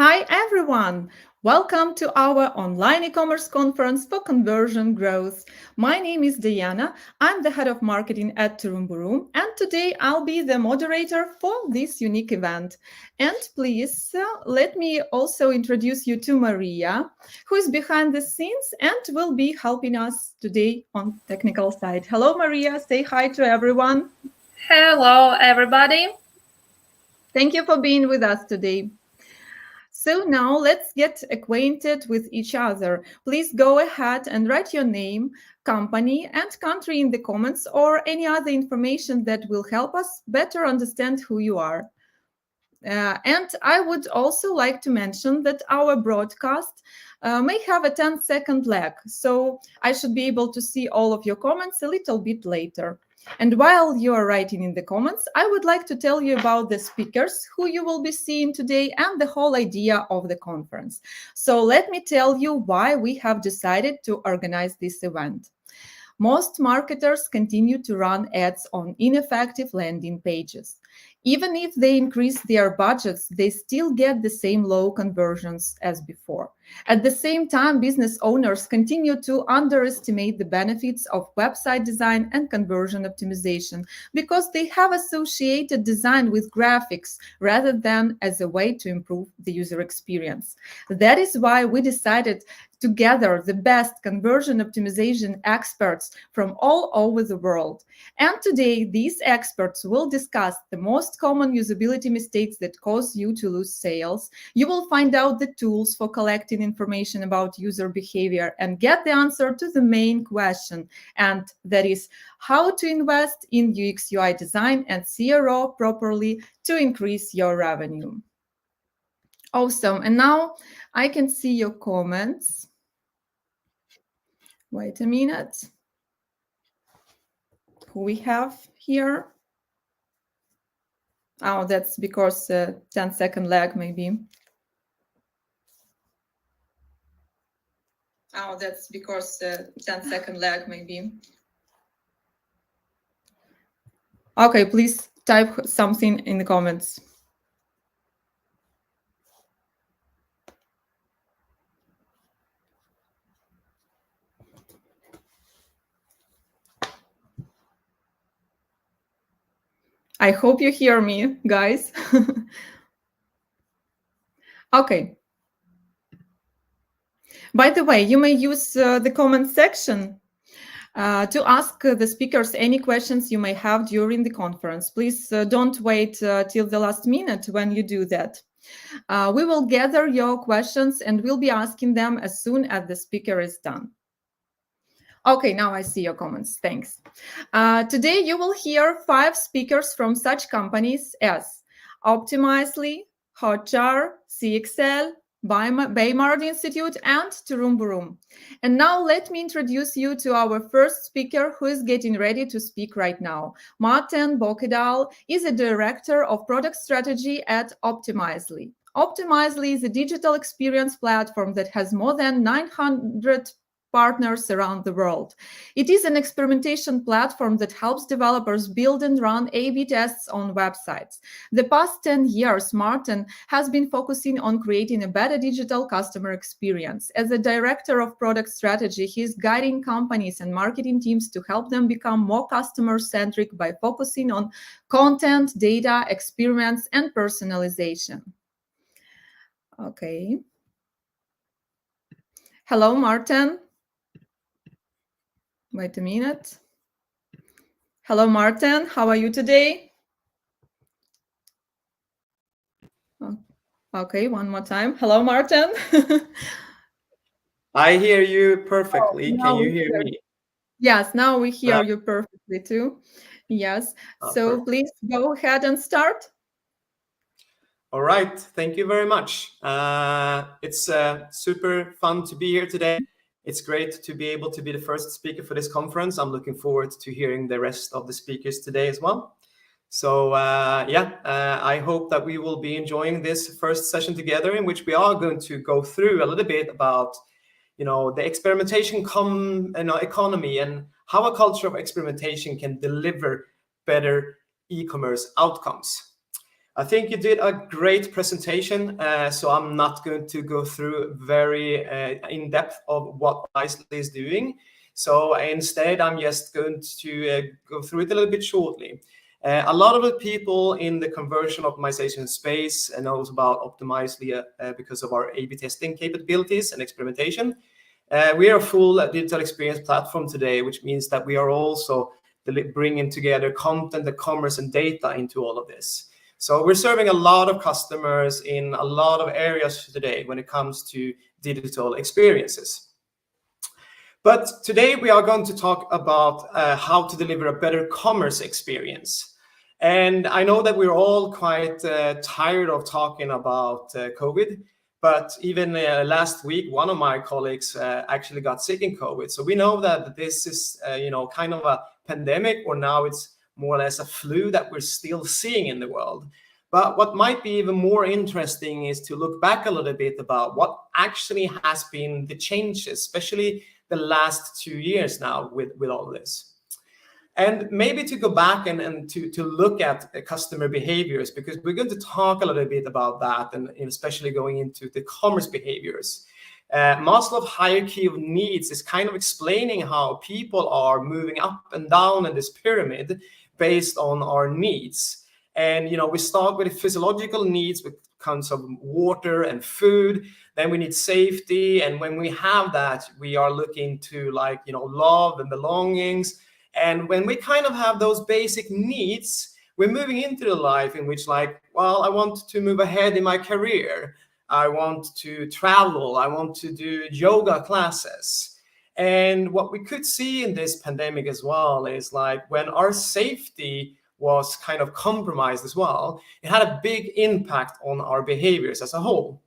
Hi everyone! Welcome to our online e-commerce conference for conversion growth. My name is Diana. I'm the head of marketing at Turumburum, and today I'll be the moderator for this unique event. And please let me also introduce you to Maria, who is behind the scenes and will be helping us today on technical side. Hello, Maria. Say hi to everyone. Hello, everybody. Thank you for being with us today. So now let's get acquainted with each other. Please go ahead and write your name, company, and country in the comments or any other information that will help us better understand who you are. And I would also like to mention that our broadcast may have a 10-second lag, so I should be able to see all of your comments a little bit later. And while you are writing in the comments, I would like to tell you about the speakers who you will be seeing today and the whole idea of the conference. So let me tell you why we have decided to organize this event. Most marketers continue to run ads on ineffective landing pages. Even if they increase their budgets, they still get the same low conversions as before. At the same time, business owners continue to underestimate the benefits of website design and conversion optimization because they have associated design with graphics rather than as a way to improve the user experience. That is why we decided to gather the best conversion optimization experts from all over the world. And today, these experts will discuss the most common usability mistakes that cause you to lose sales. You will find out the tools for collecting information about user behavior and get the answer to the main question, and that is how to invest in UX UI design and CRO properly to increase your revenue. Awesome. And now I can see your comments. Wait a minute. Who we have here? Oh, that's because 10-second lag, maybe. Oh, that's because 10-second lag, maybe. Okay, please type something in the comments. I hope you hear me, guys. Okay. By the way, you may use the comment section to ask the speakers any questions you may have during the conference. Please don't wait till the last minute when you do that. We will gather your questions and we'll be asking them as soon as the speaker is done. Okay, now I see your comments. Thanks. Today you will hear 5 speakers from such companies as Optimizely, Hotjar, CXL, Baymard Institute, and Turumburum. And now let me introduce you to our first speaker who is getting ready to speak right now. Martin Bokedal is a director of product strategy at Optimizely. Optimizely is a digital experience platform that has more than 900 partners around the world. It is an experimentation platform that helps developers build and run A/B tests on websites. The past 10 years, Martin has been focusing on creating a better digital customer experience. As a director of product strategy, he is guiding companies and marketing teams to help them become more customer-centric by focusing on content, data, experiments, and personalization. Okay. Hello, Martin. Wait a minute. Hello, Martin. How are you today? Oh, okay, one more time. Hello, Martin. I hear you perfectly. Can you hear me? Yes, now we hear you perfectly too. Yes. So Perfect. please go ahead and start. All right. Thank you very much. It's super fun to be here today. It's great to be able to be the first speaker for this conference. I'm looking forward to hearing the rest of the speakers today as well. So I hope that we will be enjoying this first session together, in which we are going to go through a little bit about, the experimentation economy and how a culture of experimentation can deliver better e-commerce outcomes. I think you did a great presentation, so I'm not going to go through very in depth of what Wisely is doing. So instead, I'm just going to go through it a little bit shortly. A lot of the people in the conversion optimization space knows about Optimizely because of our A/B testing capabilities and experimentation. We are a full digital experience platform today, which means that we are also bringing together content, the commerce, and data into all of this. So we're serving a lot of customers in a lot of areas today when it comes to digital experiences. But today we are going to talk about how to deliver a better commerce experience. And I know that we're all quite tired of talking about COVID, but even last week, one of my colleagues actually got sick in COVID. So we know that this is, kind of a pandemic, or now it's more or less a flu that we're still seeing in the world. But what might be even more interesting is to look back a little bit about what actually has been the changes, especially the last 2 years now with all this. And maybe to go back and to look at customer behaviors, because we're going to talk a little bit about that, and especially going into the commerce behaviors. Maslow's hierarchy of needs is kind of explaining how people are moving up and down in this pyramid based on our needs. And we start with the physiological needs, with kinds of water and food. Then we need safety, and when we have that, we are looking to love and belongings. And when we kind of have those basic needs, we're moving into the life in which I want to move ahead in my career. I want to travel. I want to do yoga classes. And what we could see in this pandemic as well is when our safety was kind of compromised as well, it had a big impact on our behaviors as a whole.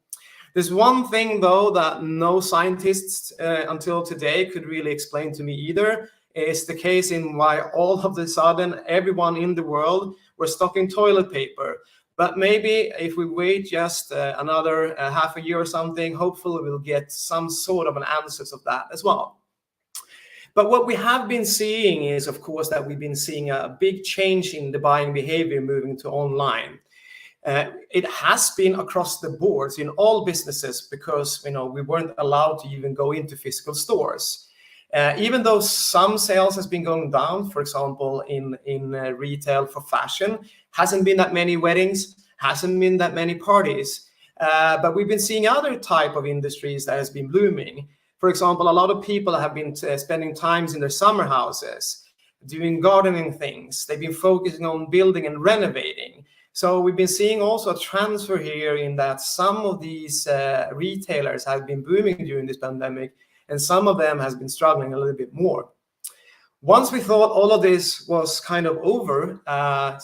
There's one thing, though, that no scientists until today could really explain to me either, is the case in why all of a sudden everyone in the world were stocking toilet paper. But maybe if we wait just another half a year or something, hopefully we'll get some sort of an answers of that as well. But what we have been seeing is, of course, that we've been seeing a big change in the buying behavior moving to online. It has been across the boards in all businesses, because we weren't allowed to even go into physical stores. Even though some sales has been going down, for example, in retail for fashion, hasn't been that many weddings, hasn't been that many parties. But we've been seeing other type of industries that has been blooming. For example, a lot of people have been spending times in their summer houses, doing gardening things. They've been focusing on building and renovating. So we've been seeing also a transfer here in that some of these retailers have been booming during this pandemic, and some of them has been struggling a little bit more. Once we thought all of this was kind of over, a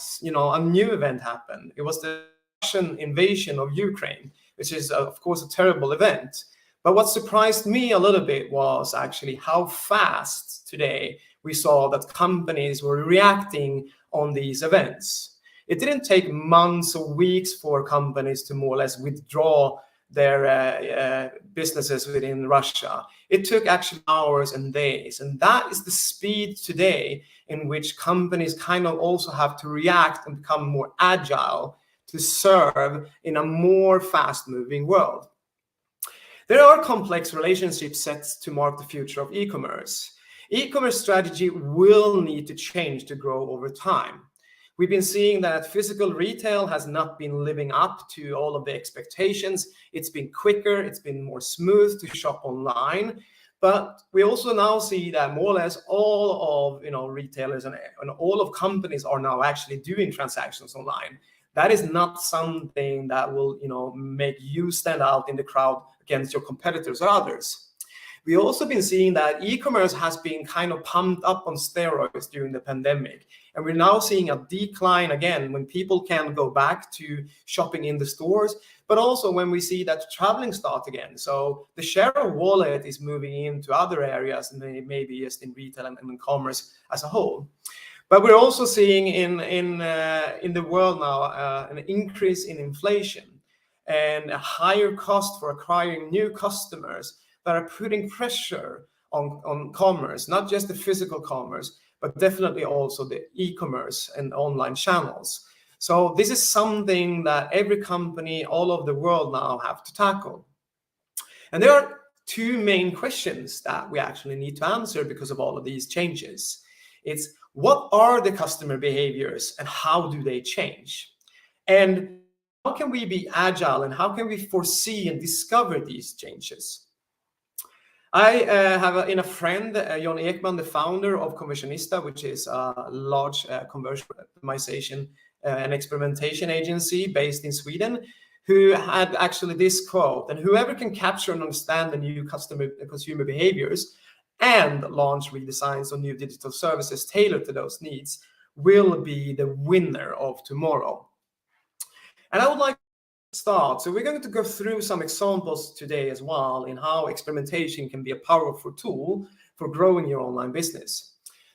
new event happened. It was the Russian invasion of Ukraine, which is, of course, a terrible event. But what surprised me a little bit was actually how fast today we saw that companies were reacting on these events. It didn't take months or weeks for companies to more or less withdraw their businesses within Russia. It took actually hours and days. And that is the speed today in which companies kind of also have to react and become more agile to serve in a more fast-moving world. There are complex relationship sets to mark the future of e-commerce. E-commerce strategy will need to change to grow over time. We've been seeing that physical retail has not been living up to all of the expectations. It's been quicker, it's been more smooth to shop online. But we also now see that more or less all of retailers and all of companies are now actually doing transactions online. That is not something that will make you stand out in the crowd against your competitors or others. We've also been seeing that e-commerce has been kind of pumped up on steroids during the pandemic. And we're now seeing a decline again when people can go back to shopping in the stores, but also when we see that traveling starts again. So the share of wallet is moving into other areas, and maybe just in retail and in commerce as a whole. But we're also seeing in the world now an increase in inflation and a higher cost for acquiring new customers that are putting pressure on commerce, not just the physical commerce, but definitely also the e-commerce and online channels. So this is something that every company all over the world now have to tackle. And there are two main questions that we actually need to answer because of all of these changes. It's what are the customer behaviors and how do they change? And how can we be agile and how can we foresee and discover these changes? I have a friend, John Ekman, the founder of Conversionista, which is a large conversion optimization and experimentation agency based in Sweden, who had actually this quote, and whoever can capture and understand the new consumer behaviors and launch redesigns or new digital services tailored to those needs will be the winner of tomorrow. And I would like to start. So we're going to go through some examples today as well in how experimentation can be a powerful tool for growing your online business.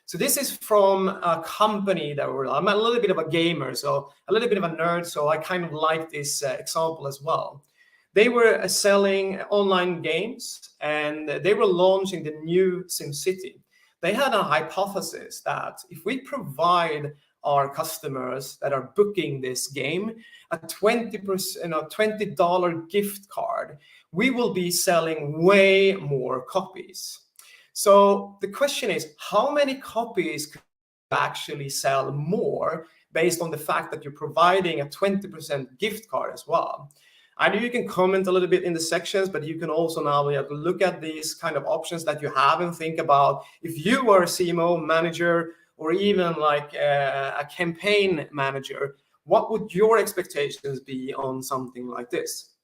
So this is from a company that I'm a little bit of a gamer, so a little bit of a nerd, so I kind of like this example as well. They were selling online games and they were launching the new SimCity. They had a hypothesis that if we provide our customers that are booking this game a $20 gift card, we will be selling way more copies. So the question is, how many copies could you actually sell more based on the fact that you're providing a 20% gift card as well? I know you can comment a little bit in the sections, but you can also now look at these kind of options that you have and think about if you are a CMO manager or even like a campaign manager, what would your expectations be on something like this?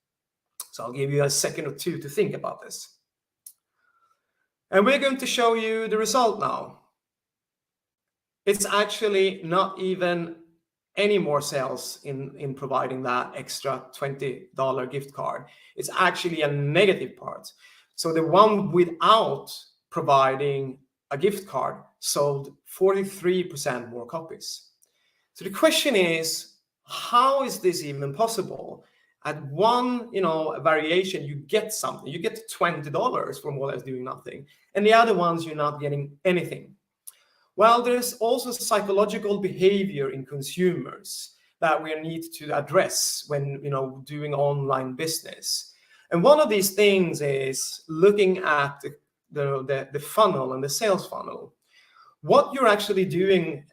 So I'll give you a second or two to think about this. And we're going to show you the result now. It's actually not even any more sales in providing that extra $20 gift card. It's actually a negative part. So the one without providing a gift card sold 43% more copies. So the question is, how is this even possible? At one, variation, you get something. You get $20 for more or less doing nothing. And the other ones, you're not getting anything. Well, there's also psychological behavior in consumers that we need to address when, doing online business. And one of these things is looking at the funnel and the sales funnel. What you're actually doing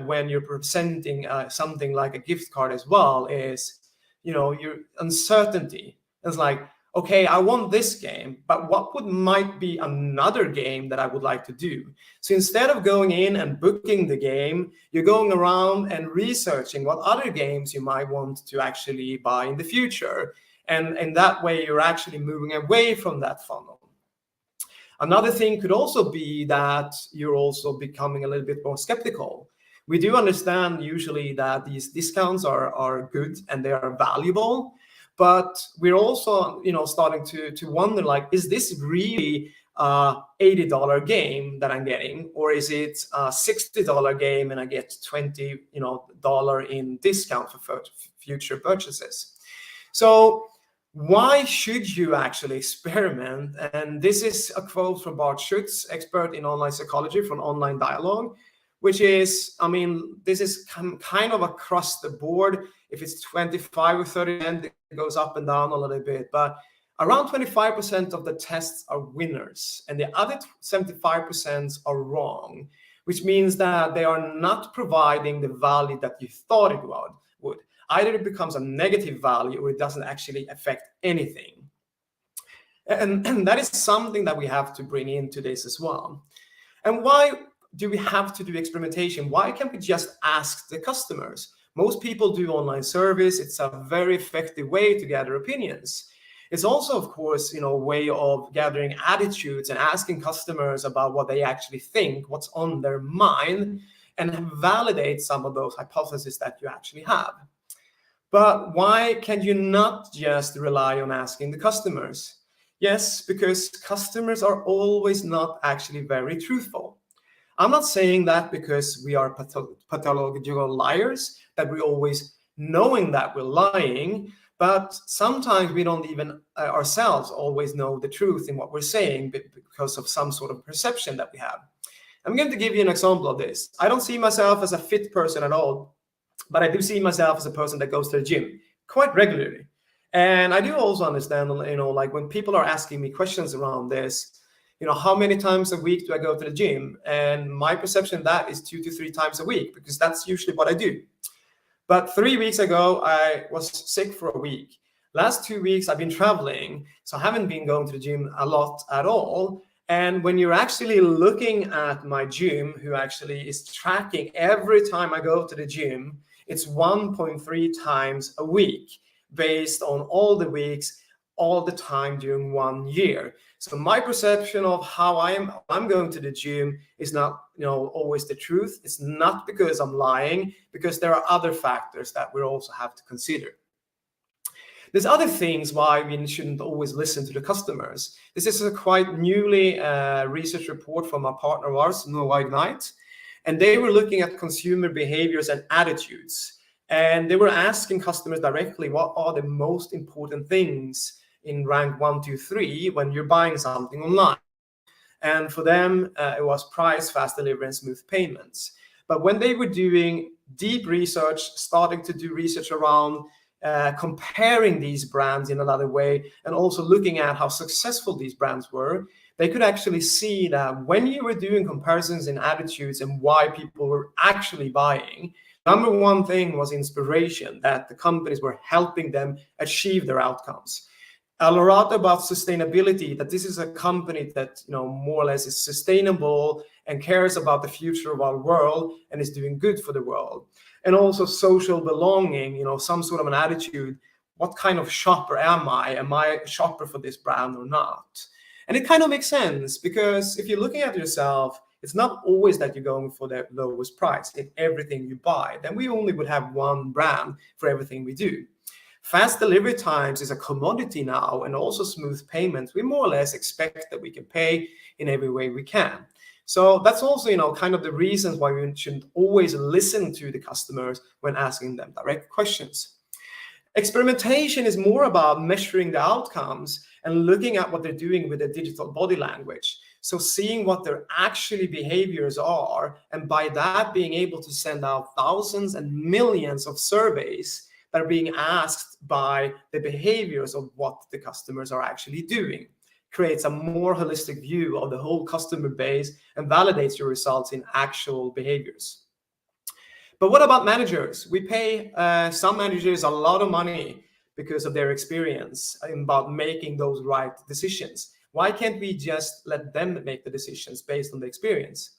when you're presenting something like a gift card as well is, your uncertainty. It's like, okay, I want this game, but what might be another game that I would like to do? So instead of going in and booking the game, you're going around and researching what other games you might want to actually buy in the future. And that way you're actually moving away from that funnel. Another thing could also be that you're also becoming a little bit more skeptical. We do understand usually that these discounts are good and they are valuable, but we're also, starting to wonder, like, is this really a $80 game that I'm getting, or is it a $60 game and I get $20, dollar in discount for future purchases? So why should you actually experiment? And this is a quote from Bart Schutz, expert in online psychology from Online Dialogue, which is, this is kind of across the board. If it's 25 or 30%, it goes up and down a little bit. But around 25% of the tests are winners, and the other 75% are wrong, which means that they are not providing the value that you thought it would. Either it becomes a negative value or it doesn't actually affect anything. And that is something that we have to bring into this as well. And why do we have to do experimentation? Why can't we just ask the customers? Most people do online service. It's a very effective way to gather opinions. It's also, of course, a way of gathering attitudes and asking customers about what they actually think, what's on their mind, and validate some of those hypotheses that you actually have. But why can you not just rely on asking the customers? Yes, because customers are always not actually very truthful. I'm not saying that because we are pathological liars, that we're always knowing that we're lying, but sometimes we don't even ourselves always know the truth in what we're saying because of some sort of perception that we have. I'm going to give you an example of this. I don't see myself as a fit person at all. but I do see myself as a person that goes to the gym quite regularly. And I do also understand, like when people are asking me questions around this, how many times a week do I go to the gym? And my perception of that is 2 to 3 times a week, because that's usually what I do. But 3 weeks ago, I was sick for a week. Last 2 weeks, I've been traveling, so I haven't been going to the gym a lot at all. And when you're actually looking at my gym, who actually is tracking every time I go to the gym, it's 1.3 times a week, based on all the weeks, all the time during 1 year. So my perception of how I'm going to the gym is not always the truth. It's not because I'm lying, because there are other factors that we also have to consider. There's other things why we shouldn't always listen to the customers. This is a quite newly research report from a partner of ours, Noah Ignite, and they were looking at consumer behaviors and attitudes. And they were asking customers directly, what are the most important things in rank 1, 2, 3 when you're buying something online? And for them, it was price, fast delivery, and smooth payments. But when they were doing deep research, starting to do research around comparing these brands in another way, and also looking at how successful these brands were, they could actually see that when you were doing comparisons in attitudes and why people were actually buying, number one thing was inspiration, that the companies were helping them achieve their outcomes. A lot about sustainability, that this is a company that more or less is sustainable and cares about the future of our world and is doing good for the world. And also social belonging, some sort of an attitude. What kind of shopper am I? Am I a shopper for this brand or not? And it kind of makes sense, because if you're looking at yourself, it's not always that you're going for the lowest price in everything you buy. Then we only would have one brand for everything we do. Fast delivery times is a commodity now, and also smooth payments. We more or less expect that we can pay in every way we can. So that's also, kind of the reasons why we shouldn't always listen to the customers when asking them direct questions. Experimentation is more about measuring the outcomes and looking at what they're doing with their digital body language. So seeing what their actually behaviors are, and by that being able to send out thousands and millions of surveys that are being asked by the behaviors of what the customers are actually doing, creates a more holistic view of the whole customer base and validates your results in actual behaviors. But what about managers? We pay some managers a lot of money because of their experience about making those right decisions. Why can't we just let them make the decisions based on the experience?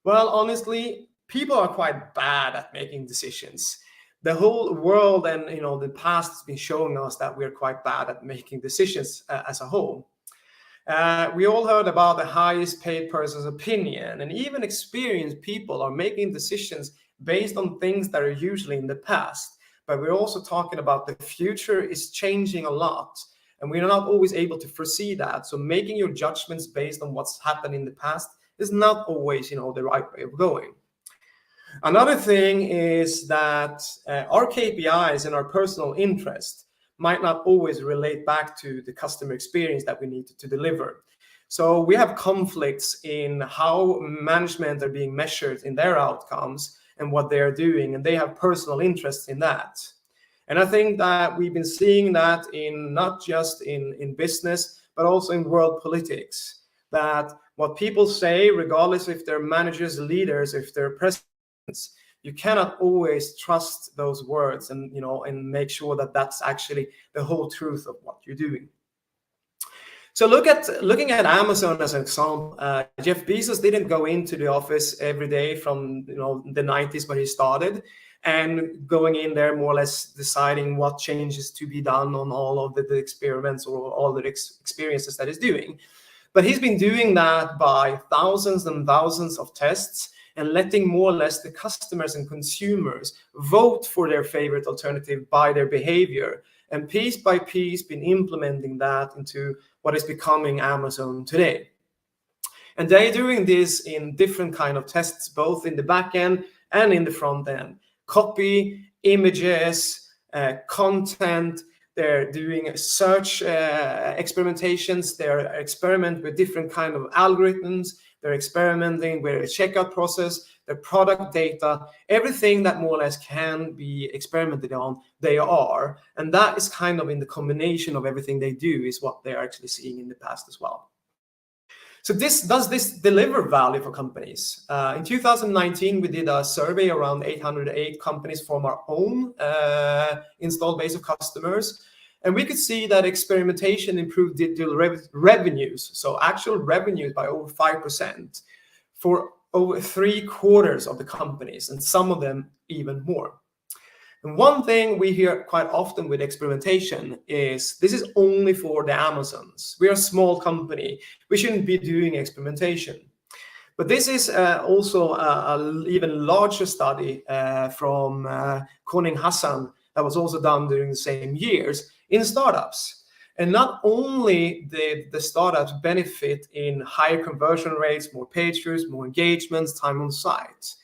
Well, honestly, people are quite bad at making decisions. The whole world and the past has been showing us that we're quite bad at making decisions as a whole. We all heard about the highest paid person's opinion, and even experienced people are making decisions based on things that are usually in the past. But we're also talking about the future is changing a lot, and we're not always able to foresee that. So making your judgments based on what's happened in the past is not always, the right way of going. Another thing is that our KPIs and our personal interest might not always relate back to the customer experience that we need to deliver. So we have conflicts in how management are being measured in their outcomes and what they are doing, and they have personal interests in that. And I think that we've been seeing that in not just in business, but also in world politics, that what people say, regardless if they're managers, leaders, if they're presidents, you cannot always trust those words and make sure that that's actually the whole truth of what you're doing. So looking at Amazon as an example, Jeff Bezos didn't go into the office every day from the 90s when he started, and going in there more or less deciding what changes to be done on all of the experiments or all the experiences that he's doing. But he's been doing that by thousands and thousands of tests, and letting more or less the customers and consumers vote for their favorite alternative by their behavior, and piece by piece been implementing that into what is becoming Amazon today. And they're doing this in different kind of tests, both in the back end and in the front end. Copy, images, content. They're doing search experimentations. They're experimenting with different kind of algorithms. They're experimenting with a checkout process. their product data, everything that more or less can be experimented on, they are. And that is kind of in the combination of everything they do is what they're actually seeing in the past as well. So does this deliver value for companies? In 2019, we did a survey around 808 companies from our own installed base of customers. And we could see that experimentation improved digital revenues, so actual revenues by over 5% for over 3/4 of the companies, and some of them even more. And one thing we hear quite often with experimentation is this is only for the Amazons. We are a small company. We shouldn't be doing experimentation. But this is also an even larger study from Koning Hassan that was also done during the same years in startups. And not only did the startups benefit in higher conversion rates, more page views, more engagements, time on site.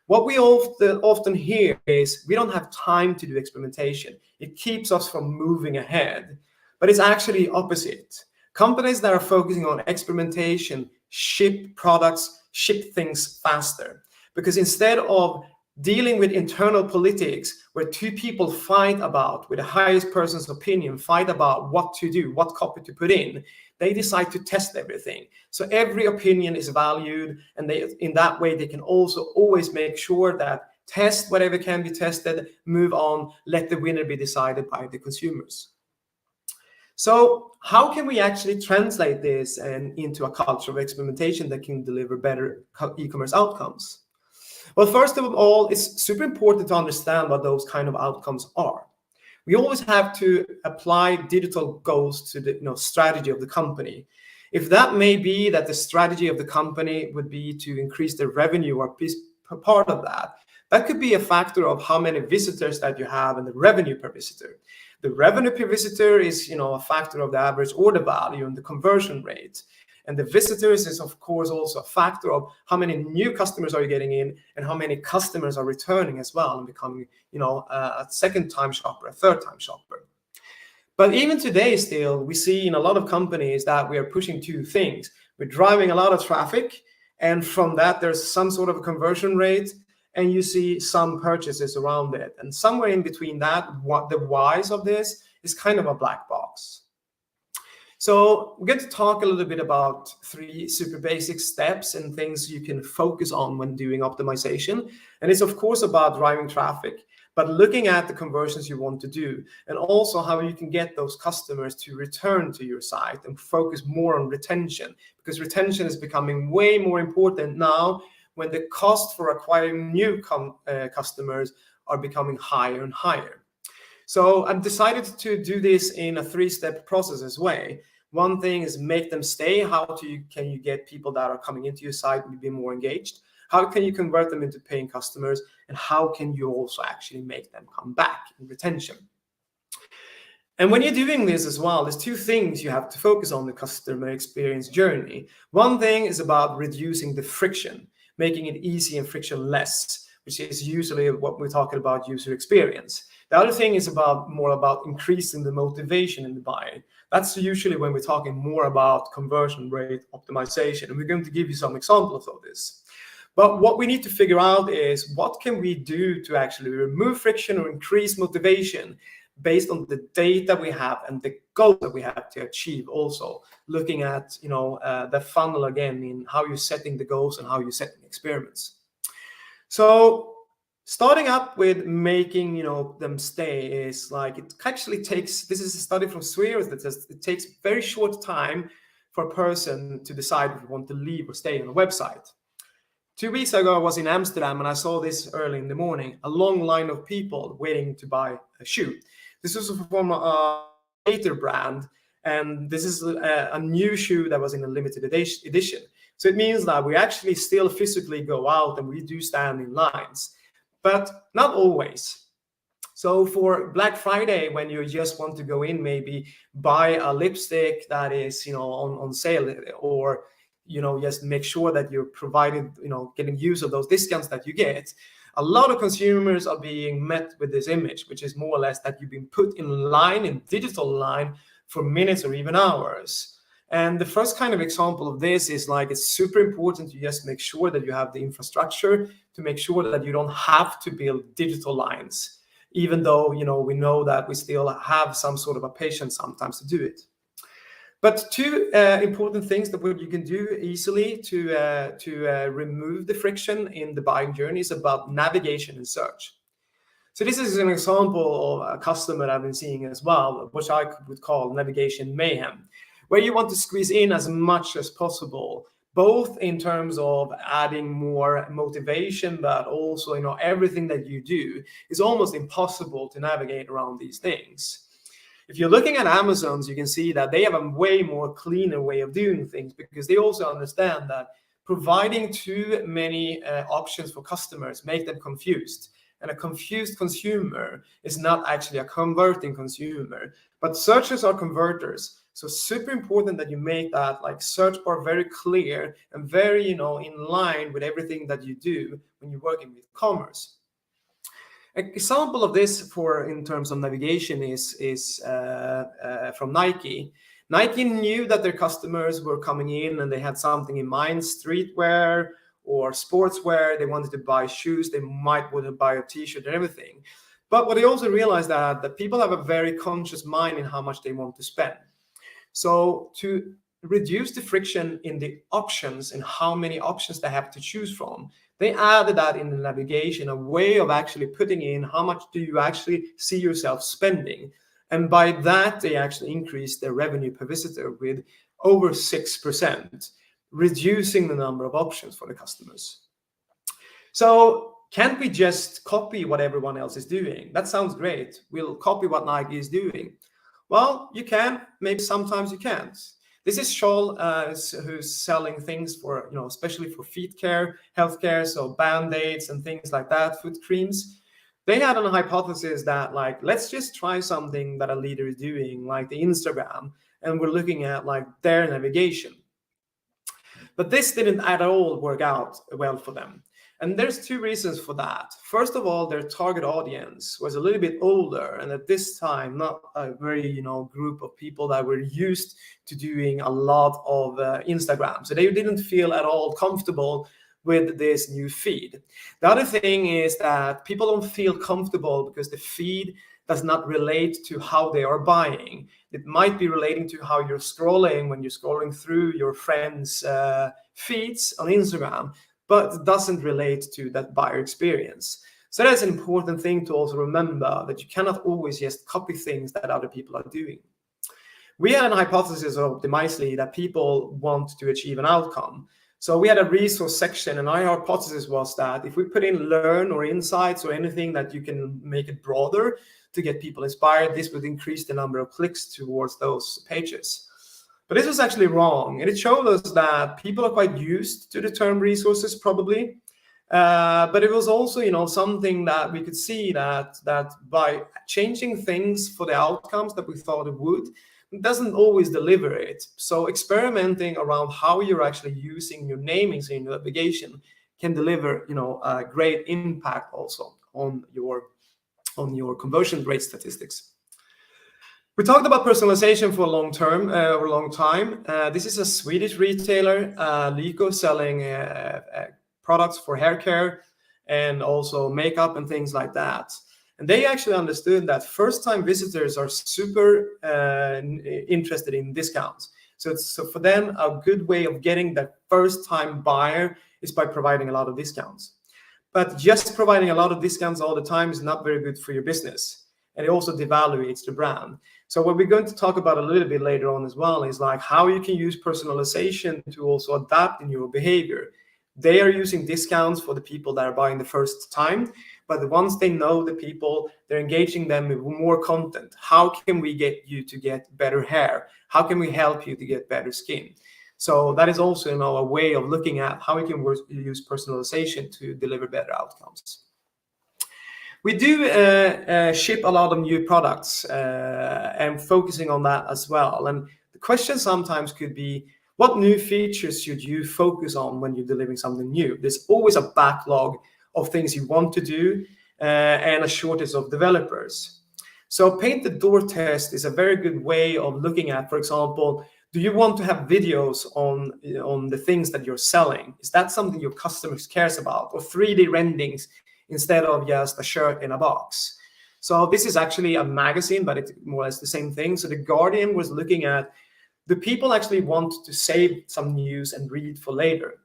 What we often hear is we don't have time to do experimentation. It keeps us from moving ahead. But it's actually opposite. Companies that are focusing on experimentation ship products, ship things faster. Because instead of dealing with internal politics where two people fight about, with the highest person's opinion, fight about what to do, what copy to put in, they decide to test everything. So every opinion is valued, and in that way they can also always make sure that test whatever can be tested, move on, let the winner be decided by the consumers. So how can we actually translate this into a culture of experimentation that can deliver better e-commerce outcomes? Well, first of all, it's super important to understand what those kind of outcomes are. We always have to apply digital goals to the strategy of the company. If that may be that the strategy of the company would be to increase the revenue or part of that, that could be a factor of how many visitors that you have and the revenue per visitor. The revenue per visitor is a factor of the average order value and the conversion rate. And the visitors is, of course, also a factor of how many new customers are you getting in and how many customers are returning as well and becoming, a second-time shopper, a third-time shopper. But even today, still, we see in a lot of companies that we are pushing two things. We're driving a lot of traffic, and from that, there's some sort of a conversion rate, and you see some purchases around it. And somewhere in between that, what the whys of this is kind of a black box. So we're going to talk a little bit about 3 super basic steps and things you can focus on when doing optimization. And it's of course about driving traffic, but looking at the conversions you want to do, and also how you can get those customers to return to your site and focus more on retention, because retention is becoming way more important now when the cost for acquiring new customers are becoming higher and higher. So I've decided to do this in a 3-step process as well. One thing is make them stay. How can you get people that are coming into your site to be more engaged? How can you convert them into paying customers? And how can you also actually make them come back in retention? And when you're doing this as well, there's 2 things you have to focus on the customer experience journey. One thing is about reducing the friction, making it easy and frictionless, which is usually what we're talking about, user experience. The other thing is more about increasing the motivation in the buying. That's usually when we're talking more about conversion rate optimization. And we're going to give you some examples of this. But what we need to figure out is what can we do to actually remove friction or increase motivation based on the data we have and the goals that we have to achieve, also looking at the funnel again in how you're setting the goals and how you're setting experiments. So starting up with making them stay is like, it actually takes, this is a study from Swears that says it takes very short time for a person to decide if you want to leave or stay on a website. 2 weeks ago, I was in Amsterdam and I saw this early in the morning, a long line of people waiting to buy a shoe. This was from a later brand, and this is a new shoe that was in a limited edition. So it means that we actually still physically go out and we do stand in lines, but not always. So for Black Friday, when you just want to go in, maybe buy a lipstick that is on sale, or just make sure that you're provided, getting use of those discounts that you get. A lot of consumers are being met with this image, which is more or less that you've been put in line, in digital line, for minutes or even hours. And the first kind of example of this is like, it's super important to just make sure that you have the infrastructure to make sure that you don't have to build digital lines, even though, you know, we know that we still have some sort of a patience sometimes to do it. But two important things that you can do easily to remove the friction in the buying journey is about navigation and search. So this is an example of a customer I've been seeing as well, which I would call navigation mayhem, where you want to squeeze in as much as possible, both in terms of adding more motivation, but also, you know, everything that you do is almost impossible to navigate around these things. If you're looking at Amazon's, you can see that they have a way more cleaner way of doing things, because they also understand that providing too many options for customers make them confused. And a confused consumer is not actually a converting consumer, but searchers are converters. So super important that you make that like search bar very clear and very, you know, in line with everything that you do when you're working with commerce. An example of this in terms of navigation is from Nike. Nike knew that their customers were coming in and they had something in mind, streetwear or sportswear. They wanted to buy shoes, they might want to buy a t-shirt and everything. But what they also realized that people have a very conscious mind in how much they want to spend. So to reduce the friction in the options and how many options they have to choose from, they added that in the navigation, a way of actually putting in how much do you actually see yourself spending. And by that, they actually increased their revenue per visitor with over 6%, reducing the number of options for the customers. So can't we just copy what everyone else is doing? That sounds great. We'll copy what Nike is doing. Well, you can, maybe sometimes you can't. This is Scholl, who's selling things for, you know, especially for feet care, healthcare, so Band-Aids and things like that, foot creams. They had a hypothesis that, like, let's just try something that a leader is doing, like the Instagram, and we're looking at like their navigation. But this didn't at all work out well for them. And there's two reasons for that. First of all, their target audience was a little bit older, and at this time, not a very, you know, group of people that were used to doing a lot of Instagram. So they didn't feel at all comfortable with this new feed. The other thing is that people don't feel comfortable because the feed does not relate to how they are buying. It might be relating to how you're scrolling when you're scrolling through your friends' feeds on Instagram, but it doesn't relate to that buyer experience. So that's an important thing to also remember, that you cannot always just copy things that other people are doing. We had a hypothesis of Optimizely that people want to achieve an outcome. So we had a resource section, and our hypothesis was that if we put in learn or insights or anything that you can make it broader to get people inspired, this would increase the number of clicks towards those pages. But this was actually wrong, and it showed us that people are quite used to the term resources, probably. But it was also, you know, something that we could see that by changing things for the outcomes that we thought it would, it doesn't always deliver it. So experimenting around how you're actually using your namings in your navigation can deliver, you know, a great impact also on your conversion rate statistics. We talked about personalization for a long time. This is a Swedish retailer, Lyko, selling products for hair care and also makeup and things like that. And they actually understood that first-time visitors are super interested in discounts. So for them, a good way of getting that first-time buyer is by providing a lot of discounts. But just providing a lot of discounts all the time is not very good for your business. And it also devaluates the brand. So what we're going to talk about a little bit later on as well is like how you can use personalization to also adapt in your behavior. They are using discounts for the people that are buying the first time, but once they know the people, they're engaging them with more content. How can we get you to get better hair? How can we help you to get better skin? So that is also, you know, a way of looking at how we can use personalization to deliver better outcomes. We do ship a lot of new products and focusing on that as well. And the question sometimes could be, what new features should you focus on when you're delivering something new? There's always a backlog of things you want to do and a shortage of developers. So paint the door test is a very good way of looking at, for example, Do you want to have videos on the things that you're selling? Is that something your customers cares about? Or 3D renderings instead of just a shirt in a box? So this is actually a magazine, but it's more or less the same thing. So The Guardian was looking at, do people actually want to save some news and read for later?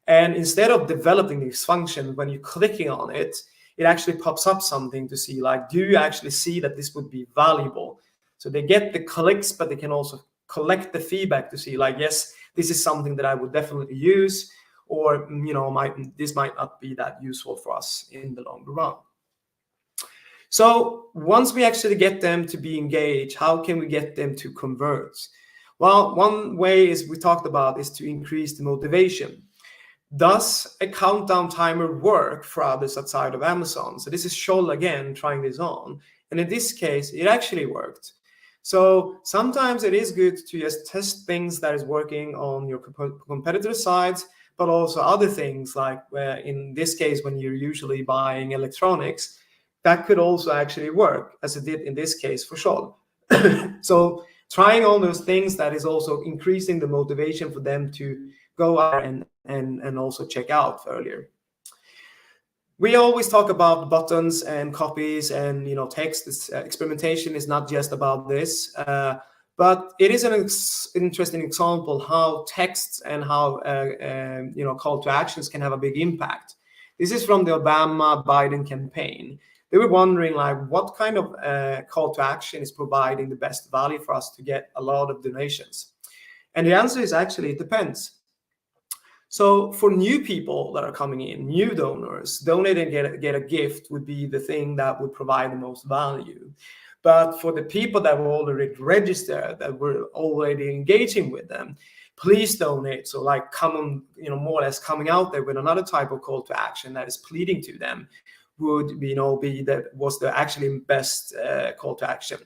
And instead of developing this function, when you're clicking on it, it actually pops up something to see, like, do you actually see that this would be valuable? So they get the clicks, but they can also collect the feedback to see, like, yes, this is something that I would definitely use, or, you know, this might not be that useful for us in the longer run. So once we actually get them to be engaged, how can we get them to convert? Well, one way is we talked about is to increase the motivation. Does a countdown timer work for others outside of Amazon? So this is Scholl again trying this on. And in this case, it actually worked. So sometimes it is good to just test things that is working on your competitor sides, but also other things like, in this case, when you're usually buying electronics, that could also actually work, as it did in this case for Scholl. So trying all those things, that is also increasing the motivation for them to go out and also check out earlier. We always talk about buttons and copies and, you know, text. This experimentation is not just about this, but it is an interesting example how texts and how you know, call to actions can have a big impact. This is from the Obama-Biden campaign. They were wondering, like, what kind of call to action is providing the best value for us to get a lot of donations? And the answer is actually, it depends. So for new people that are coming in, new donors, donate and get a gift would be the thing that would provide the most value. But for the people that were already registered, that were already engaging with them, please donate. So like you know, more or less coming out there with another type of call to action that is pleading to them would, you know, was the actually best call to action.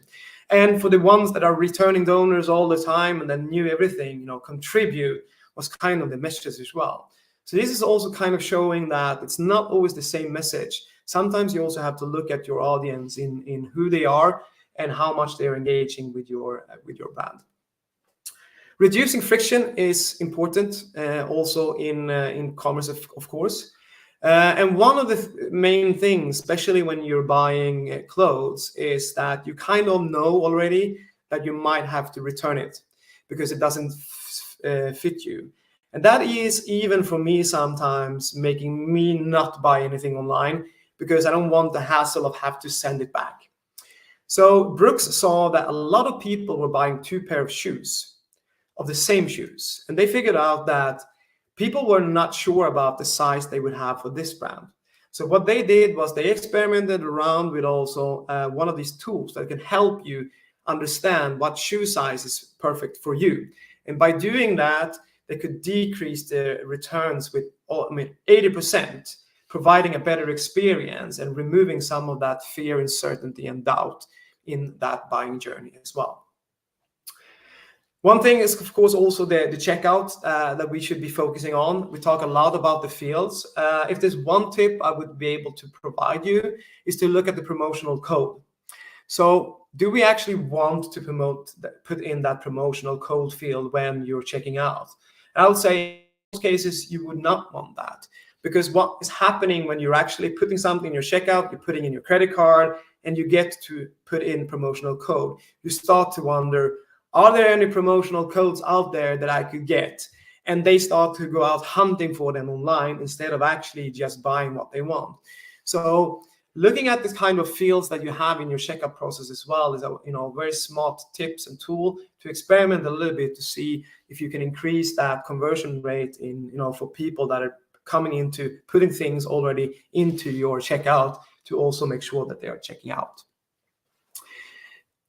And for the ones that are returning donors all the time and then knew everything, you know, contribute was kind of the message as well. So this is also kind of showing that it's not always the same message. Sometimes you also have to look at your audience in who they are and how much they're engaging with your brand. Reducing friction is important also in commerce, of course. And one of the main things, especially when you're buying clothes, is that you kind of know already that you might have to return it because it doesn't fit you. And that is, even for me, sometimes making me not buy anything online because I don't want the hassle of have to send it back. So Brooks saw that a lot of people were buying 2 pairs of shoes, of the same shoes. And they figured out that people were not sure about the size they would have for this brand. So what they did was they experimented around with also one of these tools that can help you understand what shoe size is perfect for you. And by doing that, they could decrease the returns with 80%, providing a better experience and removing some of that fear, uncertainty, and doubt in that buying journey as well. One thing is, of course, also the checkout that we should be focusing on. We talk a lot about the fields. If there's one tip I would be able to provide you is to look at the promotional code. So do we actually want to put in that promotional code field when you're checking out? I would say in most cases you would not want that, because what is happening when you're actually putting something in your checkout, you're putting in your credit card, and you get to put in promotional code, you start to wonder, are there any promotional codes out there that I could get? And they start to go out hunting for them online instead of actually just buying what they want. So looking at the kind of fields that you have in your checkout process as well is a very smart tips and tool to experiment a little bit to see if you can increase that conversion rate for people that are coming into putting things already into your checkout to also make sure that they are checking out.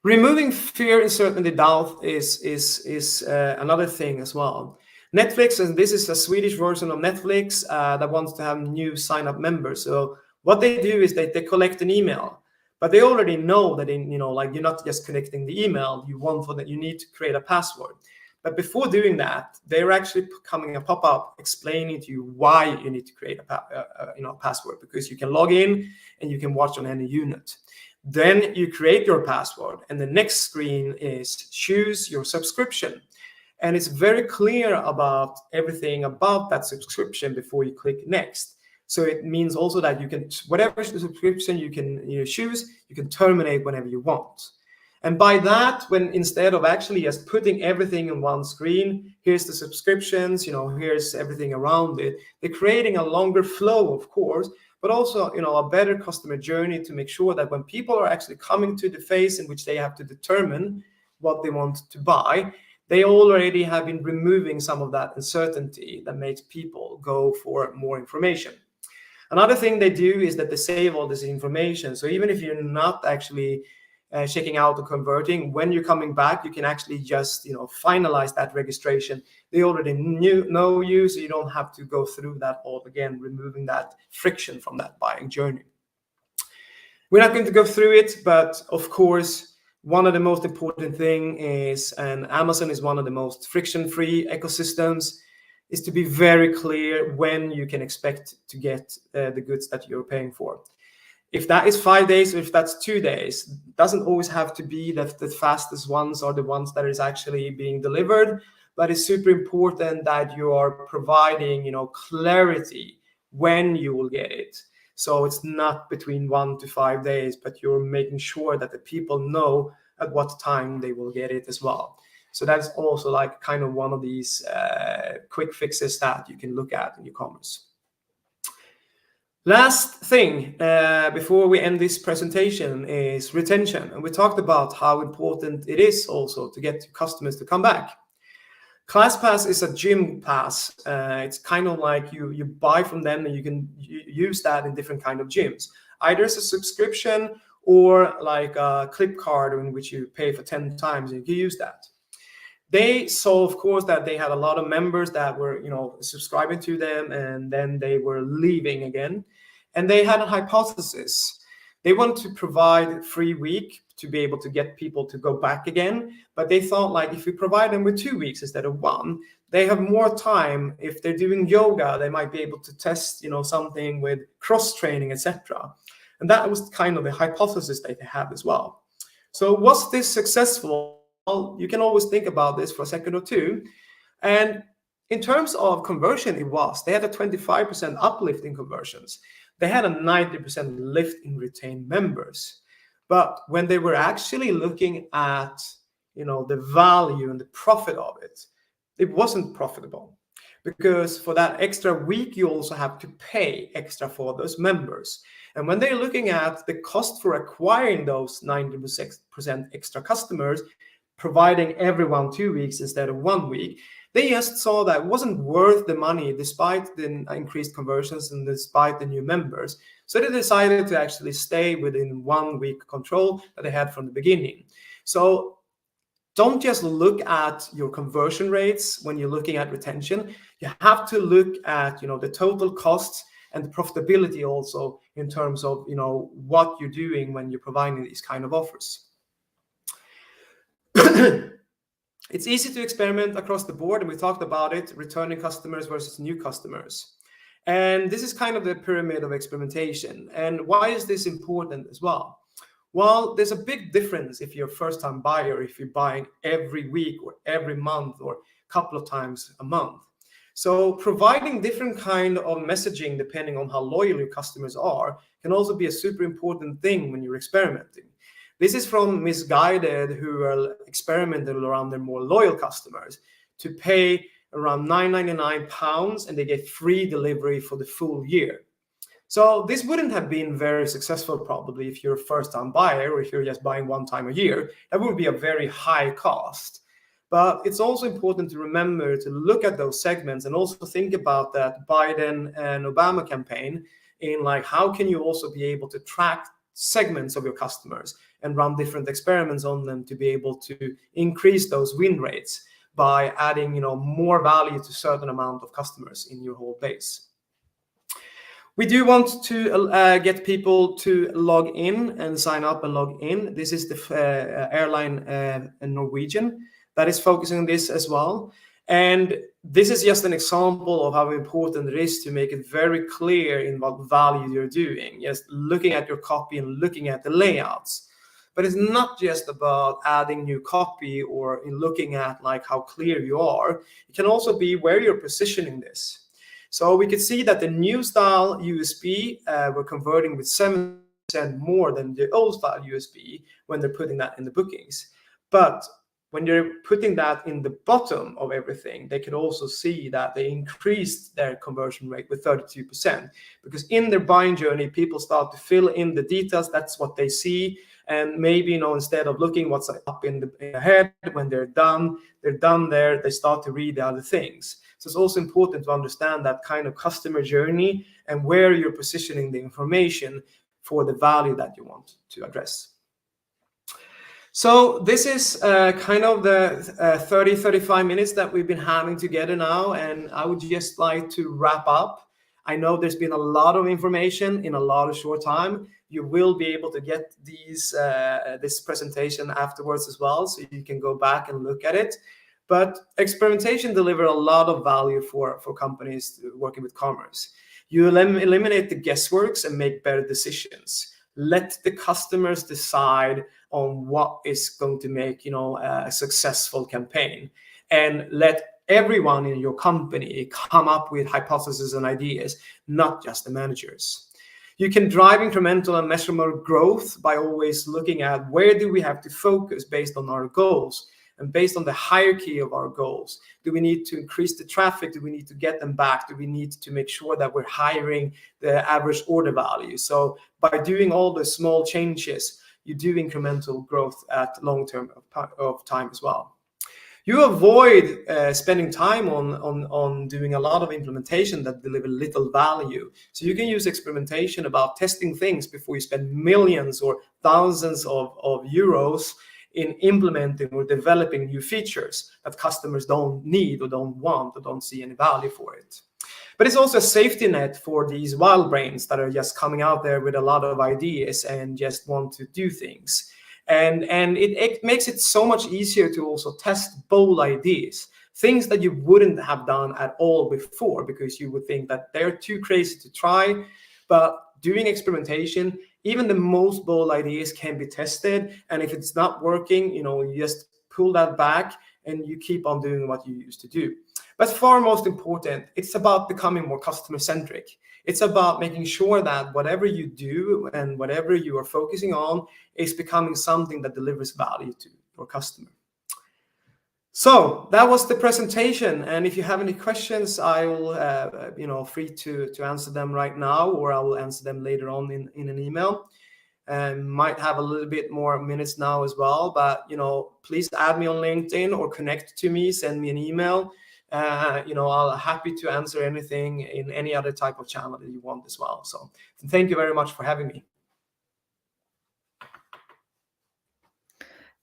Removing fear, uncertainty, doubt is another thing as well. Netflix, and this is a Swedish version of Netflix that wants to have new sign-up members. So what they do is they collect an email, but they already know that you're not just connecting the email. You need to create a password. But before doing that, they're actually coming a pop-up explaining to you why you need to create a password, because you can log in and you can watch on any unit. Then you create your password, and the next screen is choose your subscription. And it's very clear about everything about that subscription before you click next. So it means also that you can, whatever subscription you can choose, you can terminate whenever you want. And by that, when instead of actually just putting everything in one screen, here's the subscriptions, here's everything around it, they're creating a longer flow, of course, but also, a better customer journey to make sure that when people are actually coming to the phase in which they have to determine what they want to buy, they already have been removing some of that uncertainty that makes people go for more information. Another thing they do is that they save all this information. So even if you're not actually checking out or converting, when you're coming back, you can actually just finalize that registration. They already know you, so you don't have to go through that all again, removing that friction from that buying journey. We're not going to go through it, but of course, one of the most important thing is, and Amazon is one of the most friction-free ecosystems, is to be very clear when you can expect to get the goods that you're paying for. If that is 5 days or if that's 2 days, doesn't always have to be that the fastest ones are the ones that is actually being delivered, but it's super important that you are providing, clarity when you will get it. So it's not between 1 to 5 days, but you're making sure that the people know at what time they will get it as well. So that's also like kind of one of these quick fixes that you can look at in e-commerce. Last thing before we end this presentation is retention. And we talked about how important it is also to get customers to come back. ClassPass is a gym pass. It's kind of like you buy from them and you can use that in different kind of gyms. Either as a subscription or like a clip card in which you pay for 10 times and you can use that. They saw, of course, that they had a lot of members that were, subscribing to them and then they were leaving again. And they had a hypothesis. They wanted to provide a free week to be able to get people to go back again. But they thought, like, if we provide them with 2 weeks instead of 1, they have more time. If they're doing yoga, they might be able to test, something with cross-training, etc. And that was kind of the hypothesis that they had as well. So was this successful? Well, you can always think about this for a second or two. And in terms of conversion, it was. They had a 25% uplift in conversions. They had a 90% lift in retained members. But when they were actually looking at, the value and the profit of it, it wasn't profitable. Because for that extra week, you also have to pay extra for those members. And when they're looking at the cost for acquiring those 90% extra customers, providing everyone 2 weeks instead of 1 week, they just saw that it wasn't worth the money despite the increased conversions and despite the new members. So they decided to actually stay within 1 week control that they had from the beginning. So don't just look at your conversion rates when you're looking at retention. You have to look at, the total costs and the profitability also in terms of, what you're doing when you're providing these kind of offers. It's easy to experiment across the board, and we talked about it, returning customers versus new customers. And this is kind of the pyramid of experimentation. And why is this important as well? Well, there's a big difference if you're a first-time buyer, if you're buying every week or every month or a couple of times a month. So providing different kind of messaging depending on how loyal your customers are can also be a super important thing when you're experimenting. This is from Missguided, who are experimenting around their more loyal customers to pay around £9.99 and they get free delivery for the full year. So this wouldn't have been very successful probably if you're a first-time buyer or if you're just buying 1 time a year. That would be a very high cost. But it's also important to remember to look at those segments and also think about that Biden and Obama campaign in like how can you also be able to track segments of your customers and run different experiments on them to be able to increase those win rates by adding, more value to a certain amount of customers in your whole base. We do want to get people to log in and sign up and log in. This is the airline Norwegian that is focusing on this as well. And this is just an example of how important it is to make it very clear in what value you're doing. Just looking at your copy and looking at the layouts. But it's not just about adding new copy or in looking at like how clear you are. It can also be where you're positioning this. So we could see that the new style USB were converting with 7% more than the old style USB when they're putting that in the bookings. But when you're putting that in the bottom of everything, they could also see that they increased their conversion rate with 32%, because in their buying journey, people start to fill in the details. That's what they see. And maybe, instead of looking what's up in the head, when they're done there, they start to read the other things. So it's also important to understand that kind of customer journey and where you're positioning the information for the value that you want to address. So this is kind of the 35 minutes that we've been having together now, and I would just like to wrap up. I know there's been a lot of information in a lot of short time. You will be able to get this presentation afterwards as well, so you can go back and look at it. But experimentation delivers a lot of value for companies working with commerce. You eliminate the guessworks and make better decisions. Let the customers decide on what is going to make a successful campaign, and let everyone in your company come up with hypotheses and ideas, not just the managers. You can drive incremental and measurable growth by always looking at where do we have to focus based on our goals and based on the hierarchy of our goals. Do we need to increase the traffic? Do we need to get them back? Do we need to make sure that we're hiring the average order value? So by doing all the small changes, you do incremental growth at long term of time as well. You avoid spending time on doing a lot of implementation that deliver little value. So you can use experimentation about testing things before you spend millions or thousands of euros in implementing or developing new features that customers don't need or don't want or don't see any value for it. But it's also a safety net for these wild brains that are just coming out there with a lot of ideas and just want to do things. And it makes it so much easier to also test bold ideas, things that you wouldn't have done at all before because you would think that they're too crazy to try. But doing experimentation, even the most bold ideas can be tested. And if it's not working, you just pull that back and you keep on doing what you used to do. But far most important, it's about becoming more customer-centric. It's about making sure that whatever you do and whatever you are focusing on is becoming something that delivers value to your customer. So that was the presentation. And if you have any questions, I will, free to answer them right now, or I will answer them later on in an email. Might have a little bit more minutes now as well, but, please add me on LinkedIn or connect to me, send me an email. I'll happy to answer anything in any other type of channel that you want as well. So thank you very much for having me.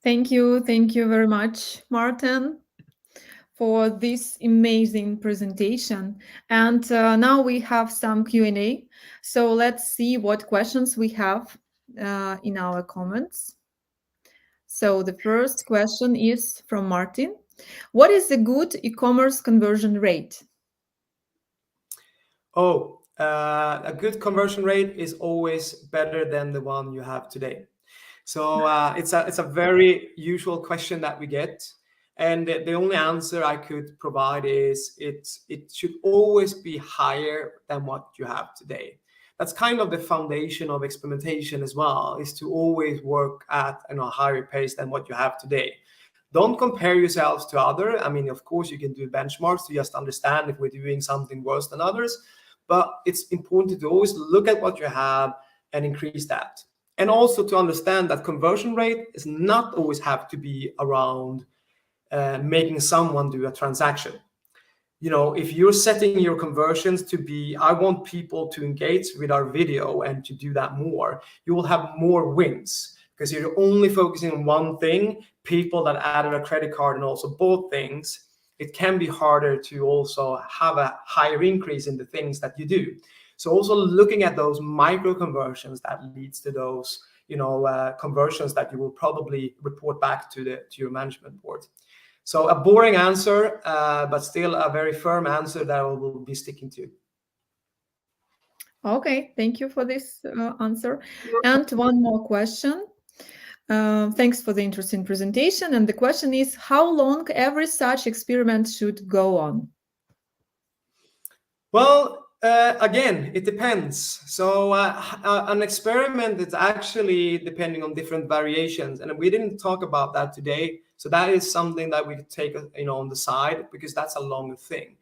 Thank you very much, Martin, for this amazing presentation. And now we have some Q&A. So let's see what questions we have in our comments. So the first question is from Martin. What is a good e-commerce conversion rate? A good conversion rate is always better than the one you have today. So it's a very usual question that we get. And the only answer I could provide is it should always be higher than what you have today. That's kind of the foundation of experimentation as well, is to always work at a higher pace than what you have today. Don't compare yourselves to others. I mean, of course, you can do benchmarks to just understand if we're doing something worse than others. But it's important to always look at what you have and increase that. And also to understand that conversion rate is not always have to be around making someone do a transaction. If you're setting your conversions to be, I want people to engage with our video and to do that more, you will have more wins. Because you're only focusing on one thing, people that added a credit card and also bought things, it can be harder to also have a higher increase in the things that you do. So also looking at those micro conversions that leads to those, conversions that you will probably report back to your management board. So a boring answer, but still a very firm answer that I will be sticking to. Okay, thank you for this answer. And one more question. Thanks for the interesting presentation. And the question is, how long every such experiment should go on? Well, again, it depends. So an experiment is actually depending on different variations, and we didn't talk about that today. So that is something that we could take, on the side, because that's a longer thing.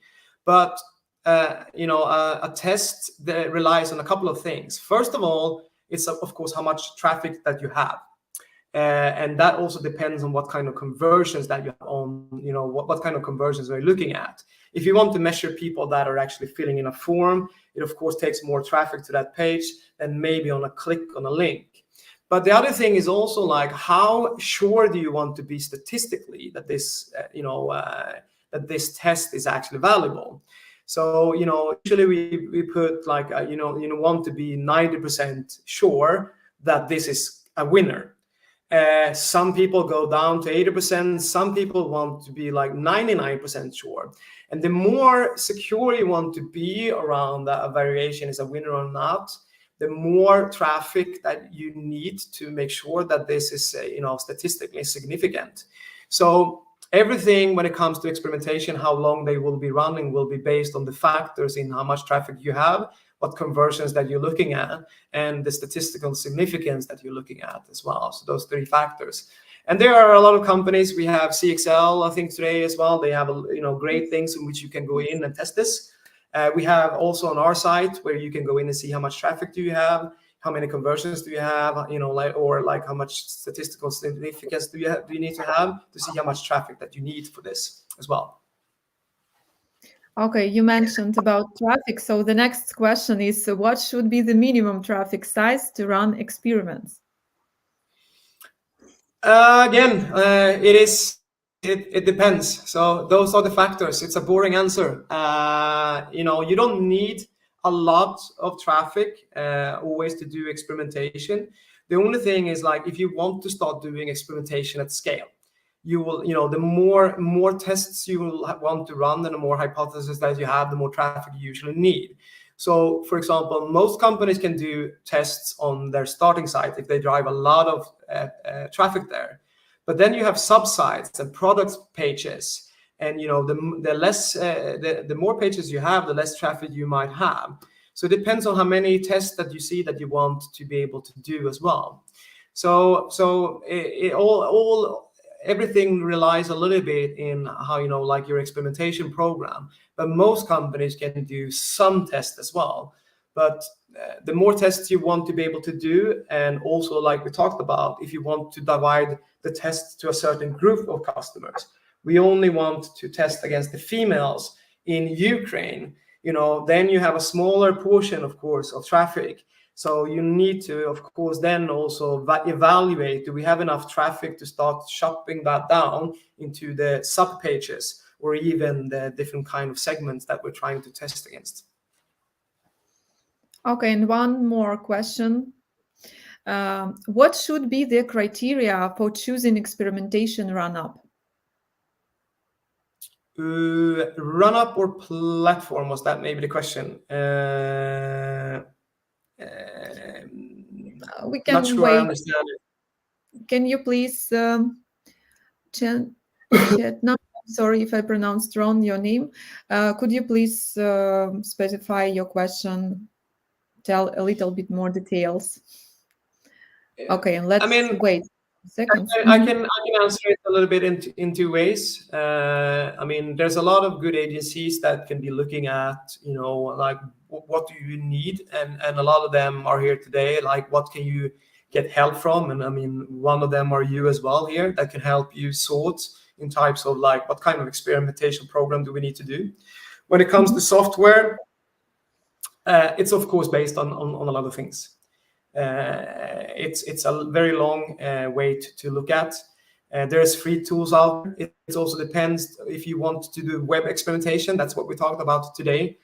But a test that relies on a couple of things. First of all, it's of course how much traffic that you have. And that also depends on what kind of conversions that you have on, what kind of conversions are you looking at. If you want to measure people that are actually filling in a form, it of course takes more traffic to that page than maybe on a click on a link. But the other thing is also like, how sure do you want to be statistically that this, that this test is actually valuable? So, usually we put like, want to be 90% sure that this is a winner. Some people go down to 80%. Some people want to be like 99% sure. And the more secure you want to be around that a variation is a winner or not, the more traffic that you need to make sure that this is, statistically significant. So everything when it comes to experimentation, how long they will be running will be based on the factors in how much traffic you have, what conversions that you're looking at, and the statistical significance that you're looking at as well. So those 3 factors. And there are a lot of companies. We have CXL, I think, today as well. They have great things in which you can go in and test this. We have also on our site where you can go in and see how much traffic do you have, how many conversions do you have, or how much statistical significance do you need to have to see how much traffic that you need for this as well. Okay, you mentioned about traffic. So the next question is, what should be the minimum traffic size to run experiments? Again, it depends. So those are the factors. It's a boring answer. You don't need a lot of traffic always to do experimentation. The only thing is, like, if you want to start doing experimentation at scale, you will, the more tests you will want to run and the more hypotheses that you have, the more traffic you usually need. So, for example, most companies can do tests on their starting site if they drive a lot of traffic there. But then you have sub-sites and product pages, and the more pages you have, the less traffic you might have. So it depends on how many tests that you see that you want to be able to do as well. So everything relies a little bit in how, like your experimentation program. But most companies can do some tests as well. But the more tests you want to be able to do, and also, like we talked about, if you want to divide the tests to a certain group of customers, we only want to test against the females in Ukraine, then you have a smaller portion, of course, of traffic. So you need to, of course, then also evaluate, do we have enough traffic to start chopping that down into the sub pages or even the different kind of segments that we're trying to test against. Okay, and one more question. What should be the criteria for choosing experimentation run-up? Run-up or platform, was that maybe the question? We can not sure wait. I understand it. Can you please chat? No, sorry if I pronounced wrong your name. Could you please specify your question? Tell a little bit more details. Okay, and let's wait a second. I can answer it a little bit in 2 ways. There's a lot of good agencies that can be looking at, like, what do you need, and a lot of them are here today. Like, what can you get help from? And one of them are you as well here, that can help you sort in types of, like, what kind of experimentation program do we need to do. When it comes to software, it's of course based on a lot of things. It's a very long way to look at. There's free tools out there. It also depends if you want to do web experimentation. That's what we talked about today.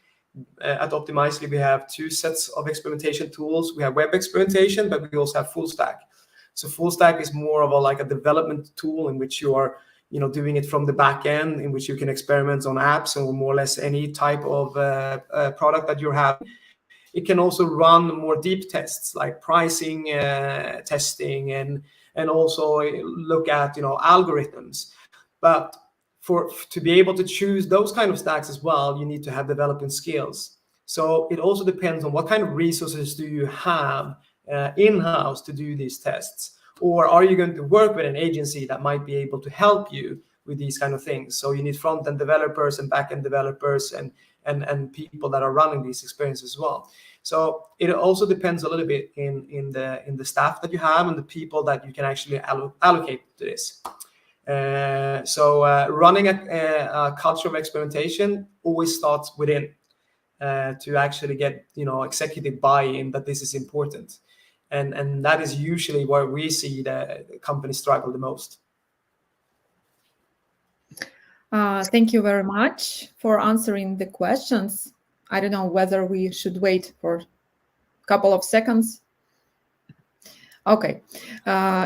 At Optimizely, we have 2 sets of experimentation tools. We have web experimentation, but we also have full stack. So full stack is more of a development tool in which you are doing it from the back end, in which you can experiment on apps or more or less any type of product that you have. It can also run more deep tests like pricing testing and and also look at algorithms. But to be able to choose those kind of stacks as well, you need to have development skills. So it also depends on what kind of resources do you have in-house to do these tests, or are you going to work with an agency that might be able to help you with these kind of things? So you need front-end developers and back-end developers and people that are running these experiences as well. So it also depends a little bit in the staff that you have and the people that you can actually allocate to this. So running a culture of experimentation always starts within, to actually get executive buy-in that this is important, and that is usually where we see the companies struggle the most. Thank you very much for answering the questions. I don't know whether we should wait for a couple of seconds. Okay.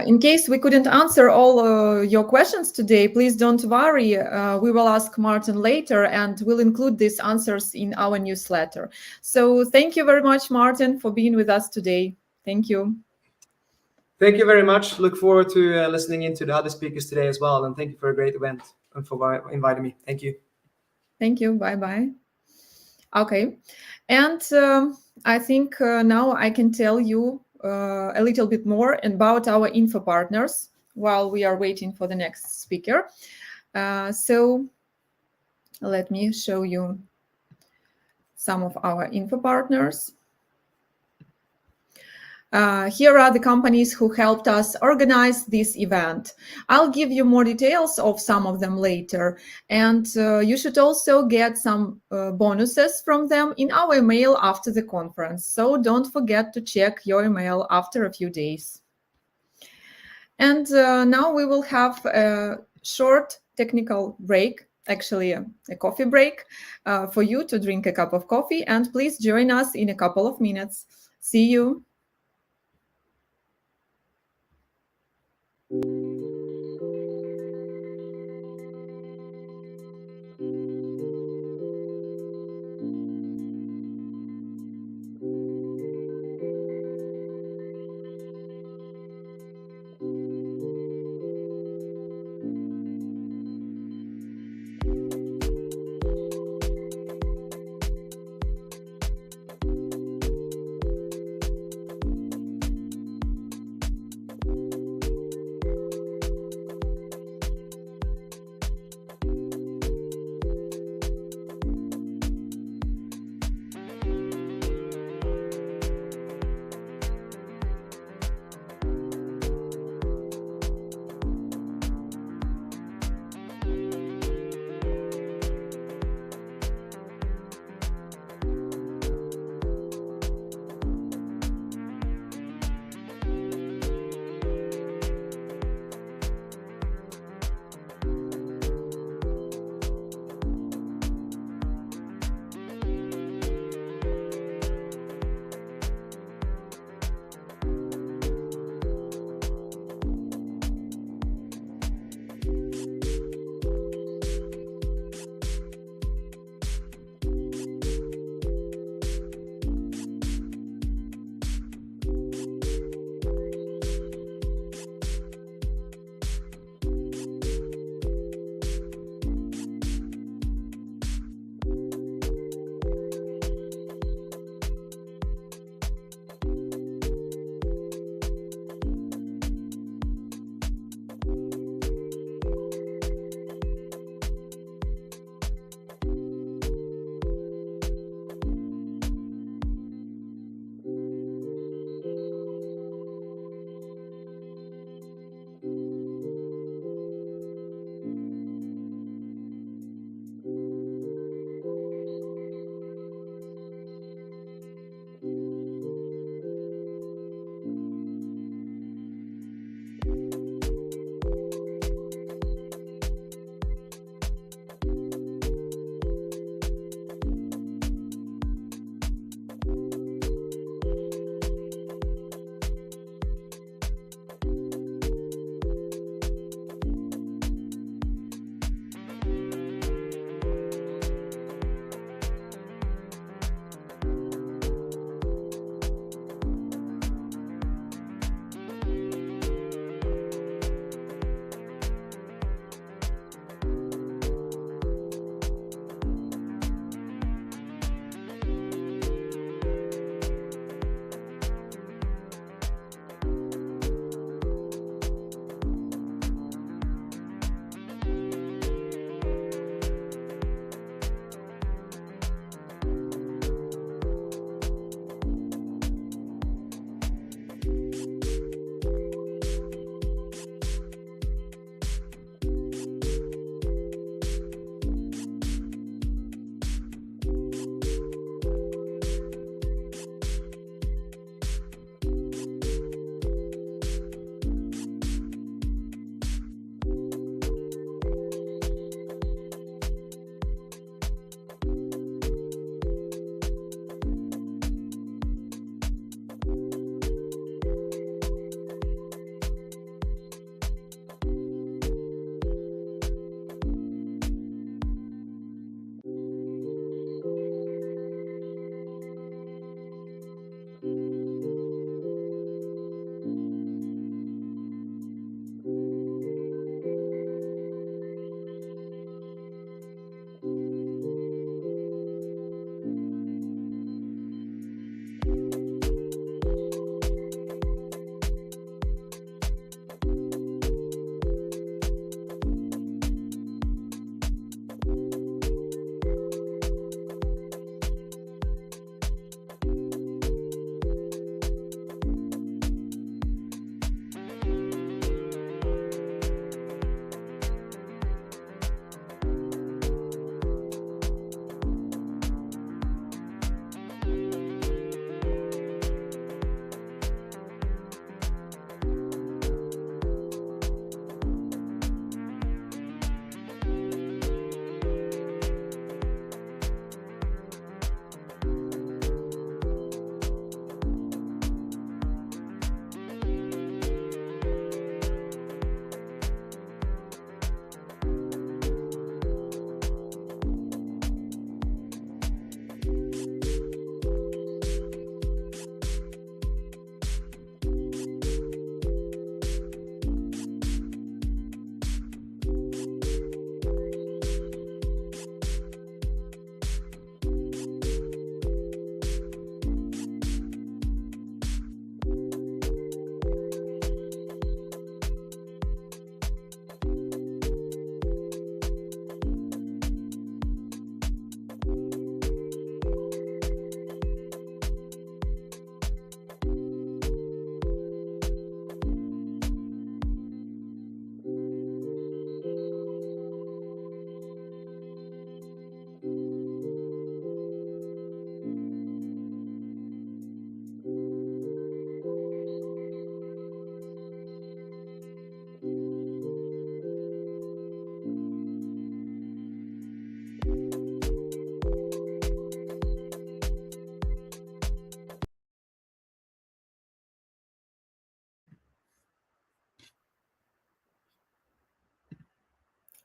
In case we couldn't answer all your questions today, please don't worry. We will ask Martin later, and we'll include these answers in our newsletter. So thank you very much, Martin, for being with us today. Thank you. Thank you very much. Look forward to listening into the other speakers today as well. And thank you for a great event and for inviting me. Thank you. Thank you. Bye-bye. Okay. And I think now I can tell you a little bit more about our info partners while we are waiting for the next speaker. So let me show you some of our info partners. Here are the companies who helped us organize this event. I'll give you more details of some of them later, and you should also get some bonuses from them in our email after the conference. So don't forget to check your email after a few days. And now we will have a short technical break, actually a coffee break, for you to drink a cup of coffee, and please join us in a couple of minutes. See you.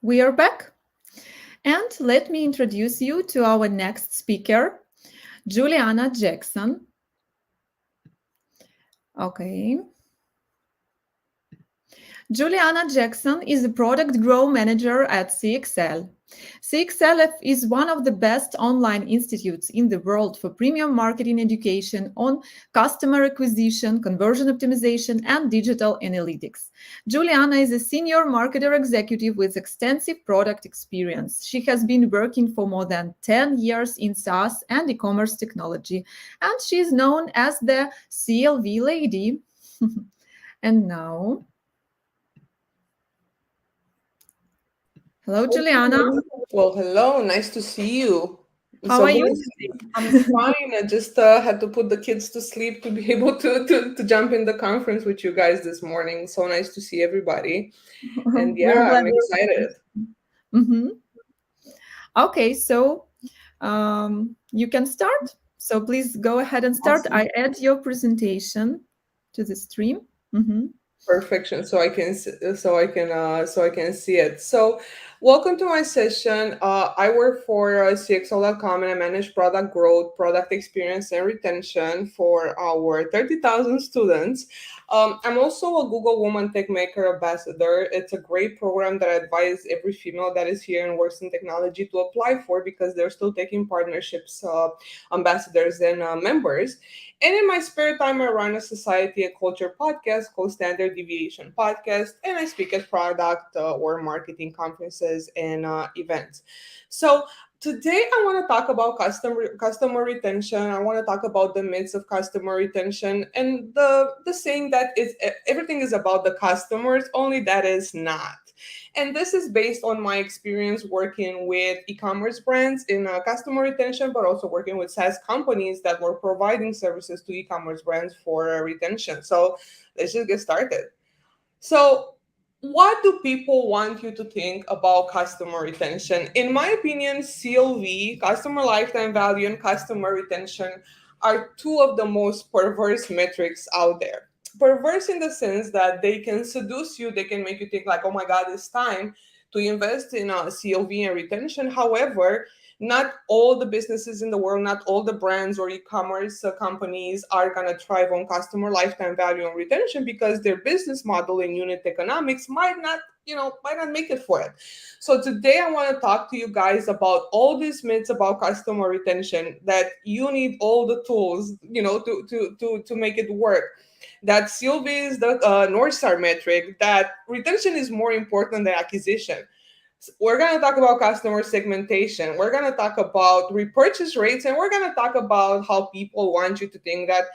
We are back. And let me introduce you to our next speaker, Juliana Jackson. Okay. Juliana Jackson is a product growth manager at CXL. CXL is one of the best online institutes in the world for premium marketing education on customer acquisition, conversion optimization, and digital analytics. Juliana is a senior marketer executive with extensive product experience. She has been working for more than 10 years in SaaS and e-commerce technology, and she is known as the CLV lady. And now, hello, Juliana. Well, hello. Nice to see you. How are you? I'm fine. I just had to put the kids to sleep to be able to jump in the conference with you guys this morning. So nice to see everybody. And We're yeah, glad I'm you're excited. Mhm. Okay, so you can start. So please go ahead and start. Awesome. I add your presentation to the stream. Mhm. Perfection. So I can see it. So welcome to my session. I work for CXL.com and I manage product growth, product experience, and retention for our 30,000 students. I'm also a Google Woman Tech Maker Ambassador. It's a great program that I advise every female that is here and works in technology to apply for because they're still taking partnerships, ambassadors, and members. And in my spare time, I run a society and culture podcast called Standard Deviation Podcast, and I speak at product or marketing conferences and events. So today, I want to talk about customer retention. I want to talk about the myths of customer retention and the saying that everything is about the customers, only that is not. And this is based on my experience working with e-commerce brands in customer retention, but also working with SaaS companies that were providing services to e-commerce brands for retention. So let's just get started. So what do people want you to think about customer retention? In my opinion, CLV, customer lifetime value, and customer retention are two of the most perverse metrics out there. Perverse in the sense that they can seduce you, they can make you think like, oh my God, it's time to invest in CLV and retention. However, not all the businesses in the world, not all the brands or e-commerce companies are going to thrive on customer lifetime value and retention because their business model and unit economics might not make it for it. So today I want to talk to you guys about all these myths about customer retention, that you need all the tools, to make it work. That CLV is the North Star metric, that retention is more important than acquisition. We're going to talk about customer segmentation. We're going to talk about repurchase rates, and we're going to talk about how people want you to think that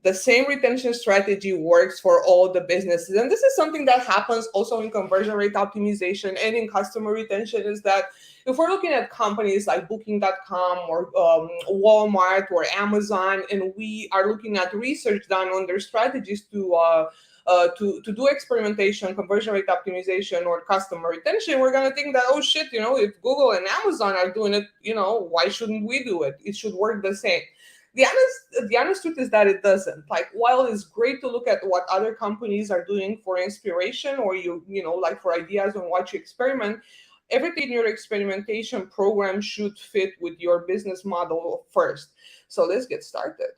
the same retention strategy works for all the businesses. And this is something that happens also in conversion rate optimization and in customer retention, is that if we're looking at companies like Booking.com or Walmart or Amazon, and we are looking at research done on their strategies to do experimentation, conversion rate optimization, or customer retention, we're going to think that, oh shit, if Google and Amazon are doing it, why shouldn't we do it? It should work the same. The honest truth is that it doesn't. Like, while it's great to look at what other companies are doing for inspiration, or like for ideas on what you experiment, everything in your experimentation program should fit with your business model first. So let's get started.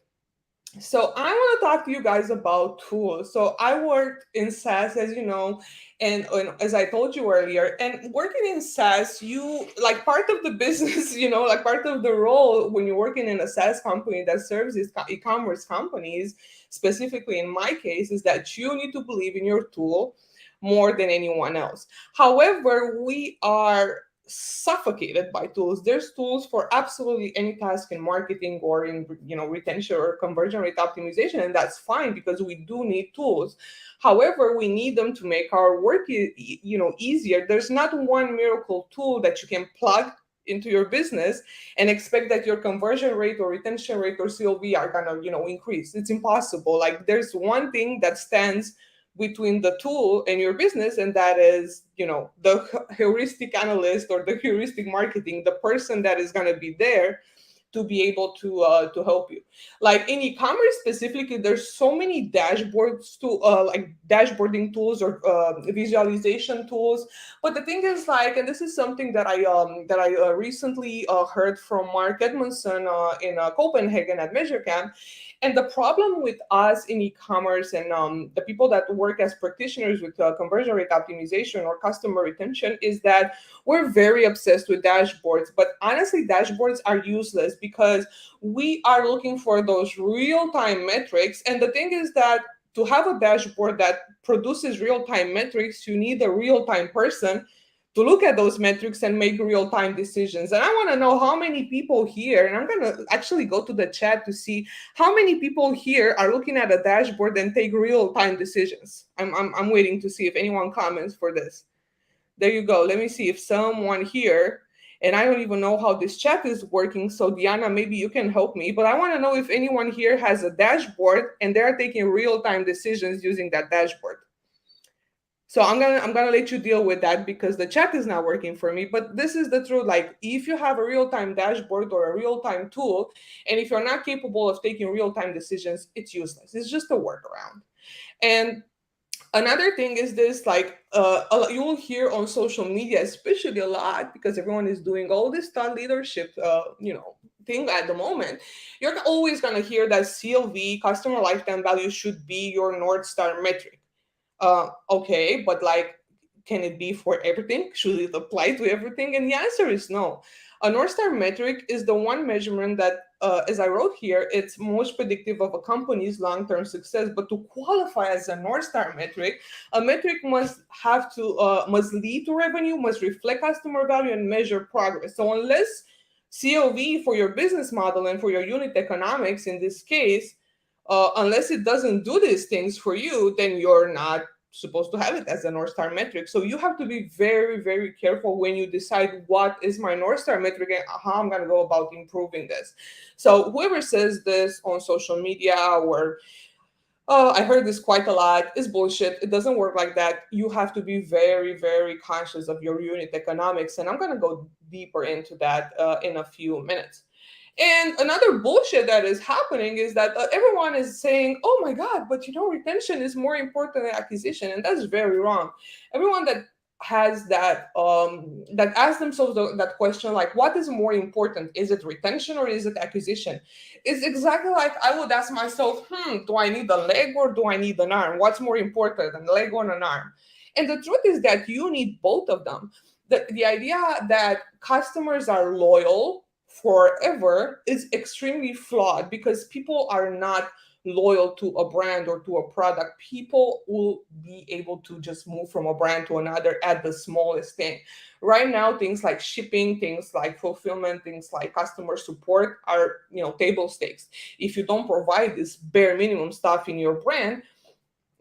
So I want to talk to you guys about tools. So I worked in SaaS, as you know, and as I told you earlier, and working in SaaS, you like part of the business, like part of the role when you're working in a SaaS company that serves these e-commerce companies, specifically in my case, is that you need to believe in your tool more than anyone else. However, we are suffocated by tools. There's tools for absolutely any task in marketing or in retention or conversion rate optimization, and that's fine because we do need tools. However, we need them to make our work easier. There's not one miracle tool that you can plug into your business and expect that your conversion rate or retention rate or CLV are gonna increase. It's impossible. Like, there's one thing that stands between the tool and your business, and that is the heuristic analyst or the heuristic marketing, the person that is going to be there to be able to help you. Like in e-commerce specifically, there's so many dashboards to like dashboarding tools or visualization tools. But the thing is, like, and this is something that I recently heard from Mark Edmondson in Copenhagen at MeasureCamp. And the problem with us in e-commerce and the people that work as practitioners with conversion rate optimization or customer retention is that we're very obsessed with dashboards. But honestly, dashboards are useless because we are looking for those real-time metrics. And the thing is that to have a dashboard that produces real-time metrics, you need a real-time person to look at those metrics and make real-time decisions. And I want to know how many people here, and I'm going to actually go to the chat to see how many people here are looking at a dashboard and take real-time decisions. I'm waiting to see if anyone comments for this. There you go. Let me see if someone here, and I don't even know how this chat is working. So Diana, maybe you can help me, but I want to know if anyone here has a dashboard and they're taking real-time decisions using that dashboard. So I'm gonna let you deal with that because the chat is not working for me. But this is the truth. Like, if you have a real-time dashboard or a real-time tool, and if you're not capable of taking real-time decisions, it's useless. It's just a workaround. And another thing is this, like, you will hear on social media, especially a lot, because everyone is doing all this thought leadership, thing at the moment. You're always gonna hear that CLV, customer lifetime value, should be your North Star metric. Okay, but like, can it be for everything? Should it apply to everything? And the answer is no. A North Star metric is the one measurement that, as I wrote here, it's most predictive of a company's long-term success. But to qualify as a North Star metric, a metric must lead to revenue, must reflect customer value, and measure progress. So unless CLV for your business model and for your unit economics in this case, unless it doesn't do these things for you, then you're not supposed to have it as a North Star metric. So you have to be very, very careful when you decide what is my North Star metric and how I'm going to go about improving this. So whoever says this on social media or I heard this quite a lot, is bullshit. It doesn't work like that. You have to be very, very conscious of your unit economics. And I'm going to go deeper into that in a few minutes. And another bullshit that is happening is that everyone is saying, oh my God, but retention is more important than acquisition. And that's very wrong. Everyone that has that, that asks themselves that question, like, what is more important? Is it retention or is it acquisition? It's exactly like I would ask myself, do I need a leg or do I need an arm? What's more important, a leg or an arm? And the truth is that you need both of them. The idea that customers are loyal forever is extremely flawed because people are not loyal to a brand or to a product. People will be able to just move from a brand to another at the smallest thing. Right now, things like shipping, things like fulfillment, things like customer support are, table stakes. If you don't provide this bare minimum stuff in your brand,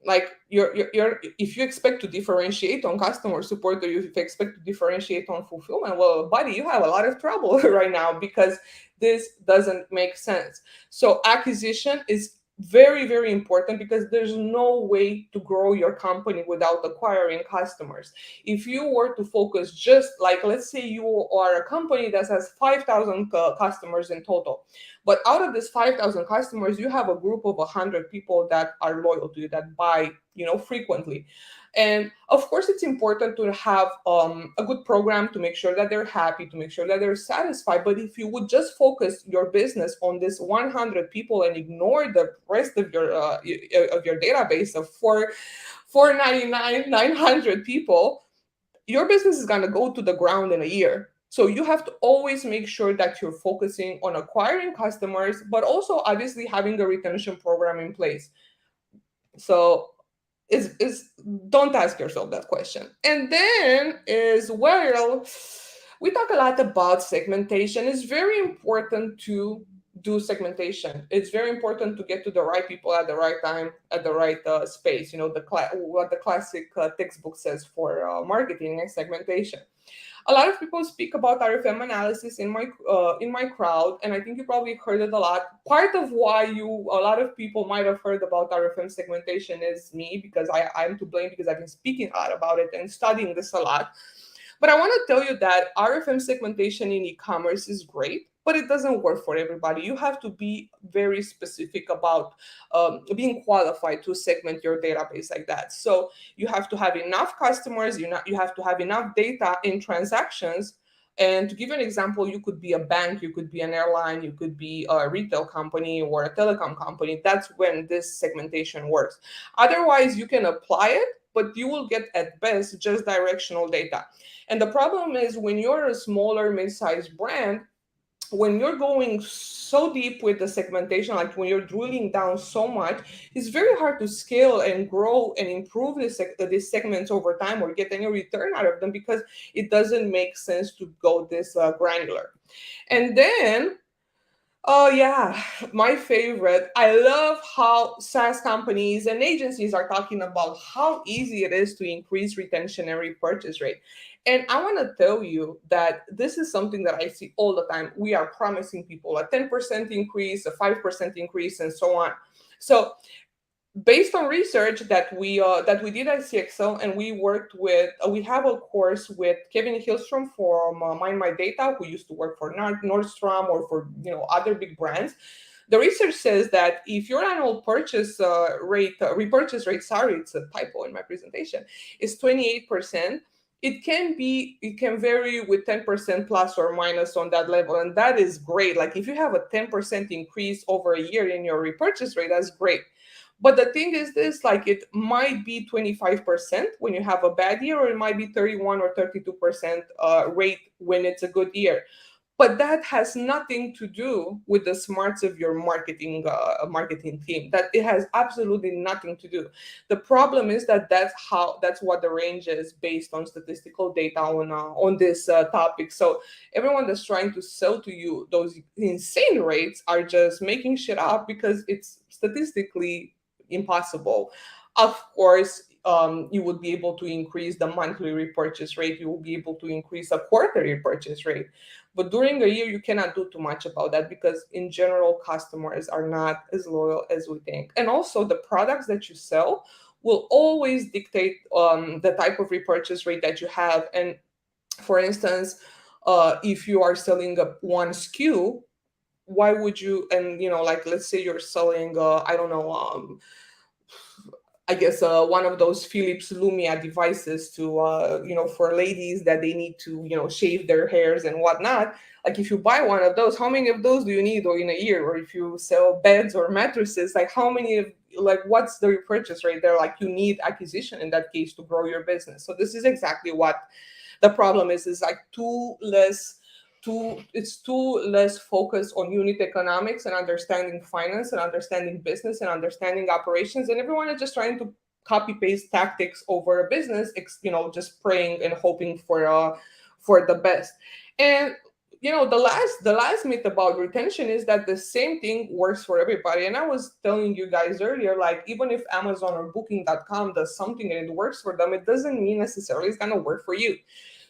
like if you expect to differentiate on customer support or you expect to differentiate on fulfillment, well, buddy, you have a lot of trouble right now because this doesn't make sense. So acquisition is very, very important because there's no way to grow your company without acquiring customers. If you were to focus just like, let's say you are a company that has 5,000 customers in total, but out of this 5,000 customers, you have a group of 100 people that are loyal to you, that buy, frequently. And of course, it's important to have a good program to make sure that they're happy, to make sure that they're satisfied. But if you would just focus your business on this 100 people and ignore the rest of your database of 499, 900 people, your business is going to go to the ground in a year. So you have to always make sure that you're focusing on acquiring customers, but also obviously having a retention program in place. So don't ask yourself that question. And then we talk a lot about segmentation. It's very important to do segmentation. It's very important to get to the right people at the right time, at the right space. What the classic textbook says for marketing and segmentation. A lot of people speak about RFM analysis in my crowd, and I think you probably heard it a lot. Part of why a lot of people might have heard about RFM segmentation is me, because I'm to blame because I've been speaking a lot about it and studying this a lot. But I want to tell you that RFM segmentation in e-commerce is great. but it doesn't work for everybody. You have to be very specific about being qualified to segment your database like that. So you have to have enough customers, you have to have enough data in transactions. And to give you an example, you could be a bank, you could be an airline, you could be a retail company or a telecom company. That's when this segmentation works. Otherwise, you can apply it, but you will get at best just directional data. And the problem is when you're a smaller mid-sized brand, when you're going so deep with the segmentation, like when you're drilling down so much, it's very hard to scale and grow and improve these segments over time or get any return out of them, because it doesn't make sense to go this granular. And then oh yeah, my favorite. I love how SaaS companies and agencies are talking about how easy it is to increase retention and repurchase rate. And I want to tell you that this is something that I see all the time. We are promising people a 10% increase, a 5% increase, and so on. So based on research that we did at CXL, and we worked with, we have a course with Kevin Hillstrom from Mind My Data, who used to work for Nordstrom or for other big brands. The research says that if your annual repurchase rate, sorry, it's a typo in my presentation, is 28%. It can vary with 10% plus or minus on that level, and that is great. Like if you have a 10% increase over a year in your repurchase rate, that's great. But the thing is this, like it might be 25% when you have a bad year, or it might be 31 or 32% rate when it's a good year. But that has nothing to do with the smarts of your marketing team. That it has absolutely nothing to do. The problem is that that's what the range is based on statistical data on this topic. So everyone that's trying to sell to you those insane rates are just making shit up because it's statistically impossible. Of course, you would be able to increase the monthly repurchase rate. You will be able to increase a quarterly repurchase rate. But during a year, you cannot do too much about that because in general, customers are not as loyal as we think. And also the products that you sell will always dictate the type of repurchase rate that you have. And for instance, if you are selling one SKU, why would you, and like let's say you're selling I don't know, I guess one of those Philips Lumia devices to for ladies that they need to shave their hairs and whatnot. Like if you buy one of those, how many of those do you need or in a year? Or if you sell beds or mattresses, like how many of what's the repurchase rate there? Like you need acquisition in that case to grow your business. So this is exactly what the problem is like it's too less focused on unit economics and understanding finance and understanding business and understanding operations, and everyone is just trying to copy paste tactics over a business, just praying and hoping for the best. And the last myth about retention is that the same thing works for everybody. And I was telling you guys earlier, like even if Amazon or Booking.com does something and it works for them, it doesn't mean necessarily it's gonna work for you.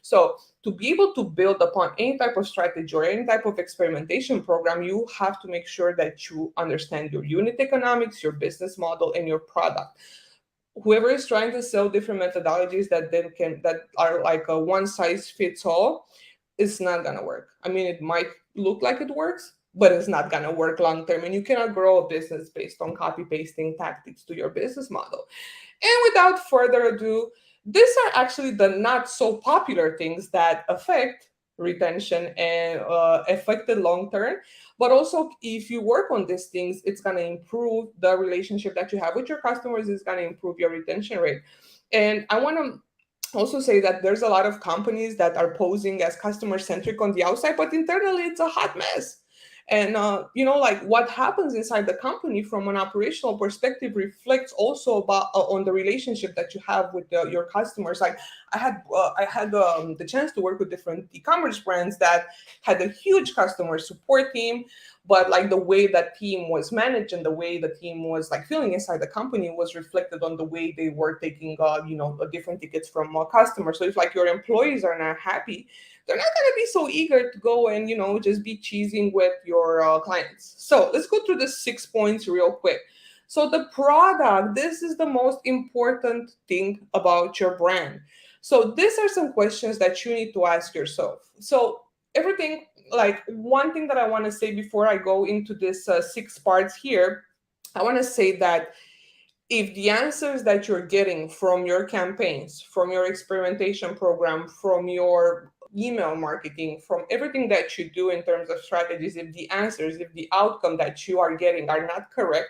So to be able to build upon any type of strategy or any type of experimentation program, you have to make sure that you understand your unit economics, your business model, and your product. Whoever is trying to sell different methodologies that are like a one size fits all, it's not gonna work. I mean, it might look like it works, but it's not gonna work long term. And you cannot grow a business based on copy pasting tactics to your business model. And without further ado, these are actually the not so popular things that affect retention and affect the long term. But also, if you work on these things, it's going to improve the relationship that you have with your customers. It's going to improve your retention rate. And I want to also say that there's a lot of companies that are posing as customer centric on the outside, but internally it's a hot mess. And like what happens inside the company from an operational perspective reflects also about on the relationship that you have with your customers. Like I had the chance to work with different e-commerce brands that had a huge customer support team, but like the way that team was managed and the way the team was like feeling inside the company was reflected on the way they were taking different tickets from customers. So if like your employees are not happy, they're not going to be so eager to go and, just be cheesing with your clients. So let's go through the 6 points real quick. So the product, this is the most important thing about your brand. So these are some questions that you need to ask yourself. So everything, like one thing that I want to say before I go into this 6 parts here, I want to say that if the answers that you're getting from your campaigns, from your experimentation program, from your email marketing, from everything that you do in terms of strategies, if the answers, if the outcome that you are getting are not correct,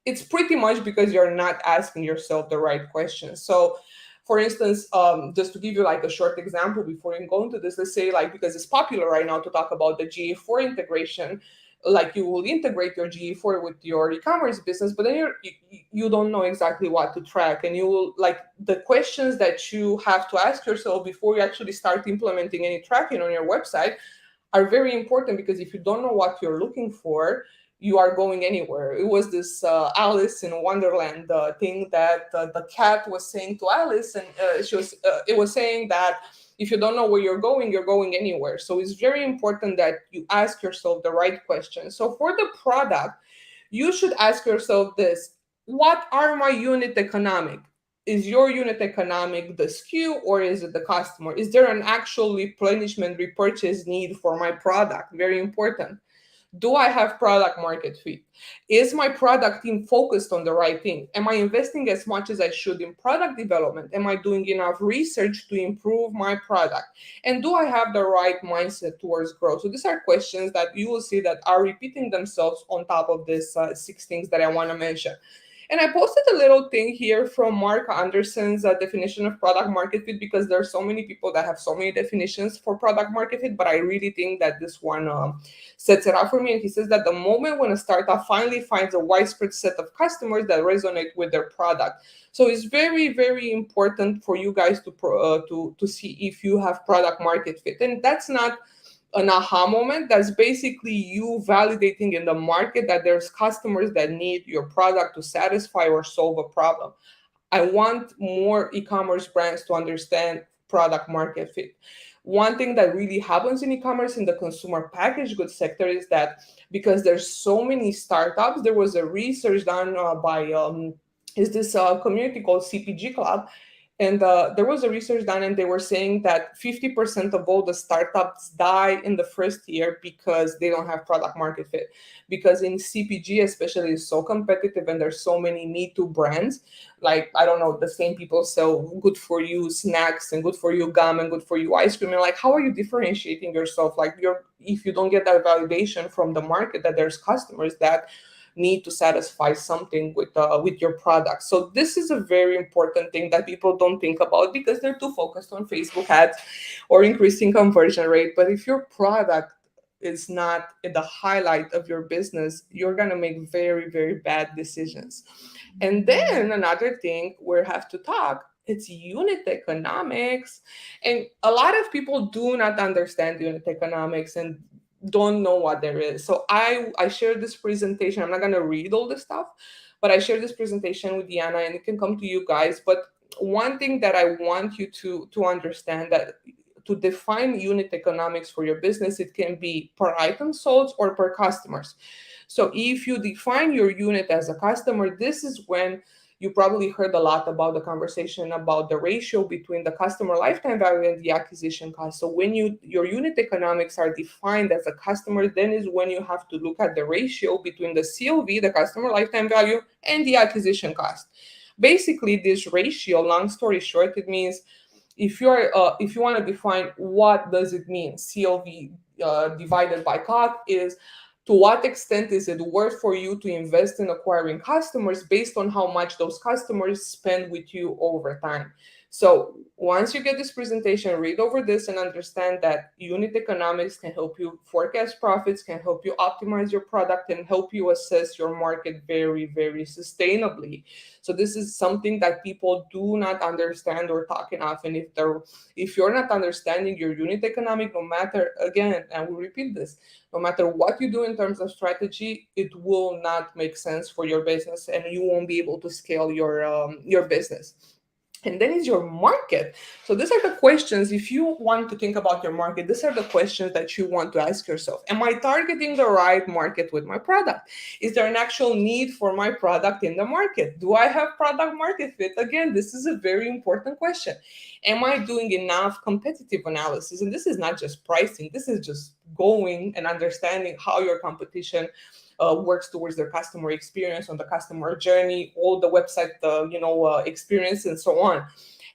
it's pretty much because you're not asking yourself the right questions. So for instance, just to give you like a short example before you go into this, let's say like, because it's popular right now to talk about the GA4 integration, like you will integrate your GA4 with your e-commerce business, but then you don't know exactly what to track. And you will like the questions that you have to ask yourself before you actually start implementing any tracking on your website are very important, because if you don't know what you're looking for, you are going anywhere. It was this Alice in Wonderland thing that the cat was saying to Alice, and it was saying that if you don't know where you're going anywhere. So it's very important that you ask yourself the right questions. So for the product, you should ask yourself this: what are my unit economic? Is your unit economic the SKU, or is it the customer? Is there an actual replenishment repurchase need for my product? Very important. Do I have product market fit? Is my product team focused on the right thing? Am I investing as much as I should in product development? Am I doing enough research to improve my product? And do I have the right mindset towards growth? So these are questions that you will see that are repeating themselves on top of these 6 things that I want to mention. And I posted a little thing here from Mark Anderson's definition of product market fit, because there are so many people that have so many definitions for product market fit, but I really think that this one sets it up for me. And he says that the moment when a startup finally finds a widespread set of customers that resonate with their product. So it's very, very important for you guys to see if you have product market fit. And that's not an aha moment. That's basically you validating in the market that there's customers that need your product to satisfy or solve a problem. I want more e-commerce brands to understand product market fit. One thing that really happens in e-commerce in the consumer packaged goods sector is that because there's so many startups, there was a research done by this community called CPG Club. And there was a research done, and they were saying that 50% of all the startups die in the first year because they don't have product market fit. Because in CPG especially, it's so competitive, and there's so many Me Too brands. Like, I don't know, the same people sell good for you snacks and good for you gum and good for you ice cream. And like, how are you differentiating yourself? Like, if you don't get that validation from the market that there's customers that need to satisfy something with your product. So this is a very important thing that people don't think about, because they're too focused on Facebook ads or increasing conversion rate. But if your product is not in the highlight of your business, you're going to make very, very bad decisions. And then another thing we have to talk, it's unit economics. And a lot of people do not understand unit economics and don't know what there is. So I shared this presentation. I'm not going to read all this stuff, but I shared this presentation with Diana, and it can come to you guys. But one thing that I want you to understand, that to define unit economics for your business, it can be per item sold or per customers. So if you define your unit as a customer, this is when you probably heard a lot about the conversation about the ratio between the customer lifetime value and the acquisition cost. So when your unit economics are defined as a customer, then is when you have to look at the ratio between the CLV, the customer lifetime value, and the acquisition cost. Basically, this ratio, long story short, it means if you want to define what does it mean, CLV divided by CAC is, to what extent is it worth for you to invest in acquiring customers based on how much those customers spend with you over time? So once you get this presentation, read over this and understand that unit economics can help you forecast profits, can help you optimize your product, and help you assess your market very, very sustainably. So this is something that people do not understand or talk enough. And if you're not understanding your unit economic, no matter, again, and we repeat this, no matter what you do in terms of strategy, it will not make sense for your business, and you won't be able to scale your business. And then is your market. So these are the questions, if you want to think about your market, these are the questions that you want to ask yourself. Am I targeting the right market with my product? Is there an actual need for my product in the market? Do I have product market fit? Again, this is a very important question. Am I doing enough competitive analysis? And this is not just pricing, this is just going and understanding how your competition works towards their customer experience, on the customer journey, all the website experience, and so on.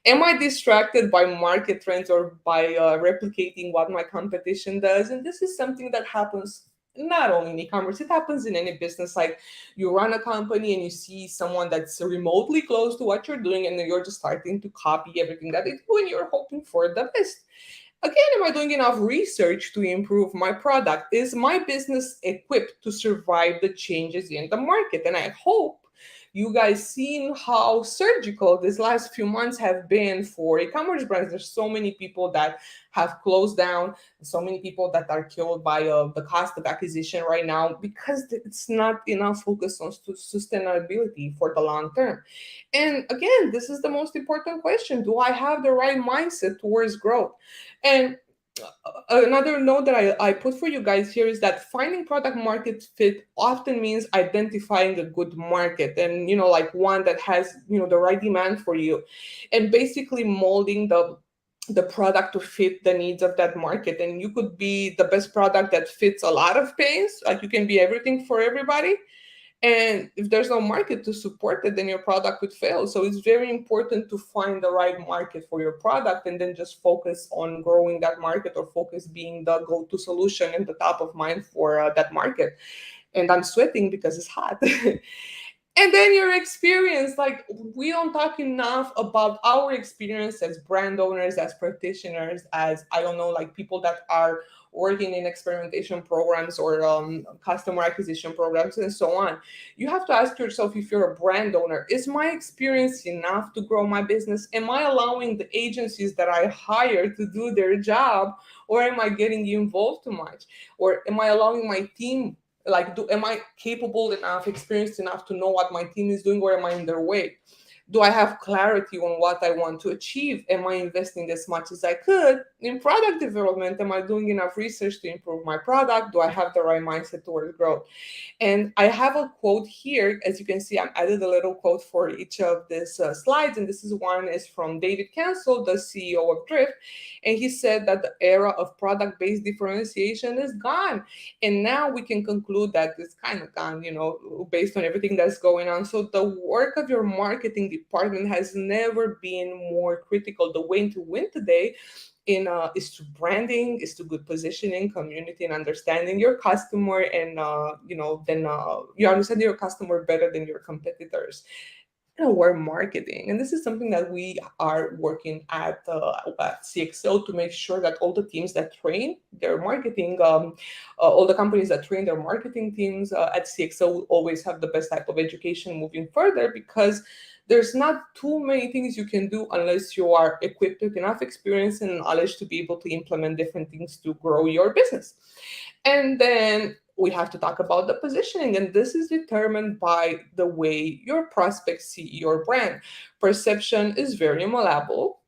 Am I distracted by market trends or by replicating what my competition does? And this is something that happens not only in e-commerce, it happens in any business. Like you run a company and you see someone that's remotely close to what you're doing, and then you're just starting to copy everything that they do, and you're hoping for the best. Again, am I doing enough research to improve my product? Is my business equipped to survive the changes in the market? And I hope you guys seen how surgical these last few months have been for e-commerce brands. There's so many people that have closed down, so many people that are killed by the cost of acquisition right now, because it's not enough focus on sustainability for the long term. And again, this is the most important question. Do I have the right mindset towards growth? And another note that I put for you guys here is that finding product market fit often means identifying a good market, and like one that has the right demand for you, and basically molding the product to fit the needs of that market. And you could be the best product that fits a lot of pains, like you can be everything for everybody. And if there's no market to support it, then your product would fail. So it's very important to find the right market for your product, and then just focus on growing that market, or focus being the go-to solution and the top of mind for that market. And I'm sweating because it's hot. And then your experience, like we don't talk enough about our experience as brand owners, as practitioners, as, I don't know, like people that are working in experimentation programs or customer acquisition programs and so on. You have to ask yourself, if you're a brand owner, is my experience enough to grow my business? Am I allowing the agencies that I hire to do their job, or am I getting involved too much? Or am I allowing my team, am I capable enough, experienced enough to know what my team is doing, or am I in their way? Do I have clarity on what I want to achieve? Am I investing as much as I could in product development? Am I doing enough research to improve my product? Do I have the right mindset towards growth? And I have a quote here. As you can see, I added a little quote for each of these slides. And this one is from David Cancel, the CEO of Drift. And he said that the era of product-based differentiation is gone. And now we can conclude that it's kind of gone, based on everything that's going on. So the work of your marketing department has never been more critical. The way to win today is to branding, is to good positioning, community, and understanding your customer. And then you understand your customer better than your competitors. We're marketing, and this is something that we are working at CXO to make sure that all the teams that train their marketing, all the companies that train their marketing teams at CXO will always have the best type of education moving further, because there's not too many things you can do unless you are equipped with enough experience and knowledge to be able to implement different things to grow your business. And then we have to talk about the positioning, and this is determined by the way your prospects see your brand. Perception is very malleable.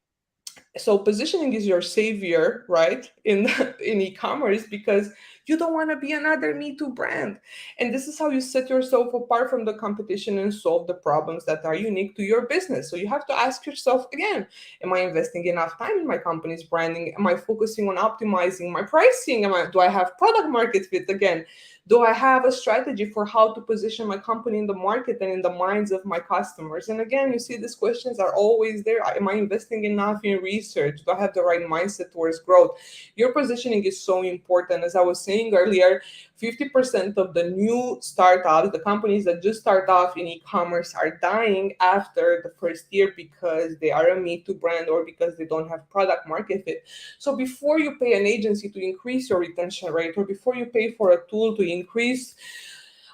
So positioning is your savior, right, in e-commerce, because you don't want to be another Me Too brand. And this is how you set yourself apart from the competition and solve the problems that are unique to your business. So you have to ask yourself again, am I investing enough time in my company's branding? Am I focusing on optimizing my pricing? Do I have product market fit? Again, do I have a strategy for how to position my company in the market and in the minds of my customers? And again, you see these questions are always there. Am I investing enough in research? Do I have the right mindset towards growth? Your positioning is so important. As I was saying earlier, 50% of the new startups, the companies that just start off in e-commerce, are dying after the first year because they are a Me Too brand or because they don't have product market fit. So before you pay an agency to increase your retention rate, or before you pay for a tool to increase,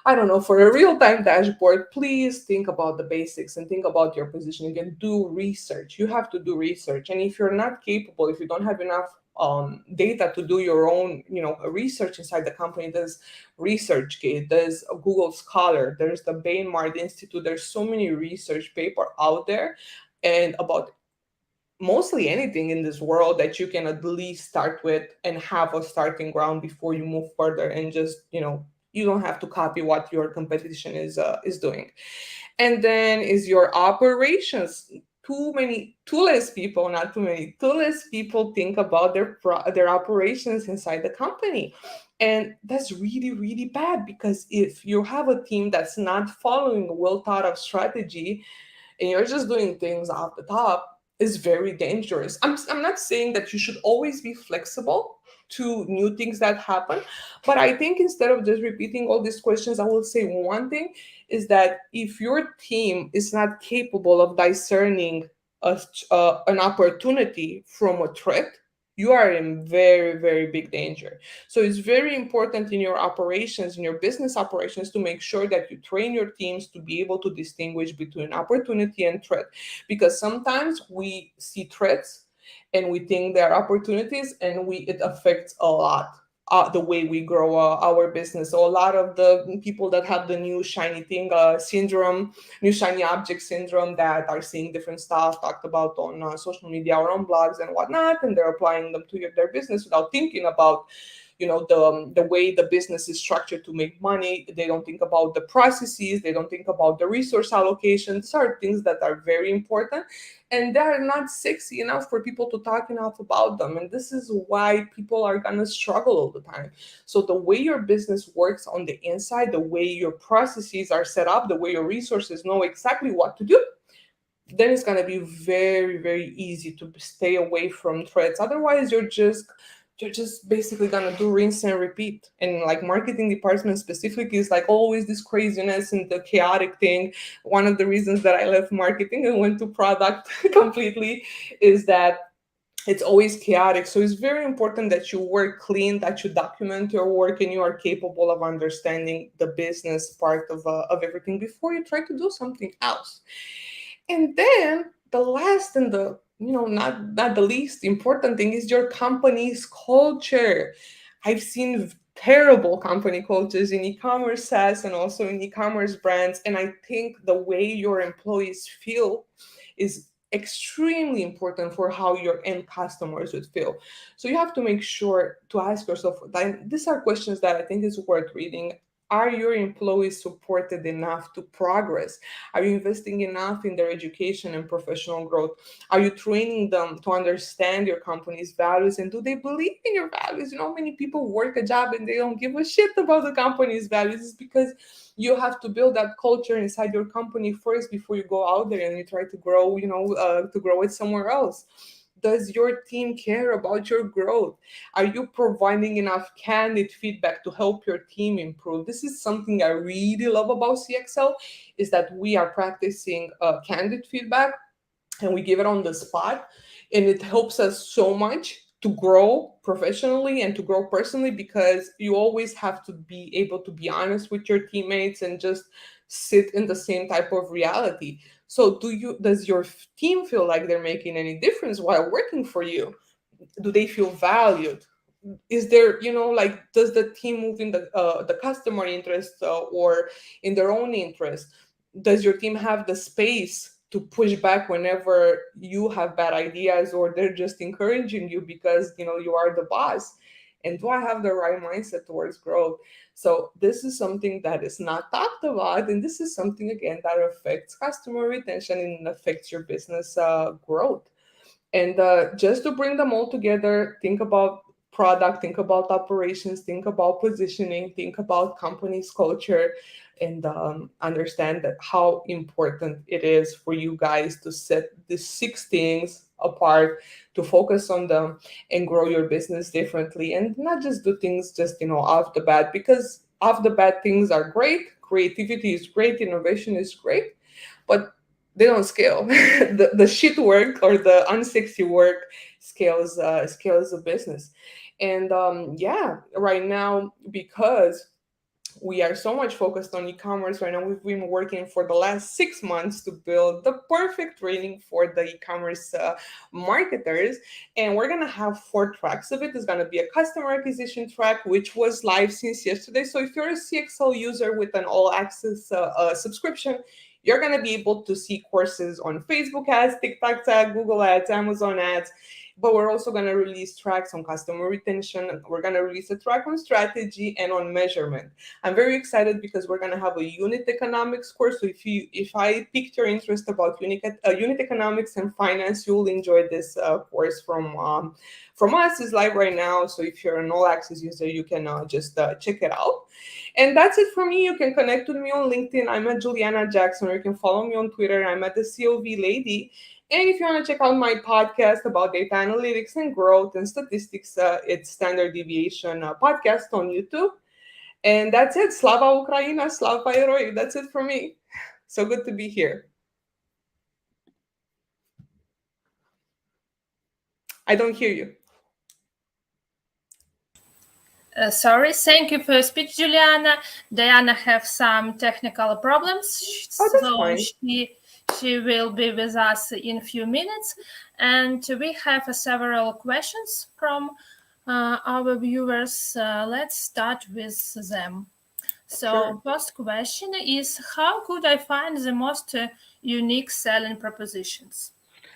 I don't know, for a real-time dashboard, please think about the basics and think about your positioning and do research. You have to do research. And if you're not capable, if you don't have enough data to do your own, research inside the company, there's ResearchGate, there's Google Scholar, there's the Bain Mart Institute. There's so many research papers out there and about mostly anything in this world that you can at least start with and have a starting ground before you move further, and just, you don't have to copy what your competition is doing. And then is your operations. Too less people think about their operations inside the company. And that's really, really bad, because if you have a team that's not following a well thought of strategy, and you're just doing things off the top, is very dangerous. I'm not saying that you should always be flexible to new things that happen, but I think instead of just repeating all these questions, I will say one thing is that if your team is not capable of discerning an opportunity from a threat, you are in very, very big danger. So it's very important in your operations, in your business operations, to make sure that you train your teams to be able to distinguish between opportunity and threat. Because sometimes we see threats and we think they are opportunities, and it affects a lot the way we grow our business. So a lot of the people that have the new shiny thing syndrome, new shiny object syndrome, that are seeing different stuff talked about on social media or on blogs and whatnot, and they're applying them to their business without thinking about the way the business is structured to make money. They don't think about the processes, they don't think about the resource allocation. These are things that are very important, and they're not sexy enough for people to talk enough about them. And this is why people are gonna struggle all the time. So the way your business works on the inside, the way your processes are set up, the way your resources know exactly what to do, then it's gonna be very, very easy to stay away from threats. Otherwise, you're just basically gonna do rinse and repeat. And like marketing department specifically is like always this craziness and the chaotic thing. One of the reasons that I left marketing and went to product completely is that it's always chaotic. So it's very important that you work clean, that you document your work, and you are capable of understanding the business part of everything before you try to do something else. And then the last and the not the least important thing is your company's culture. I've seen terrible company cultures in e-commerce SaaS and also in e-commerce brands, and I think the way your employees feel is extremely important for how your end customers would feel. So you have to make sure to ask yourself, these are questions that I think is worth reading. Are your employees supported enough to progress? Are you investing enough in their education and professional growth? Are you training them to understand your company's values, and do they believe in your values? Many people work a job and they don't give a shit about the company's values. It's because you have to build that culture inside your company first before you go out there and you try to grow, to grow it somewhere else. Does your team care about your growth? Are you providing enough candid feedback to help your team improve? This is something I really love about CXL, is that we are practicing candid feedback, and we give it on the spot, and it helps us so much to grow professionally and to grow personally, because you always have to be able to be honest with your teammates and just sit in the same type of reality. So does your team feel like they're making any difference while working for you? Do they feel valued? Is there, like, does the team move in the customer interest or in their own interest? Does your team have the space to push back whenever you have bad ideas, or they're just encouraging you because you are the boss? And do I have the right mindset towards growth? So this is something that is not talked about, and this is something again that affects customer retention and affects your business growth. And just to bring them all together, think about product, think about operations, think about positioning, think about company's culture, and understand that how important it is for you guys to set these 6 things apart, to focus on them and grow your business differently, and not just do things just off the bat, because off the bat things are great, creativity is great, innovation is great, but they don't scale. The shit work or the unsexy work scales the business. And right now, because we are so much focused on e-commerce right now, we've been working for the last 6 months to build the perfect training for the e-commerce marketers, and we're going to have 4 tracks of it. There's going to be a customer acquisition track, which was live since yesterday. So if you're a CXL user with an all access subscription, You're going to be able to see courses on Facebook ads, TikTok ads, Google ads, Amazon ads. But we're also going to release tracks on customer retention. We're going to release a track on strategy and on measurement. I'm very excited because we're going to have a unit economics course. So if I piqued your interest about unit economics and finance, you'll enjoy this course from us. It's live right now. So if you're an all access user, you can just check it out. And that's it for me. You can connect with me on LinkedIn. I'm at Juliana Jackson, or you can follow me on Twitter. I'm at the COV Lady. And if you want to check out my podcast about data analytics and growth and statistics, it's Standard Deviation podcast on YouTube. And that's it. Slava Ukraina, Slava Heroi. That's it for me. So good to be here. I don't hear you. Sorry, thank you for your speech, Juliana. Diana have some technical problems, That's fine. She will be with us in a few minutes. And we have several questions from our viewers. Let's start with them. So Sure. First question is, how could I find the most unique selling propositions?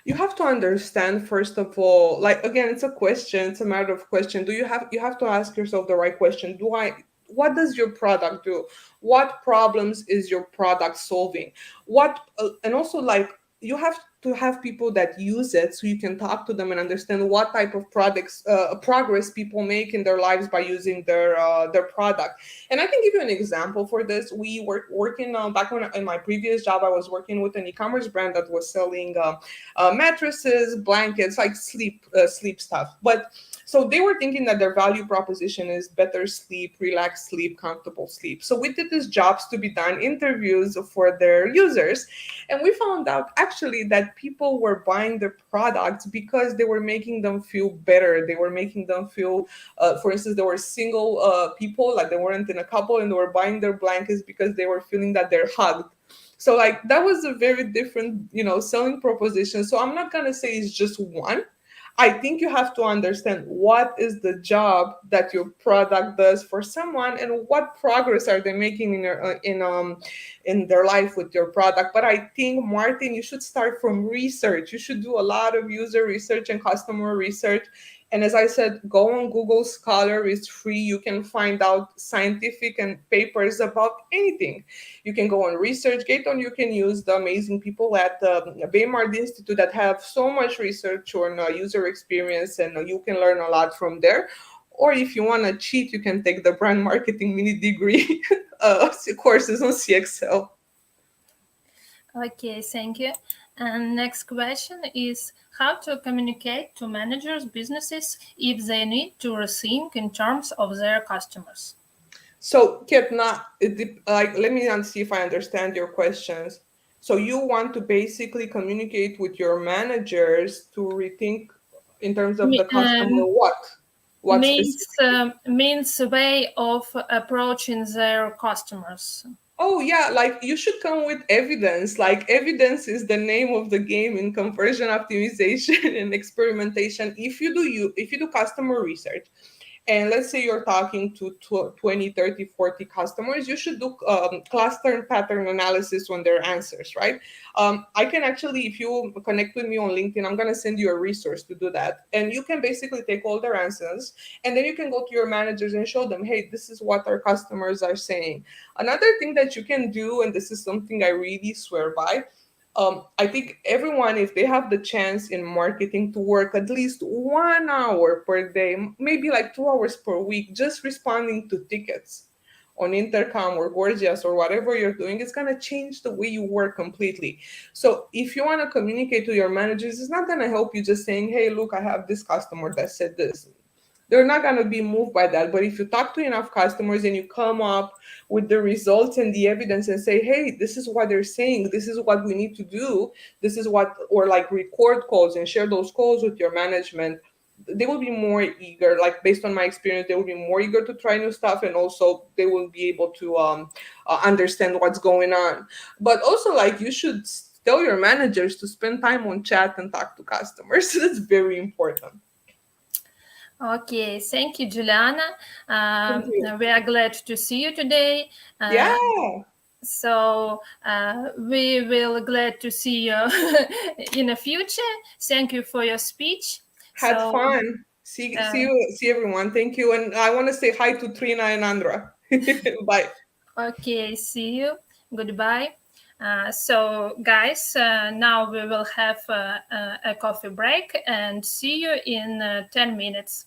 You have to understand, first of all, like, again, it's a question, it's a matter of question. You have to ask yourself the right question. What does your product do? What problems is your product solving? And also, like, you have to have people that use it so you can talk to them and understand what type of progress people make in their lives by using their product. And I can give you an example for this. We were working back when in my previous job, I was working with an e-commerce brand that was selling mattresses, blankets, like sleep stuff. But so they were thinking that their value proposition is better sleep, relaxed sleep, comfortable sleep. So we did these jobs to be done, interviews for their users. And we found out actually that people were buying their products because they were making them feel better. They were making them feel, for instance, there were single people, like they weren't in a couple, and they were buying their blankets because they were feeling that they're hugged. So like that was a very different, selling proposition. So I'm not going to say it's just one. I think you have to understand what is the job that your product does for someone and what progress are they making in their life with your product. But I think, Martin, you should start from research. You should do a lot of user research and customer research. And as I said, go on Google Scholar. It's free. You can find out scientific and papers about anything. You can go on ResearchGate, or you can use the amazing people at the Baymard Institute that have so much research on user experience, and you can learn a lot from there. Or if you want to cheat, you can take the brand marketing mini degree courses on CXL. Okay, thank you. And next question is how to communicate to managers, businesses, if they need to rethink in terms of their customers. So, Ketna, let me see if I understand your questions. So you want to basically communicate with your managers to rethink in terms of the customer what? What Means a way of approaching their customers. Oh yeah, like you should come with evidence. Like evidence is the name of the game in conversion optimization and experimentation. If you do customer research, and let's say you're talking to 20, 30, 40 customers, you should do cluster and pattern analysis on their answers, right? I can actually, if you connect with me on LinkedIn, I'm going to send you a resource to do that. And you can basically take all their answers, and then you can go to your managers and show them, hey, this is what our customers are saying. Another thing that you can do, and this is something I really swear by, I think everyone, if they have the chance in marketing to work at least 1 hour per day, maybe like 2 hours per week, just responding to tickets on Intercom or Gorgias or whatever you're doing, it's going to change the way you work completely. So if you want to communicate to your managers, it's not going to help you just saying, hey, look, I have this customer that said this. They're not going to be moved by that. But if you talk to enough customers and you come up with the results and the evidence and say, hey, this is what they're saying, this is what we need to do, this is what, or like record calls and share those calls with your management, they will be more eager. Like based on my experience, they will be more eager to try new stuff, and also they will be able to understand what's going on. But also, like, you should tell your managers to spend time on chat and talk to customers. That's very important. Okay, thank you, Juliana. We are glad to see you today. Yeah. So we will glad to see you in the future. Thank you for your speech. Had So, fun. See everyone. Thank you, and I want to say hi to Trina and Andra. Bye. okay, see you. Goodbye. So, guys, now we will have a coffee break and see you in 10 minutes.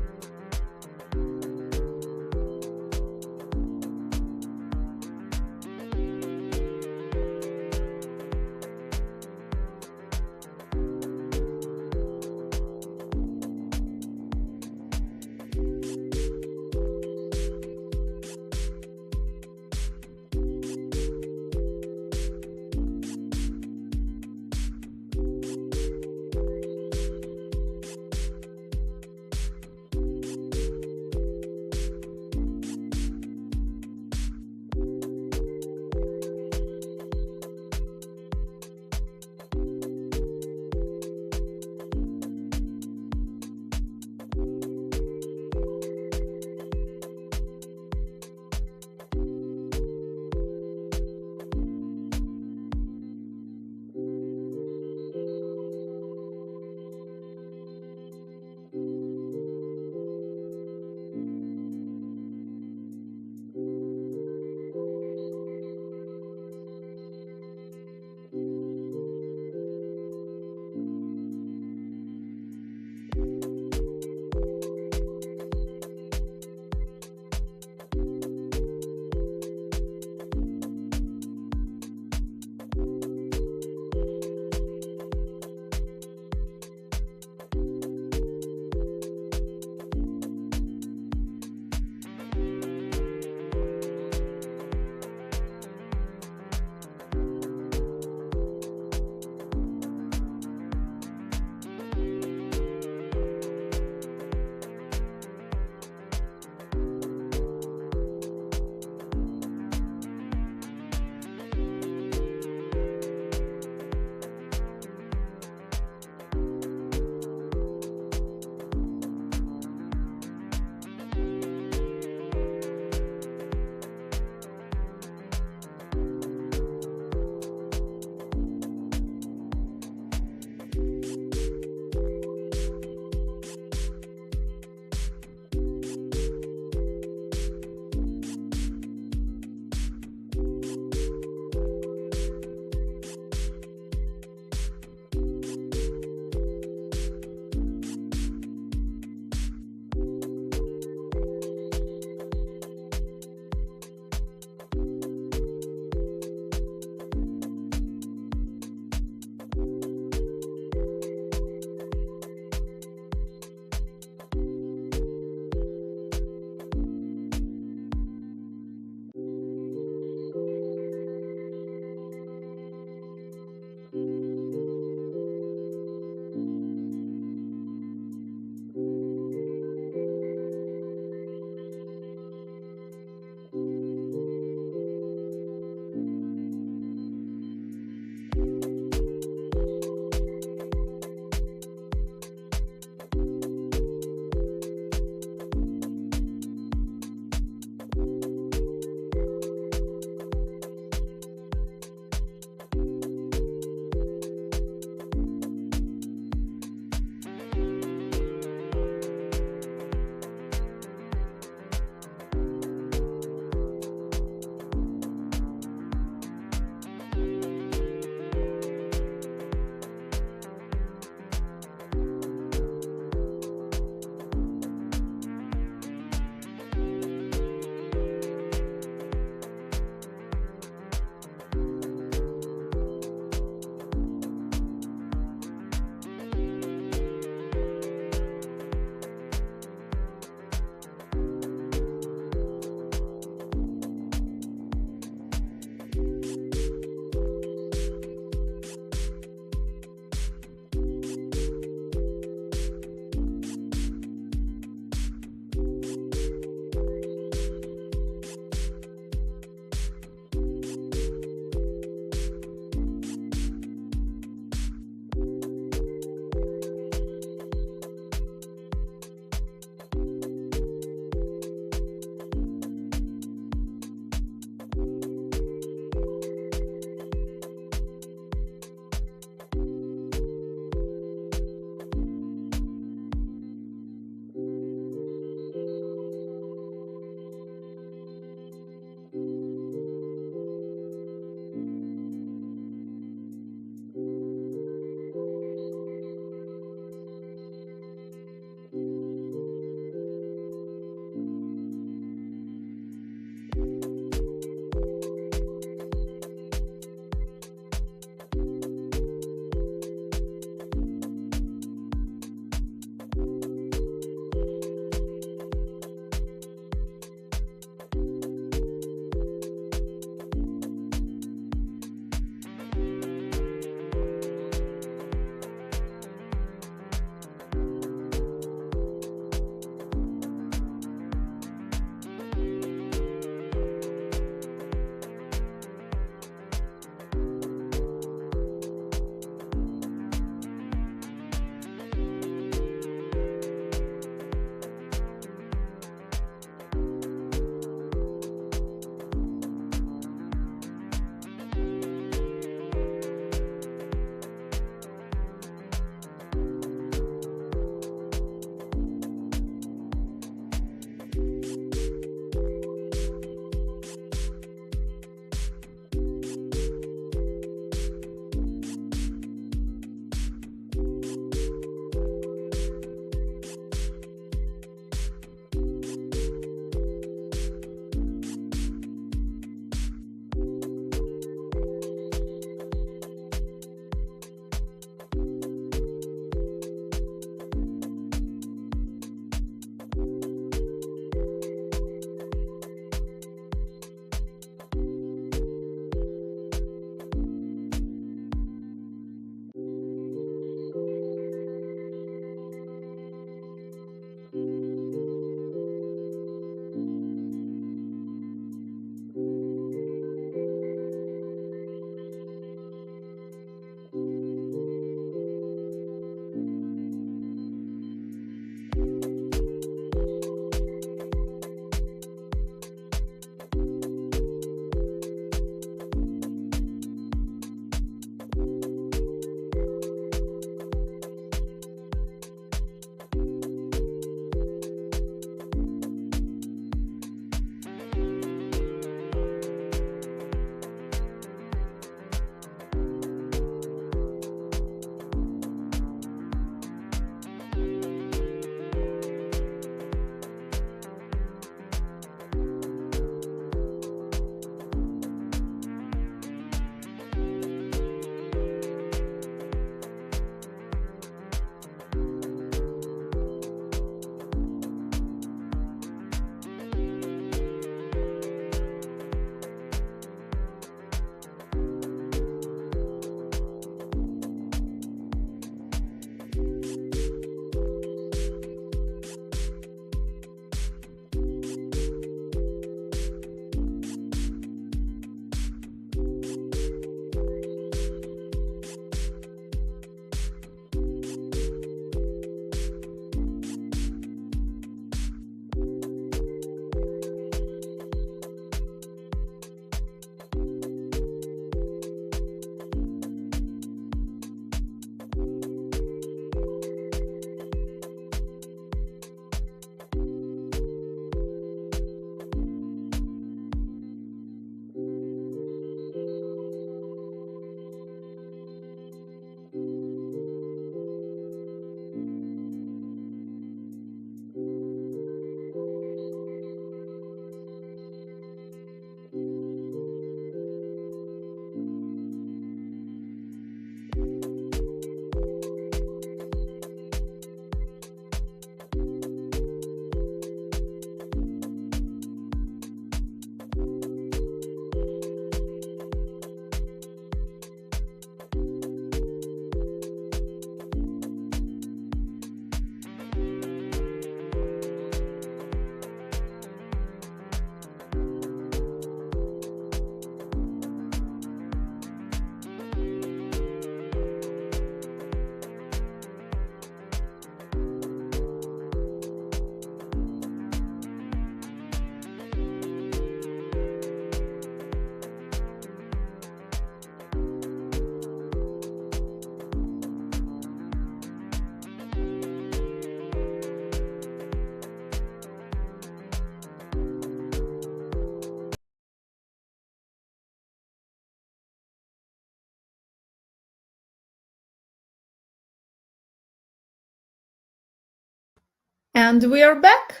And we are back.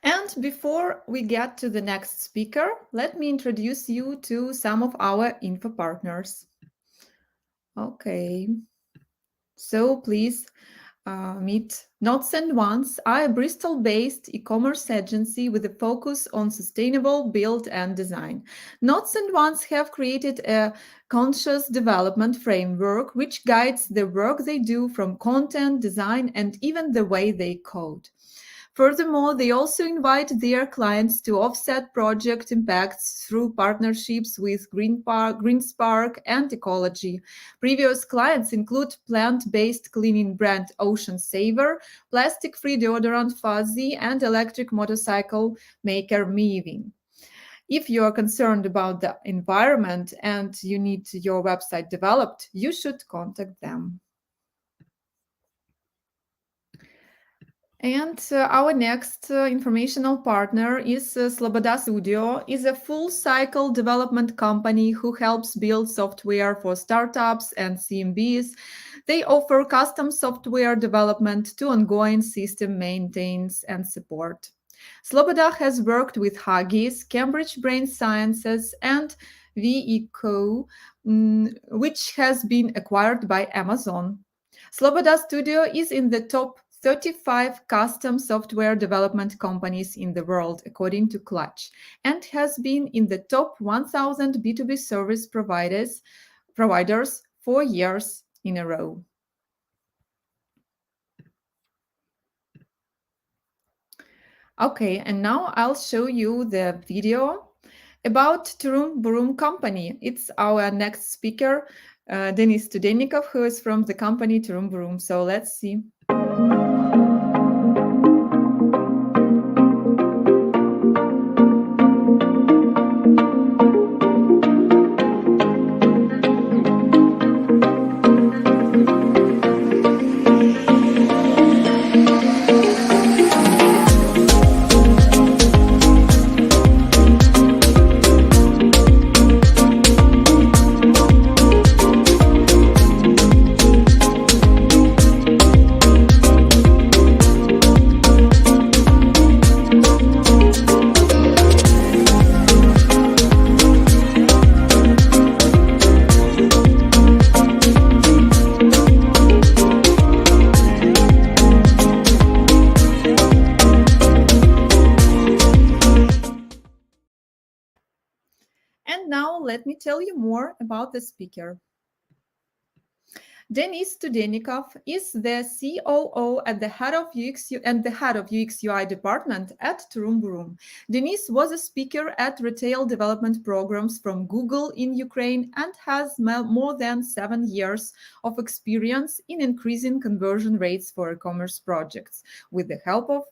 And before we get to the next speaker, let me introduce you to some of our info partners. Okay. So please meet Knots and Ones, a Bristol-based e-commerce agency with a focus on sustainable build and design. Knots and Ones have created a conscious development framework which guides the work they do from content, design, and even the way they code. Furthermore, they also invite their clients to offset project impacts through partnerships with GreenSpark and Ecology. Previous clients include plant-based cleaning brand Ocean Saver, plastic-free deodorant Fuzzy, and electric motorcycle maker Meaving. If you are concerned about the environment and you need your website developed, you should contact them. And our next informational partner is Sloboda Studio, is a full-cycle development company who helps build software for startups and CMBs. They offer custom software development to ongoing system maintenance and support. Sloboda has worked with Huggies, Cambridge Brain Sciences, and VECO, which has been acquired by Amazon. Sloboda Studio is in the top 35 custom software development companies in the world, according to Clutch, and has been in the top 1,000 B2B service providers 4 years in a row. Okay, and now I'll show you the video about Turum Burum company. It's our next speaker, Denis Studenikov, who is from the company Turum Burum. So let's see. Let me tell you more about the speaker. Denis Studenikov is the COO at the head of UX UI department at Turum Burum. Denis was a speaker at retail development programs from Google in Ukraine and has more than 7 years of experience in increasing conversion rates for e-commerce projects with the help of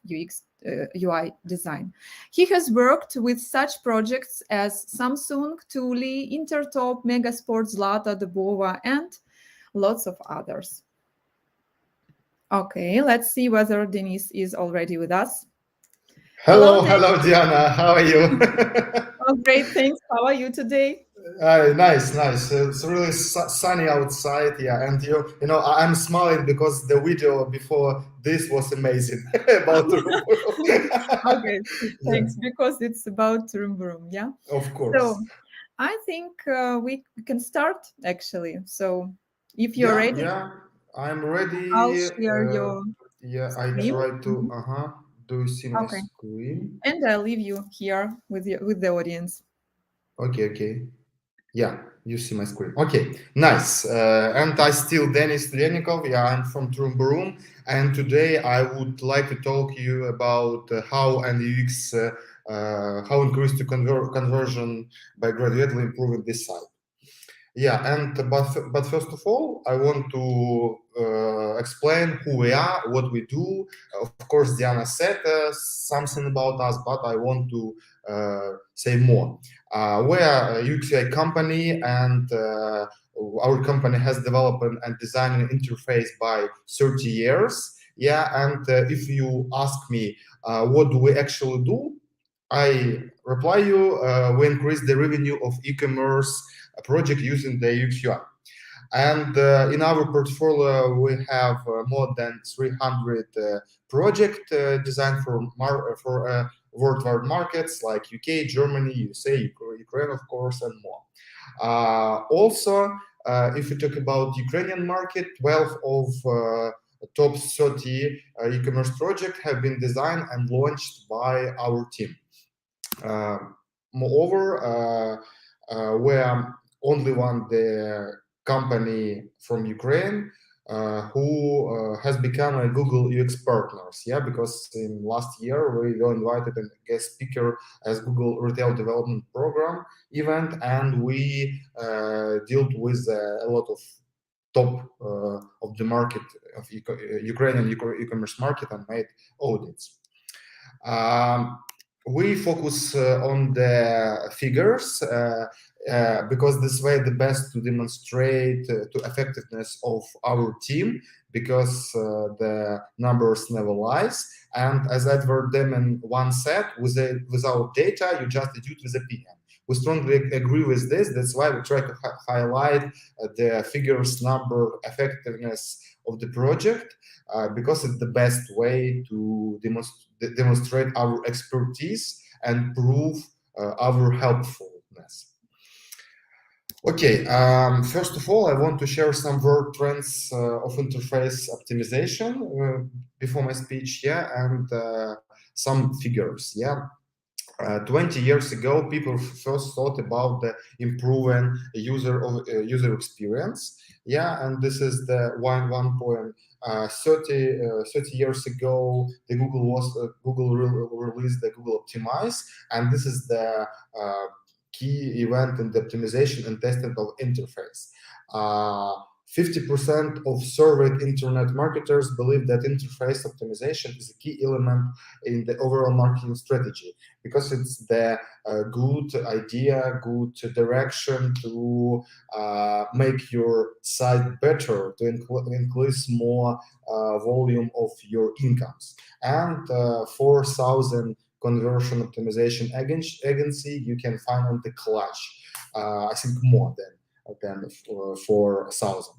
UI design. He has worked with such projects as Samsung, Thule, Intertop, Megasport, Zlata, Dobova, and lots of others. Okay, let's see whether Denis is already with us. Hello, Diana. How are you? Oh, great, thanks. How are you today? Nice. It's really sunny outside, yeah. And you know, I'm smiling because the video before this was amazing about Turum Burum. Okay, thanks. Yeah. Because it's about Turum Burum, yeah. Of course. So I think we can start actually. So if you're ready, yeah, I'm ready. I'll share your. Yeah, screen. I try to. Do you see my screen? And I'll leave you here with the audience. Okay. Yeah, you see my screen. Okay, nice. And I still Denis Studenikov. Yeah, I'm from Turum Burum, and today I would like to talk to you about how UX, how increase the conversion by gradually improving this site. Yeah, and but first of all, I want to explain who we are, what we do. Of course, Diana said something about us, but I want to say more. We are a UX/UI company, and our company has developed and designed an interface by 30 years. Yeah, and if you ask me what do we actually do, I reply you, we increase the revenue of e-commerce project using the UX/UI. And in our portfolio, we have more than 300 projects designed for worldwide markets like UK, Germany, USA, Ukraine, of course, and more. Also, if we talk about Ukrainian market, 12 of top 30 e-commerce projects have been designed and launched by our team. Moreover, we are only the company from Ukraine who has become a Google UX partners, because in last year we were invited as a guest speaker as Google Retail Development Program event, and we dealt with a lot of top of the market of Ukrainian e-commerce market and made audits. We focus on the figures because this way the best to demonstrate to effectiveness of our team, because the numbers never lies. And as Edward Deming once said, without data, you just deduce with opinion. We strongly agree with this. That's why we try to highlight the figures, number, effectiveness of the project, because it's the best way to demonstrate our expertise and prove our helpfulness. Okay, first of all, I want to share some word trends of interface optimization before my speech, and some figures, 20 years ago, people first thought about the improving user experience, and this is the 30 years ago, the Google released the Google Optimize, and this is the key event in the optimization and testing of interface. 50% of surveyed internet marketers believe that interface optimization is a key element in the overall marketing strategy, because it's the good idea, good direction to make your site better, to increase more volume of your incomes. And 4,000 conversion optimization agency you can find on the Clutch. I think more than 4,000.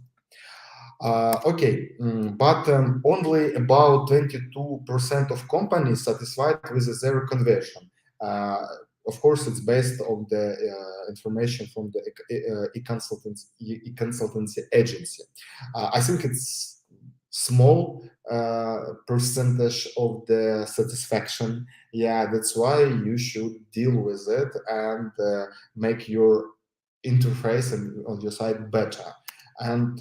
But only about 22% of companies satisfied with zero conversion. Of course, it's based on the information from the e-consultancy agency. I think it's small percentage of the satisfaction. That's why you should deal with it and make your interface and on your site better. And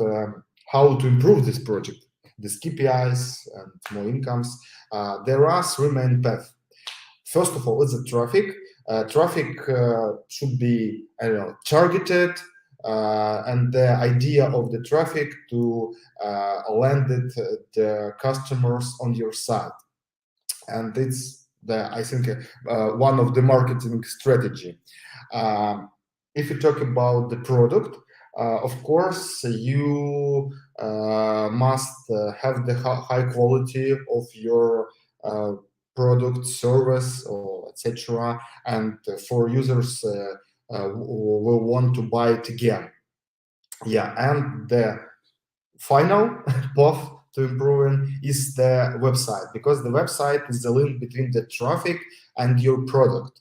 how to improve this project, these KPIs and more incomes. There are three main paths. First of all, it's the traffic. Traffic should be targeted, and the idea of the traffic to land the customers on your site. And it's I think one of the marketing strategy. If you talk about the product, of course, you must have the high quality of your product, service, or etc. And for users will want to buy it again. And the final path to improving is the website, because the website is the link between the traffic and your product.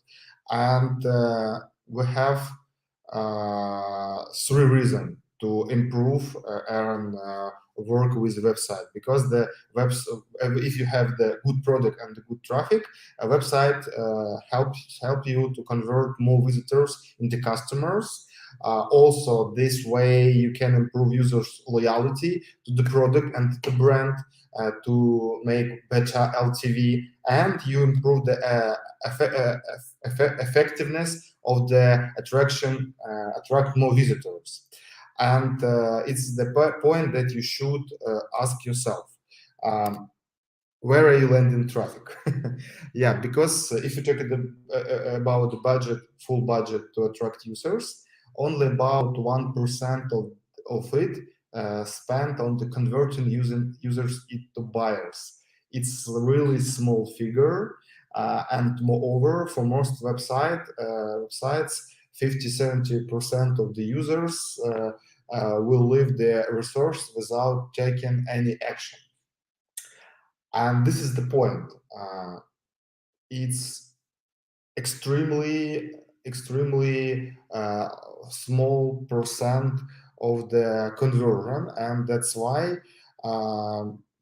And we have 3 reasons to improve and work with the website, because if you have the good product and the good traffic, a website help you to convert more visitors into customers. Also, this way you can improve users' loyalty to the product and to the brand, to make better LTV, and you improve the effectiveness of the attract more visitors. And it's the point that you should ask yourself, where are you landing traffic? Because if you talk about the budget, full budget to attract users, only about 1% of it spent on the converting users into buyers. It's a really small figure, and moreover, for most websites, 50-70% of the users will leave the resource without taking any action. And this is the point. It's extremely small percent of the conversion, and that's why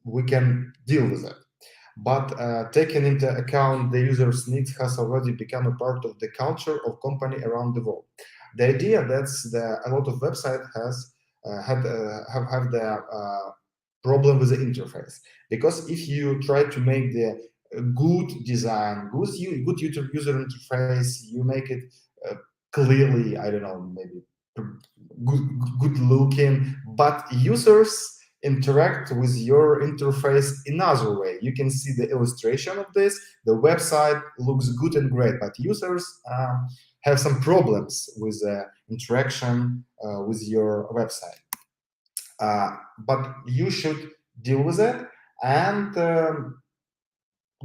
we can deal with it. But taking into account the user's needs has already become a part of the culture of company around the world. The idea that's a lot of websites have the problem with the interface, because if you try to make the good design, good user interface, you make it clearly, I don't know, maybe good looking, but users interact with your interface another way. You can see the illustration of this. The website looks good and great, but users have some problems with interaction with your website. But you should deal with it and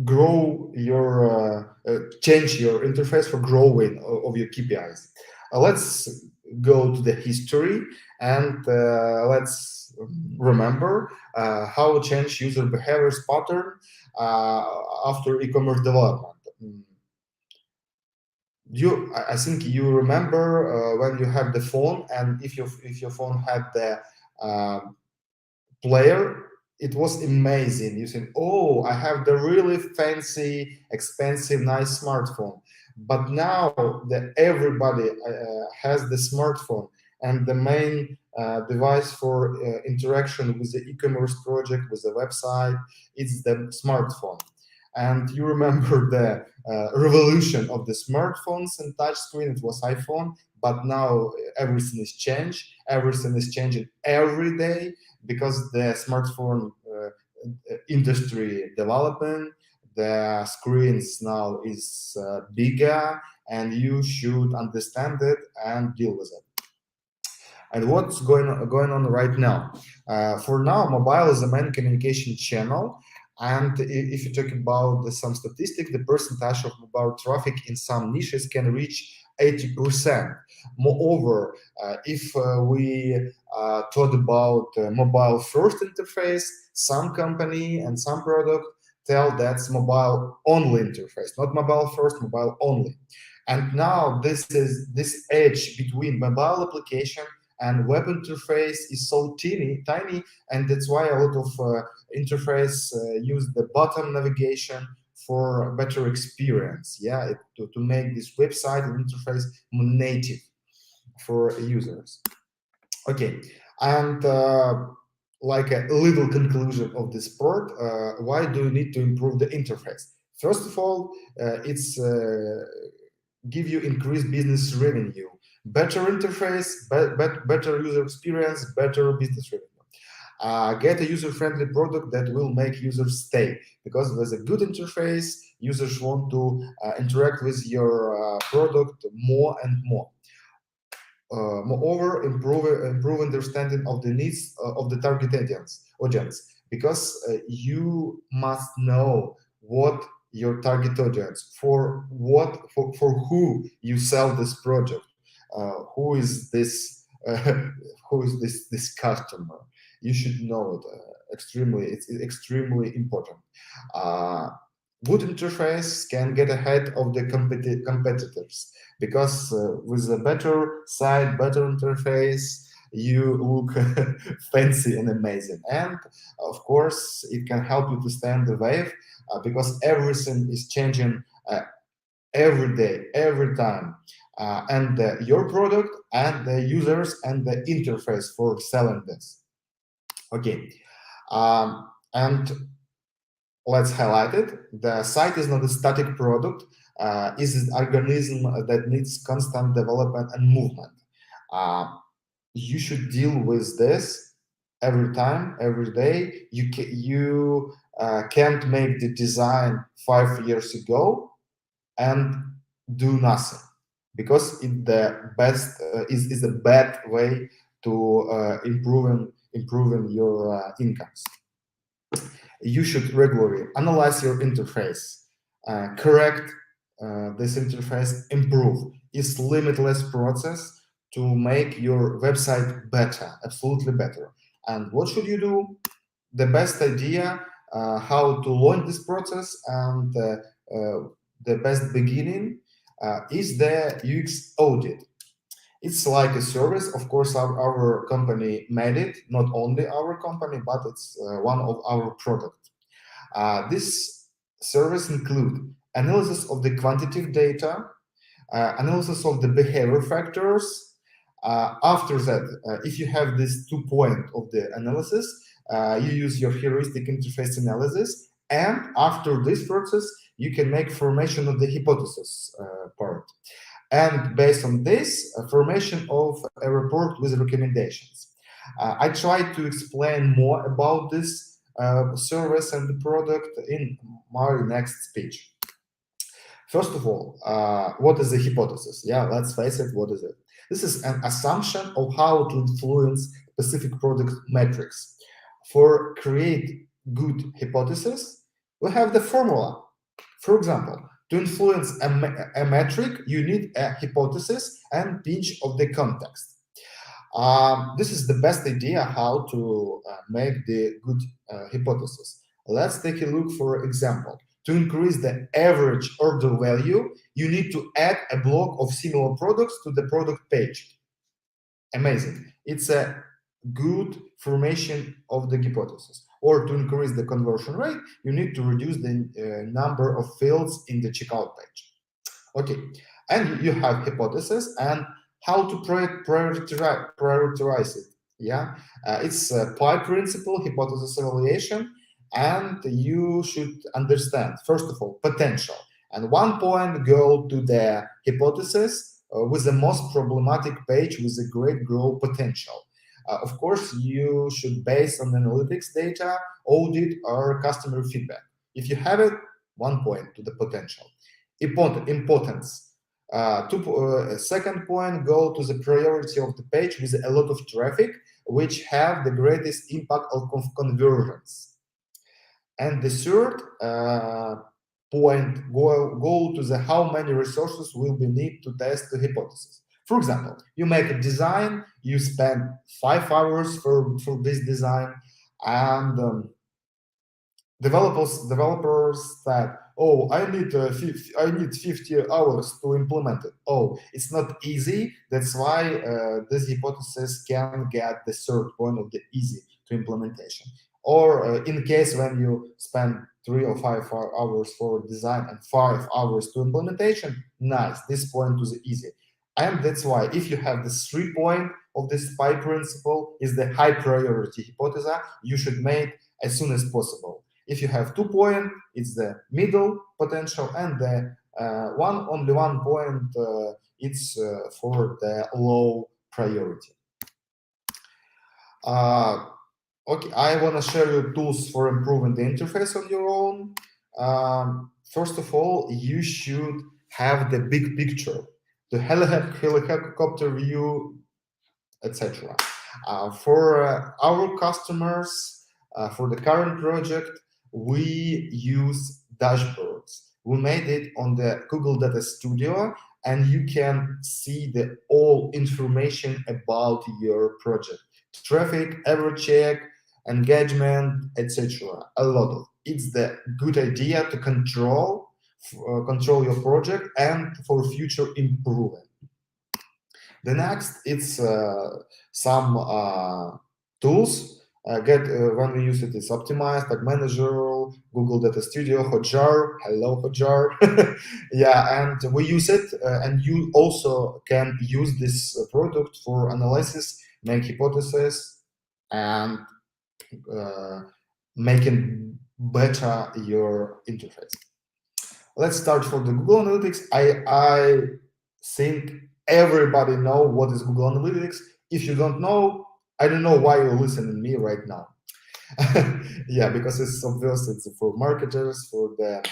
grow your change your interface for growing of your KPIs. Let's go to the history and let's remember how change user behaviors pattern after e-commerce development. I think you remember when you have the phone, and if your phone had the player, it was amazing. You think, oh, I have the really fancy, expensive, nice smartphone. But now that everybody has the smartphone, and the main device for interaction with the e-commerce project, with the website, it's the smartphone. And you remember the revolution of the smartphones and touchscreen. It was iPhone, but now everything is changed. Everything is changing every day because the smartphone industry developing. The screens now is bigger, and you should understand it and deal with it. And what's going on right now? For now, mobile is the main communication channel. And if you talk about some statistics, the percentage of mobile traffic in some niches can reach 80%. Moreover, if we thought about mobile first interface, some company and some product tell that's mobile only interface, not mobile first, mobile only. And now this edge between mobile application and web interface is so tiny, and that's why a lot of interface use the button navigation for better experience. Yeah, to make this website and interface native for users. Okay, and like a little conclusion of this part, why do you need to improve the interface? First of all, it's give you increased business revenue. Better interface, better user experience, better business revenue. Get a user-friendly product that will make users stay, because with a good interface, users want to interact with your product more and more. Moreover, improve understanding of the needs of the target audience, because you must know what your target audience, for who you sell this project. Who is this this customer? You should know it. It's extremely important. Good interface can get ahead of the competitors, because with a better site, better interface, you look fancy and amazing. And of course, it can help you to stay on the wave, because everything is changing every day, every time. And your product and the users and the interface for selling this. Okay, and let's highlight it. The site is not a static product. It's an organism that needs constant development and movement. You should deal with this every time, every day. You can't make the design 5 years ago and do nothing, because it's the best is a bad way to improving your incomes. You should regularly analyze your interface, correct this interface, improve. It's limitless process to make your website better, absolutely better. And what should you do? The best idea how to launch this process and the best beginning is the UX audit. It's like a service. Of course, our company made it, not only our company, but it's one of our products. This service includes analysis of the quantitative data, analysis of the behavior factors. After that, if you have this 2 point of the analysis, you use your heuristic interface analysis, and after this process, you can make formation of the hypothesis part. And based on this, formation of a report with recommendations. I try to explain more about this service and the product in my next speech. First of all, what is the hypothesis? Yeah, let's face it, what is it? This is an assumption of how to influence specific product metrics. For create good hypothesis, we have the formula. For example, to influence a metric, you need a hypothesis and pinch of the context. This is the best idea how to make the good hypothesis. Let's take a look for example. To increase the average order value, you need to add a block of similar products to the product page. Amazing. It's a good formation of the hypothesis. Or to increase the conversion rate, you need to reduce the number of fields in the checkout page. Okay, and you have hypothesis and how to prioritize it. Yeah, it's a PI principle, hypothesis evaluation, and you should understand, first of all, potential. And 1 point go to the hypothesis with the most problematic page with a great growth potential. Of course, you should base on analytics data, audit, or customer feedback. If you have it, 1 point to the potential. Importance. Second point, go to the priority of the page with a lot of traffic, which have the greatest impact of conversions. And the third point, go to the how many resources will be need to test the hypothesis. For example, you make a design, you spend 5 hours for this design, and developers that, oh, I need 50 hours to implement it. Oh, it's not easy. That's why this hypothesis can get the third point of the easy to implementation. Or in case when you spend 3 or 5 hours for design and 5 hours to implementation, nice, this point is easy. And that's why if you have this 3 point of this PI principle is the high priority hypothesis, you should make as soon as possible. If you have 2 point, it's the middle potential, and the only 1 point, it's for the low priority. Okay, I want to share you tools for improving the interface on your own. First of all, you should have the big picture, the helicopter view, etc. For our customers, for the current project, we use dashboards. We made it on the Google Data Studio, and you can see the all information about your project. Traffic, average check, engagement, etc. A lot of it's the good idea to control your project and for future improvement. The next, it's some tools. When we use it, it's optimized, like Manager, Google Data Studio, Hotjar. Hello, Hotjar. Yeah, and we use it, and you also can use this product for analysis, make hypotheses, and making better your interface. Let's start for the Google Analytics. I think everybody know what is Google Analytics. If you don't know, I don't know why you're listening to me right now. Yeah, because it's obvious it's for marketers, for the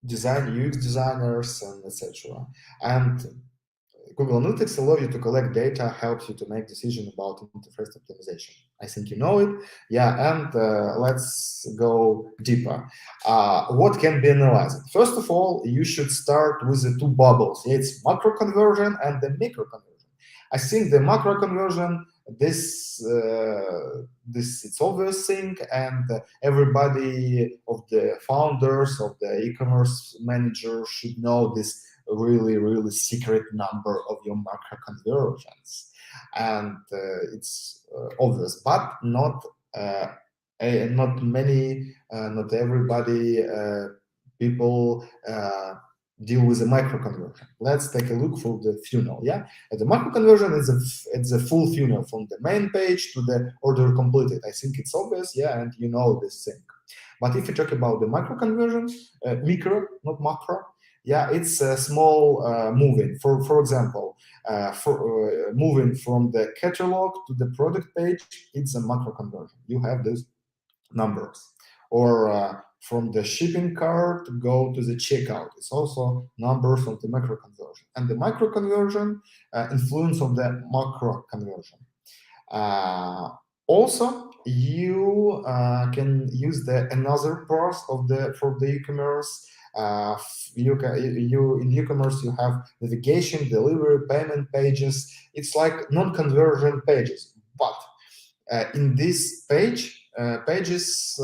UX designers, and etc. And Google Analytics allows you to collect data, helps you to make decision about interface optimization. I think you know it. Yeah, and let's go deeper. What can be analyzed? First of all, you should start with the two bubbles. It's macro conversion and the micro conversion. I think the macro conversion, this it's obvious thing, and everybody of the founders of the e-commerce managers should know this really secret number of your macro conversions, and it's obvious, but not many, not everybody people deal with the micro conversion. Let's take a look for the funnel. Yeah, and the macro conversion is it's a full funnel from the main page to the order completed. I think it's obvious. Yeah, and you know this thing. But if you talk about the micro conversion, micro, not macro, yeah, it's a small moving. For example, moving from the catalog to the product page, it's a macro conversion. You have these numbers. Or from the shipping cart to go to the checkout, it's also numbers of the macro conversion. And the micro conversion influence of the macro conversion. Also, you can use the another part of the for the e-commerce. In e-commerce you have navigation, delivery, payment pages. It's like non-conversion pages, but in this pages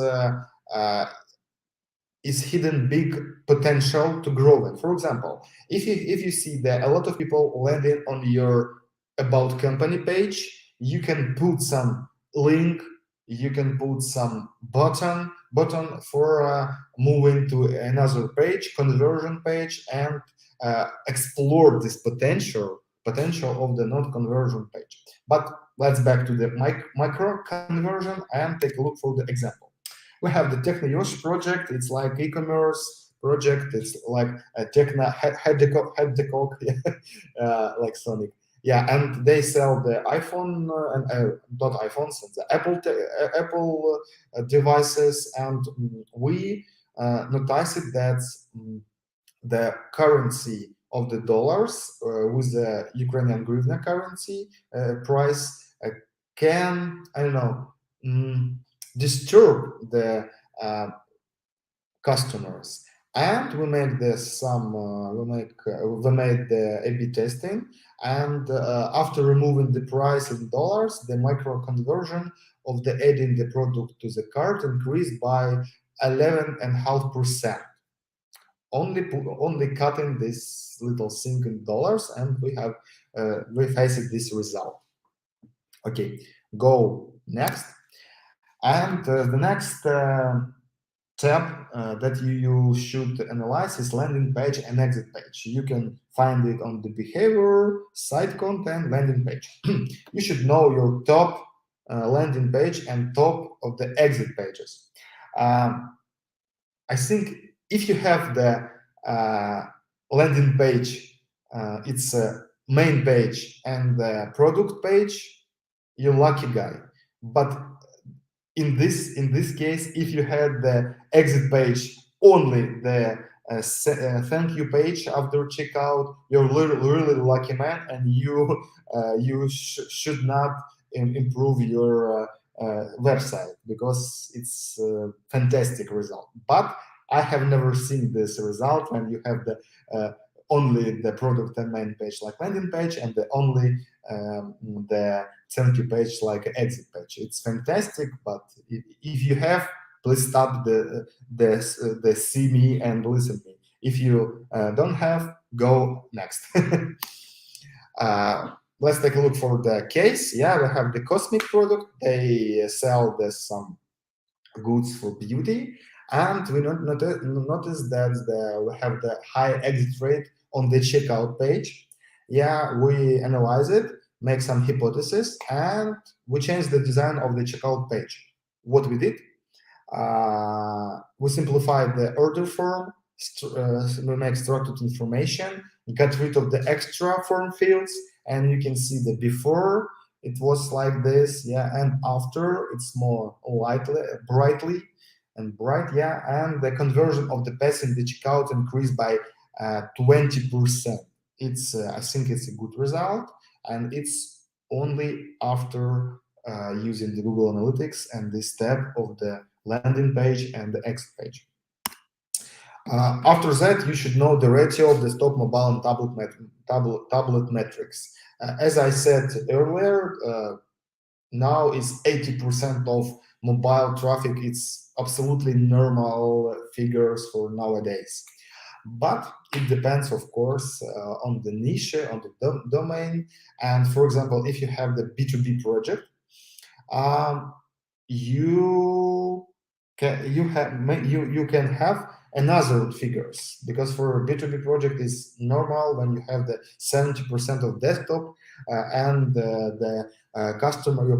is hidden big potential to grow in. For example, if you see that a lot of people landing on your about company page, you can put some link, you can put some button for moving to another page, conversion page, and explore this potential of the non-conversion page. But let's back to the micro conversion and take a look for the example. We have the Techno-Yoshi project. It's like e-commerce project. It's like a Hedgehog, like Sonic. Yeah, and they sell the iPhone and not iPhones, the Apple devices, and we noticed that the currency of the dollars with the Ukrainian hryvnia currency price can, I don't know, disturb the customers. And we make this we made the A/B testing, and after removing the price in dollars, the micro conversion of the adding the product to the cart increased by 11.5%. Only cutting this little thing in dollars, and we faced this result. Okay, go next. And the next tab that you should analyze is landing page and exit page. You can find it on the behavior, site content, landing page. You should know your top landing page and top of the exit pages. I think if you have the landing page, it's a main page and the product page, you're lucky guy. But in this case, if you had the exit page, only the thank you page after checkout, you're really lucky man, and you should not improve your website, because it's a fantastic result. But I have never seen this result when you have the only the product and main page like landing page, and the only the thank you page like exit page. It's fantastic, but if you have, please stop the see me and listen me. If you don't have, go next. Let's take a look for the case. Yeah, we have the Cosmic product. They sell some goods for beauty, and we notice that we have the high exit rate on the checkout page. Yeah, we analyze it, make some hypothesis, and we change the design of the checkout page. What we did, we simplified the order form, we make structured information, got rid of the extra form fields, and you can see the before it was like this, yeah, and after it's more brightly and bright, yeah, and the conversion of the pass in the checkout increased by 20%. it's I think it's a good result, and it's only after using the Google Analytics and this step of the landing page and the exit page. After that, you should know the ratio of desktop, mobile, and tablet metrics. As I said earlier, now is 80% of mobile traffic. It's absolutely normal figures for nowadays. But it depends, of course, on the niche, on the domain. And for example, if you have the B2B project, you can have another figures, because for a B2B project is normal when you have the 70% of desktop and your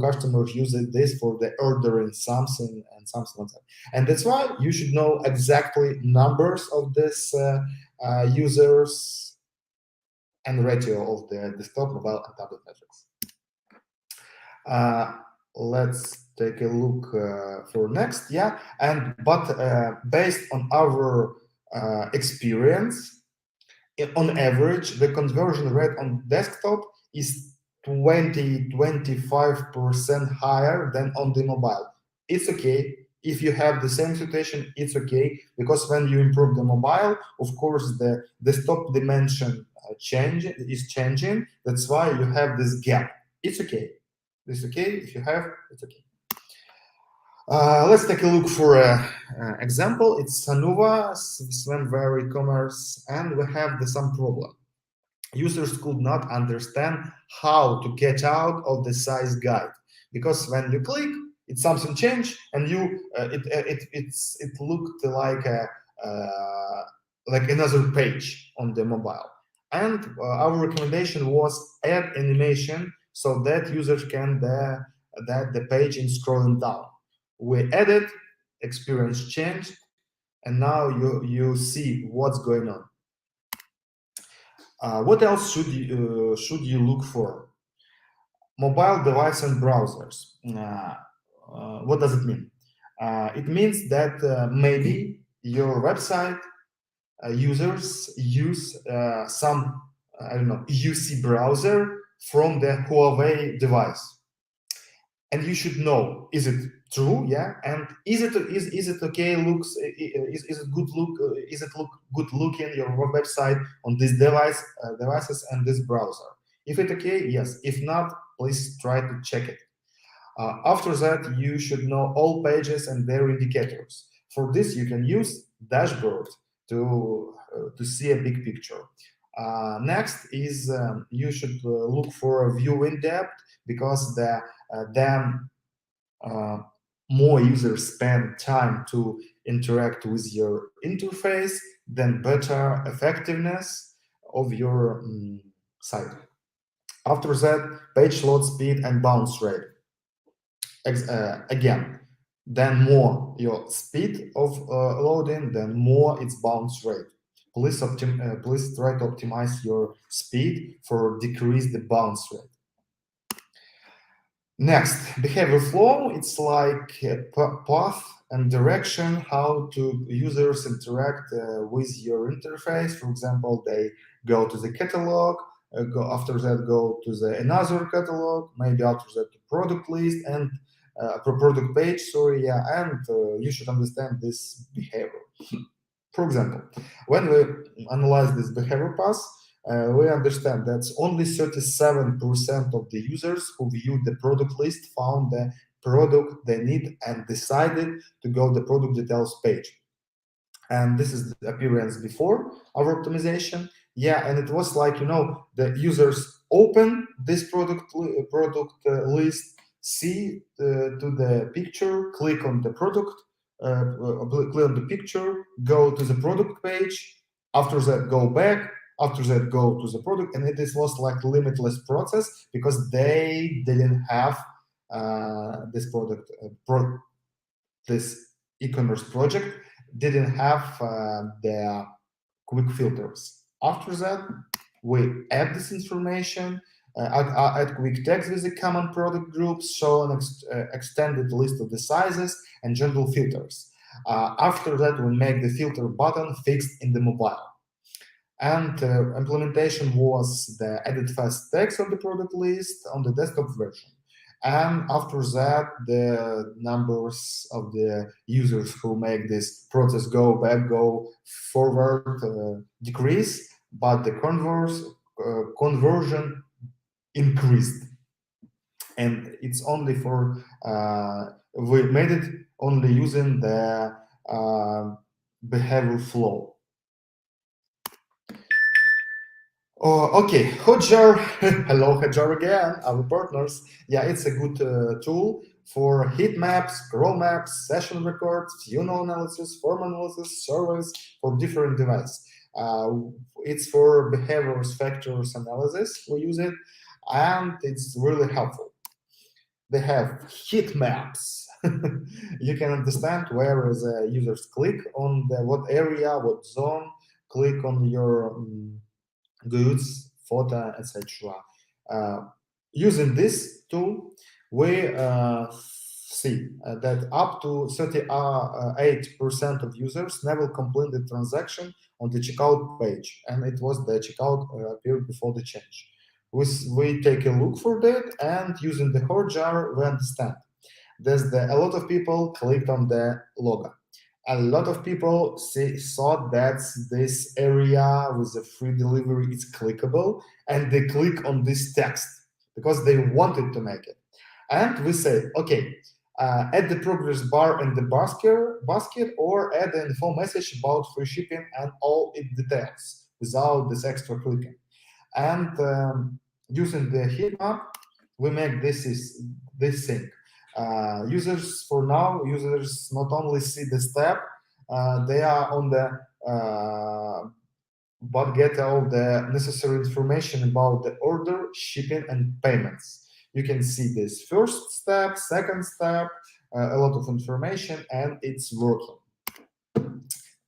customers use this for the ordering something and something like that. And that's why you should know exactly numbers of this users and ratio of the desktop, mobile, and tablet metrics. Let's take a look for next. But based on our experience, on average, the conversion rate on desktop is 20-25% higher than on the mobile. It's okay. If you have the same situation, it's okay, because when you improve the mobile, of course, the desktop dimension is changing. That's why you have this gap. It's okay. It's okay. If you have, it's okay. Let's take a look for an example. It's Sanuva, Swimwear e-commerce, and we have some problem. Users could not understand how to get out of the size guide, because when you click, it's something changed, and it looked like another page on the mobile. And our recommendation was add animation so that users can that the page is scrolling down. We added, experience changed, and now you see what's going on. What else should you look for? Mobile device and browsers. What does it mean? It means that maybe your website users use some UC browser from the Huawei device. And you should know, is it true? Yeah, and is it okay? Is it good look? Is it look good looking your website on this devices and this browser? If it's okay, yes. If not, please try to check it. After that, you should know all pages and their indicators. For this, you can use dashboard to see a big picture. Next is you should look for a view in depth, because then more users spend time to interact with your interface, then better effectiveness of your site. After that, page load speed and bounce rate. Again, then more your speed of loading, then more its bounce rate. Please try to optimize your speed for decrease the bounce rate. Next, behavior flow. It's like a path and direction how to users interact with your interface. For example, they go to the catalog, after that go to another catalog, maybe after that to product list and product page. And you should understand this behavior. For example, when we analyze this behavior path, we understand that only 37% of the users who viewed the product list found the product they need and decided to go to the product details page. And this is the appearance before our optimization. And it was like, the users open this product list, see to the picture, click on the product, click on the picture, go to the product page, after that go back, after that go to the product, and it was like limitless process, because they didn't have this product, this e-commerce project didn't have the quick filters. After that, we add this information, add quick text with the common product groups, show an extended list of the sizes and general filters. After that, we make the filter button fixed in the mobile. And implementation was the edit fast text of the product list on the desktop version. And after that, the numbers of the users who make this process go back, go forward decrease, but the conversion increased. And it's only for, we made it only using the behavior flow. Oh, okay, Hotjar. Hello, Hotjar again, our partners. Yeah, it's a good tool for heat maps, scroll maps, session records, view analysis, form analysis, surveys for different devices. It's for behaviors factors analysis. We use it, and it's really helpful. They have heat maps. You can understand where the users click on the what area, what zone, click on your goods, photo, etc. Using this tool, we see that up to 38% of users never complete the transaction on the checkout page, and it was the checkout appeared before the change. We take a look for that, and using the Hotjar, we understand there's a lot of people clicked on the logo. A lot of people thought that this area with the free delivery is clickable, and they click on this text because they wanted to make it. And we say, okay, add the progress bar in the basket or add an info message about free shipping and all its details without this extra clicking. And using the heat map, we make this thing. Users not only see the step, they are on the but get all the necessary information about the order, shipping, and payments. You can see this first step, second step, a lot of information, and it's working.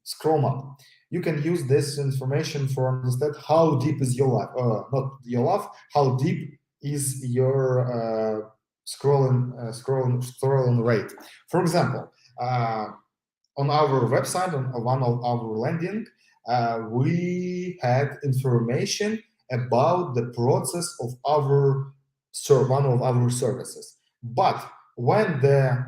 Scroll up. You can use this information for understand how deep is your life, not your life, how deep is your scrolling rate. For example, on our website, on one of our landing, we had information about the process of one of our services. But when the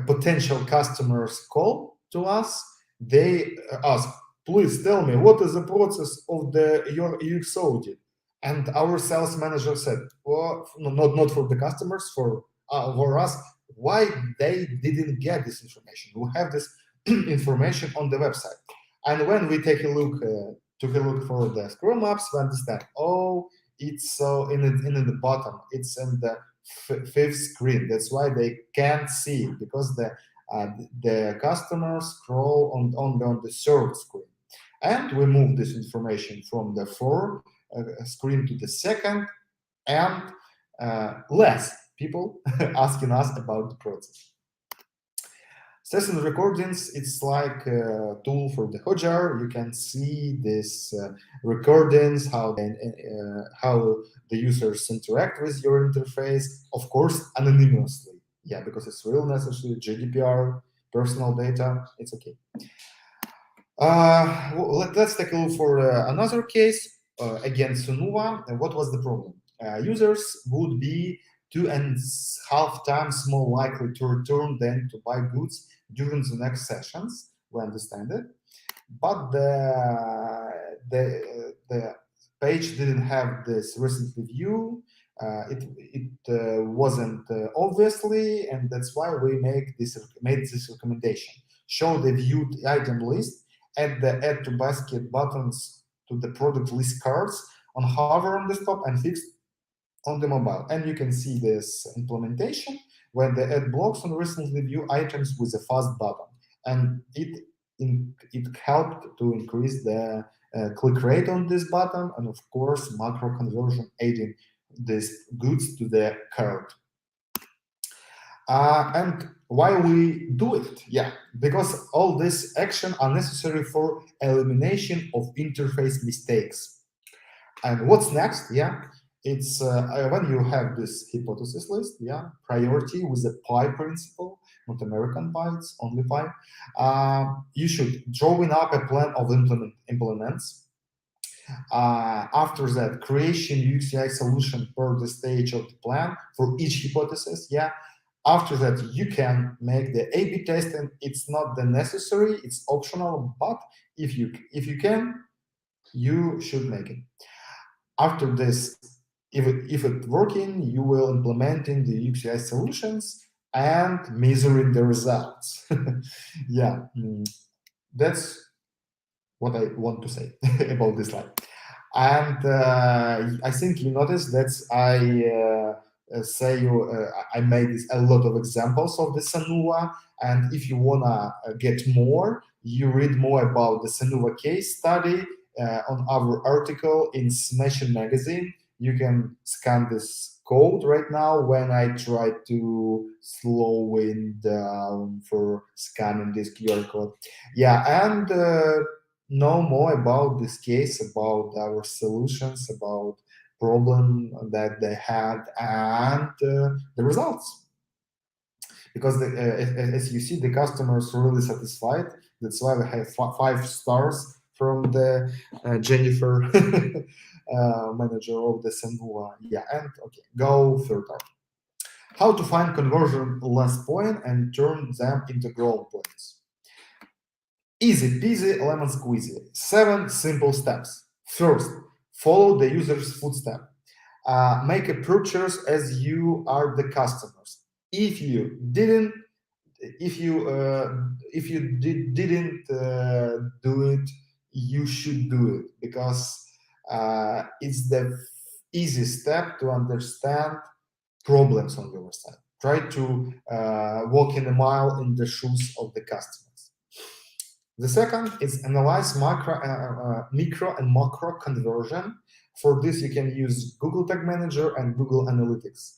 potential customers call to us, they ask, please tell me what is the process of your UX audit. And our sales manager said, well, not for the customers, for us, why they didn't get this information. We have this information on the website. And when we took a look for the scroll maps, we understand, oh, it's in the bottom, it's in the fifth screen. That's why they can't see it, because the customers scroll on the third screen. And we move this information from the fourth screen to the second, and less people asking us about the process. Session recordings, it's like a tool for the Hotjar. You can see this recordings, how the users interact with your interface, of course, anonymously. Yeah, because it's real necessary, GDPR, personal data, it's okay. Let's take a look for another case. Again, Sunuva. And what was the problem? Users would be 2.5 times more likely to return than to buy goods during the next sessions. We understand it, but the page didn't have this recent review. It wasn't obviously, and that's why we made this recommendation. Show the viewed item list, add the add to basket buttons to the product list cards on hover on desktop and fixed on the mobile. And you can see this implementation when the add blocks on recently viewed items with a fast button, and it helped to increase the click rate on this button, and of course macro conversion, adding these goods to the cart. And why we do it? Yeah, because all these actions are necessary for elimination of interface mistakes. And what's next? Yeah, it's when you have this hypothesis list, yeah, priority with the pie principle, not American pie, it's only pie. You should drawing up a plan of implements. After that, creation UX/UI solution per the stage of the plan for each hypothesis. Yeah. After that, you can make the A/B test, and it's not the necessary; it's optional. But if you can, you should make it. After this, if it's working, you will implementing the UX/UI solutions and measuring the results. Yeah, that's what I want to say about this slide. And I think you noticed that I made a lot of examples of the Sanuva, and if you wanna get more, you read more about the Sanuva case study on our article in Smashing magazine. You can scan this code right now when I try to slow it down for scanning this QR code. Yeah, and know more about this case, about our solutions, about problem that they had, and the results. Because as you see, the customers are really satisfied. That's why we have 5 stars from the Jennifer, manager of the Sanuva. Yeah, and okay, go further. How to find conversion last point and turn them into growth points. Easy peasy, lemon squeezy. 7 simple steps. First, follow the user's footstep. Make a purchase as you are the customers. If you didn't do it, you should do it, because it's the easy step to understand problems on your side. Try to walk in a mile in the shoes of the customers. The second is analyze micro and macro conversion. For this, you can use Google Tag Manager and Google Analytics.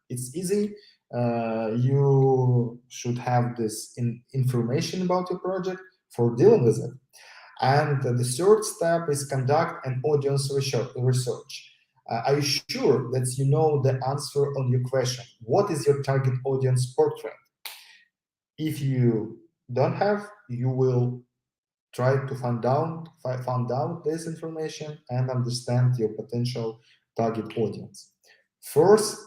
It's easy. You should have this information about your project for dealing with it. And the third step is conduct an audience research. Are you sure that you know the answer on your question? What is your target audience portrait? If you don't have, you will try to find out this information and understand your potential target audience. First,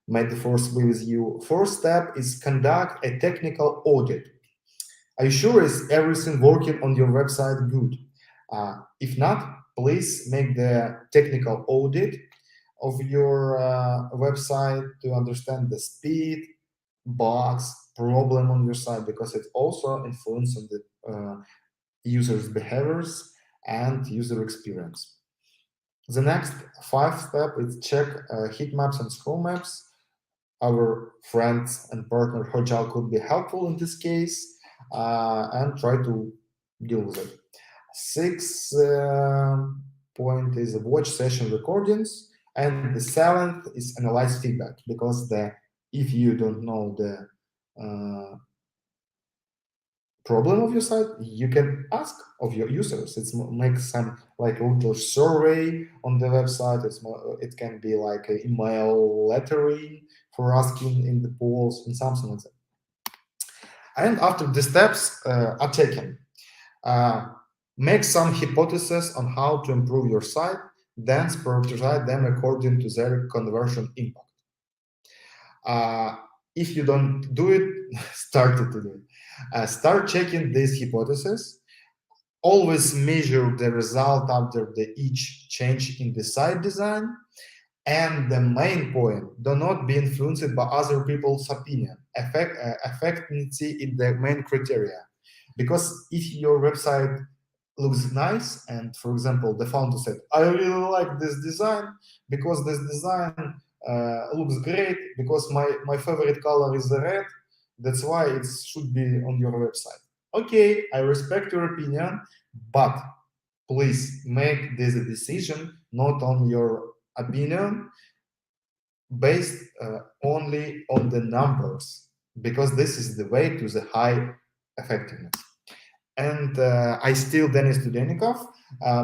may the force be with you. First step is conduct a technical audit. Are you sure is everything working on your website good? If not, please make the technical audit of your website to understand the speed, bugs, problem on your site, because it also influences the user's behaviors and user experience. The next 5 step is check heat maps and scroll maps. Our friends and partner Hojal could be helpful in this case, and try to deal with it. 6th point is watch session recordings, and the 7th is analyze feedback, because if you don't know the problem of your site, you can ask of your users. It's make some like a little survey on the website. It can be like an email lettering for asking in the polls and something like that. And after the steps are taken, make some hypotheses on how to improve your site, then prioritize them according to their conversion impact. If you don't do it, start to do it. Start checking these hypotheses. Always measure the result after each change in the site design. And the main point, do not be influenced by other people's opinion. Effectiveness in the main criteria. Because if your website looks nice, and for example, the founder said, I really like this design because this design looks great, because my favorite color is the red, that's why it should be on your website. Okay, I respect your opinion, but please make this a decision not on your opinion, based only on the numbers, because this is the way to the high effectiveness. And I still Denis Studenikov.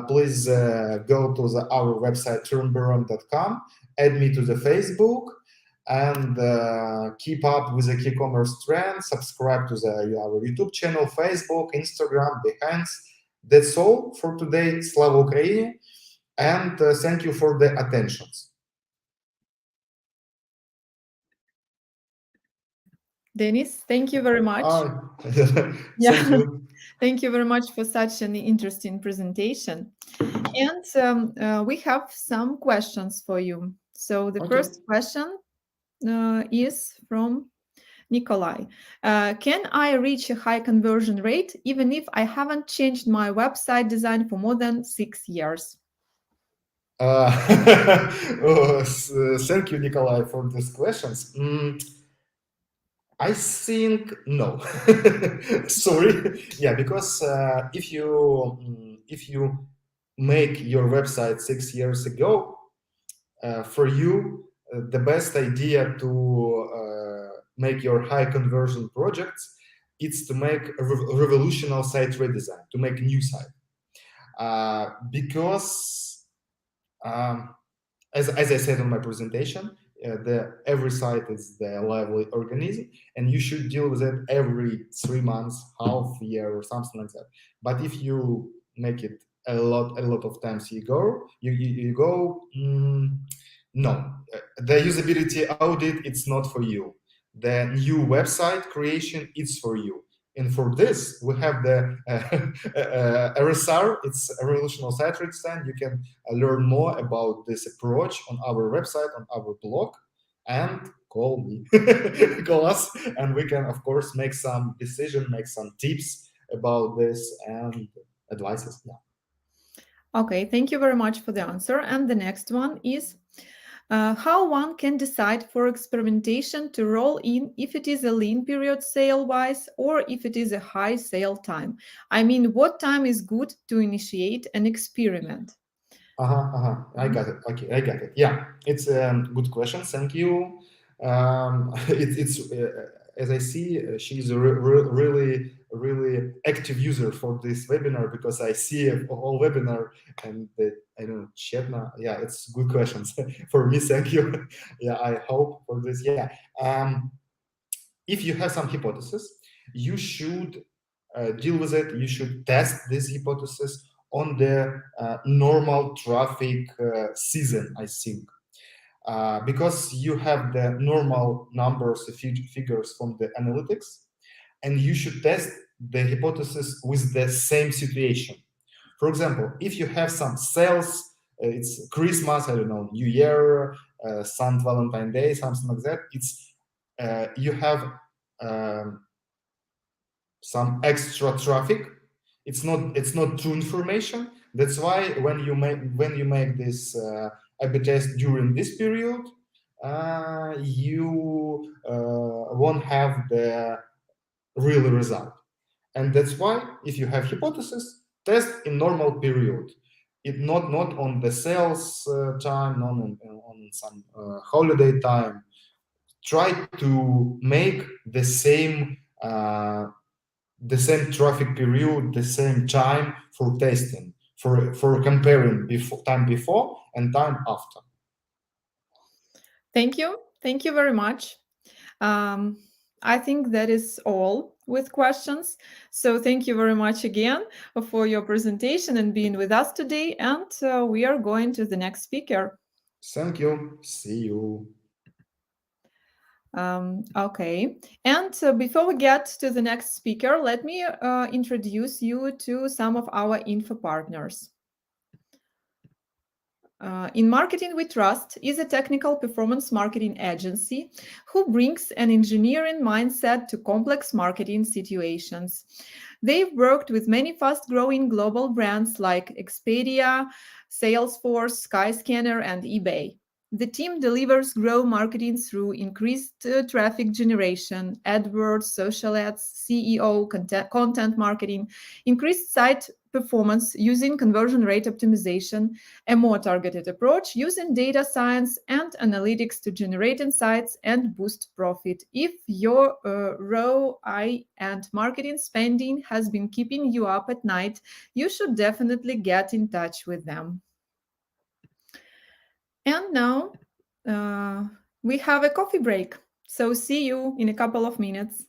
Please go to our website turnburum.com, add me to the Facebook, and keep up with the e-commerce trend. Subscribe to our YouTube channel, Facebook, Instagram, Behance. That's all for today. Slava Ukraini, and thank you for the attentions. Denis, thank you very much. Thank you. Thank you very much for such an interesting presentation. And we have some questions for you. So the Okay. first question is from Nikolai. Can I reach a high conversion rate even if I haven't changed my website design for more than 6 years? Thank you, Nikolai, for these questions. I think no. Sorry. Yeah, because if you make your website 6 years ago, for you the best idea to make your high conversion projects, it's to make a revolutionary site redesign, to make a new site, because as I said in my presentation, every site is the lively organism, and you should deal with it every 3 months, half year, or something like that. But if you make it a lot of times, you go, no, the usability audit, it's not for you. The new website creation, it's for you. And for this, we have the RSR, it's a revolutionary site redesign. You can learn more about this approach on our website, on our blog, and call me, call us, and we can, of course, make some decision, make some tips about this and advices. Yeah. Okay, thank you very much for the answer. And the next one is how one can decide for experimentation to roll in if it is a lean period sale-wise or if it is a high sale time. I mean, what time is good to initiate an experiment? I got it. Okay, I got it. Yeah, it's a good question. Thank you. It's as I see, she's a really active user for this webinar, because I see a whole webinar and I don't know, Chetna. Yeah, it's good questions for me. Thank you. Yeah, I hope for this. Yeah, if you have some hypothesis, you should deal with it. You should test this hypothesis on the normal traffic season, I think. Because you have the normal numbers, figures from the analytics, and you should test the hypothesis with the same situation. For example, if you have some sales, it's Christmas, I don't know, New Year, St. Valentine Day, something like that. It's you have some extra traffic. It's not true information. That's why when you make this A/B test during this period, you won't have the real result. And that's why if you have hypothesis, test in normal period. It not on the sales time, not on some holiday time. Try to make the same traffic period, the same time for testing, for comparing time before and time after. Thank you. Thank you very much. I think that is all with questions. So thank you very much again for your presentation and being with us today. And we are going to the next speaker. Thank you. See you. Okay. And before we get to the next speaker, let me introduce you to some of our info partners. In Marketing We Trust is a technical performance marketing agency who brings an engineering mindset to complex marketing situations. They've worked with many fast-growing global brands like Expedia, Salesforce, Skyscanner, and eBay. The team delivers grow marketing through increased traffic generation, AdWords, social ads, CEO, content marketing, increased site performance using conversion rate optimization, a more targeted approach using data science and analytics to generate insights and boost profit. If your ROI and marketing spending has been keeping you up at night, you should definitely get in touch with them. And now we have a coffee break. So see you in a couple of minutes.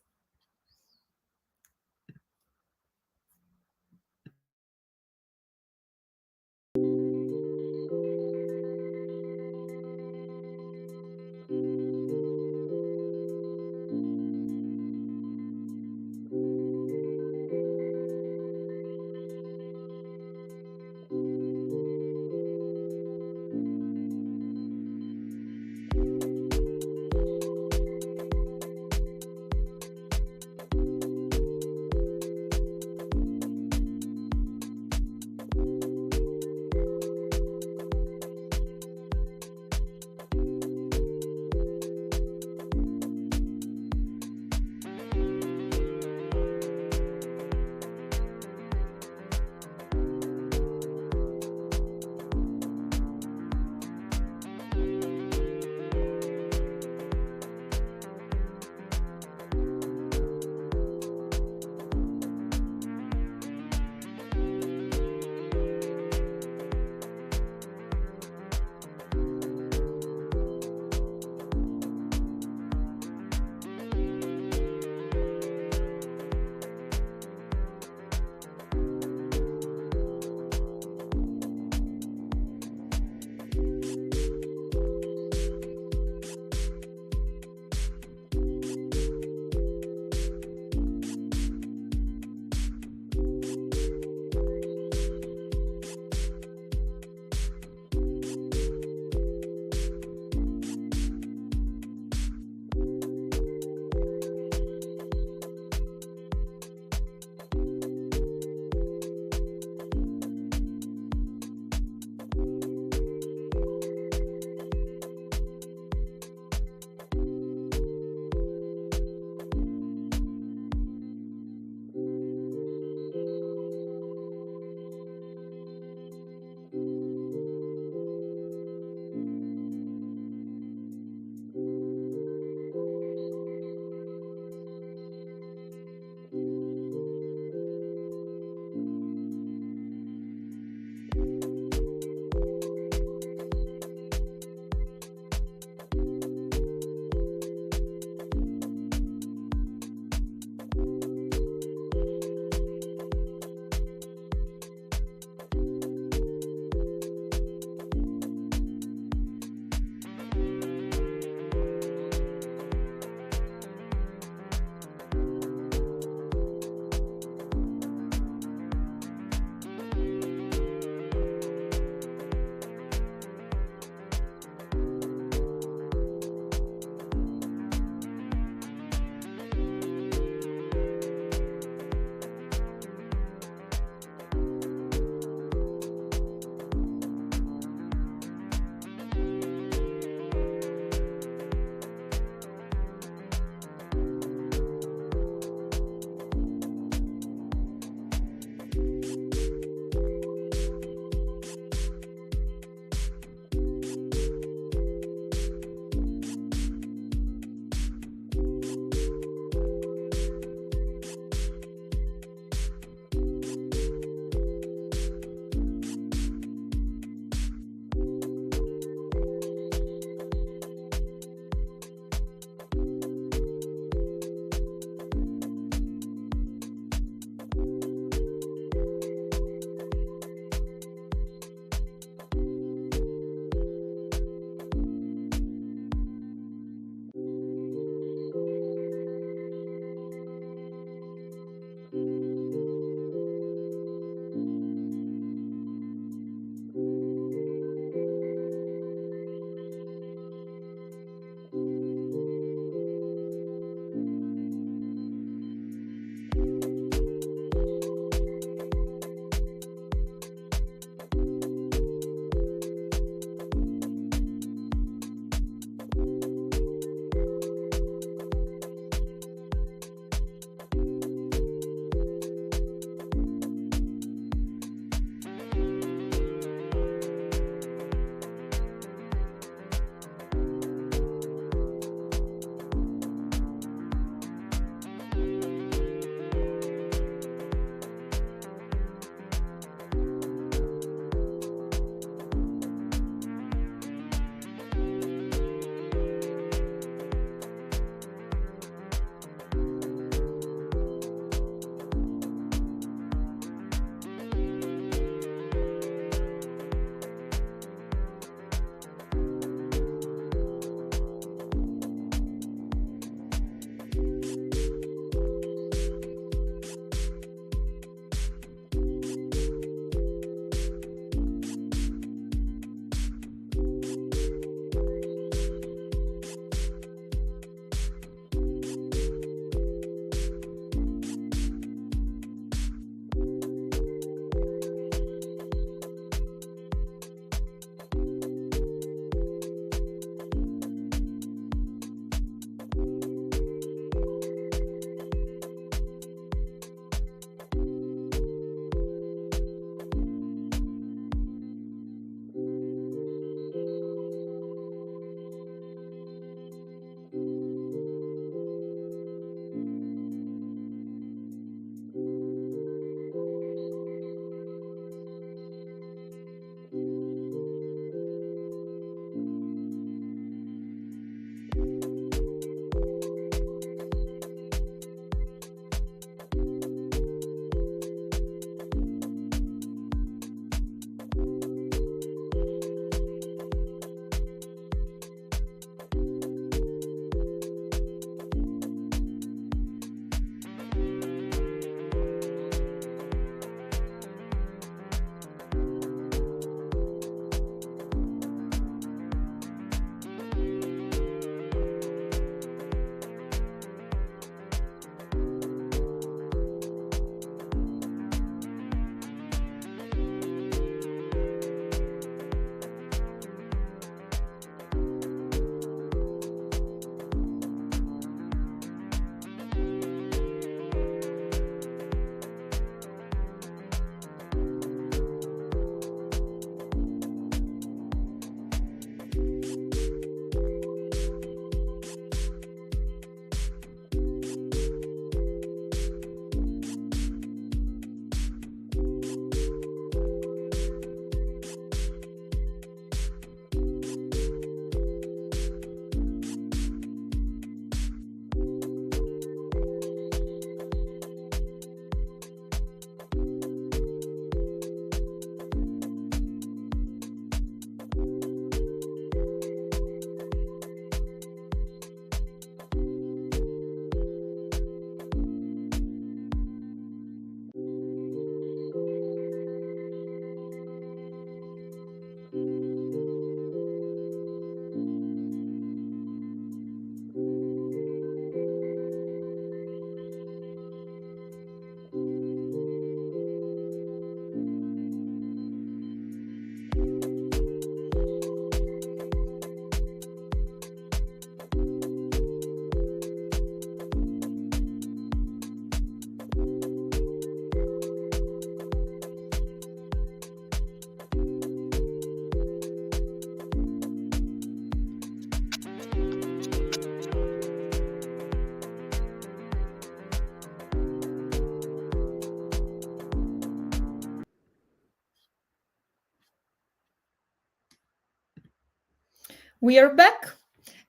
We are back,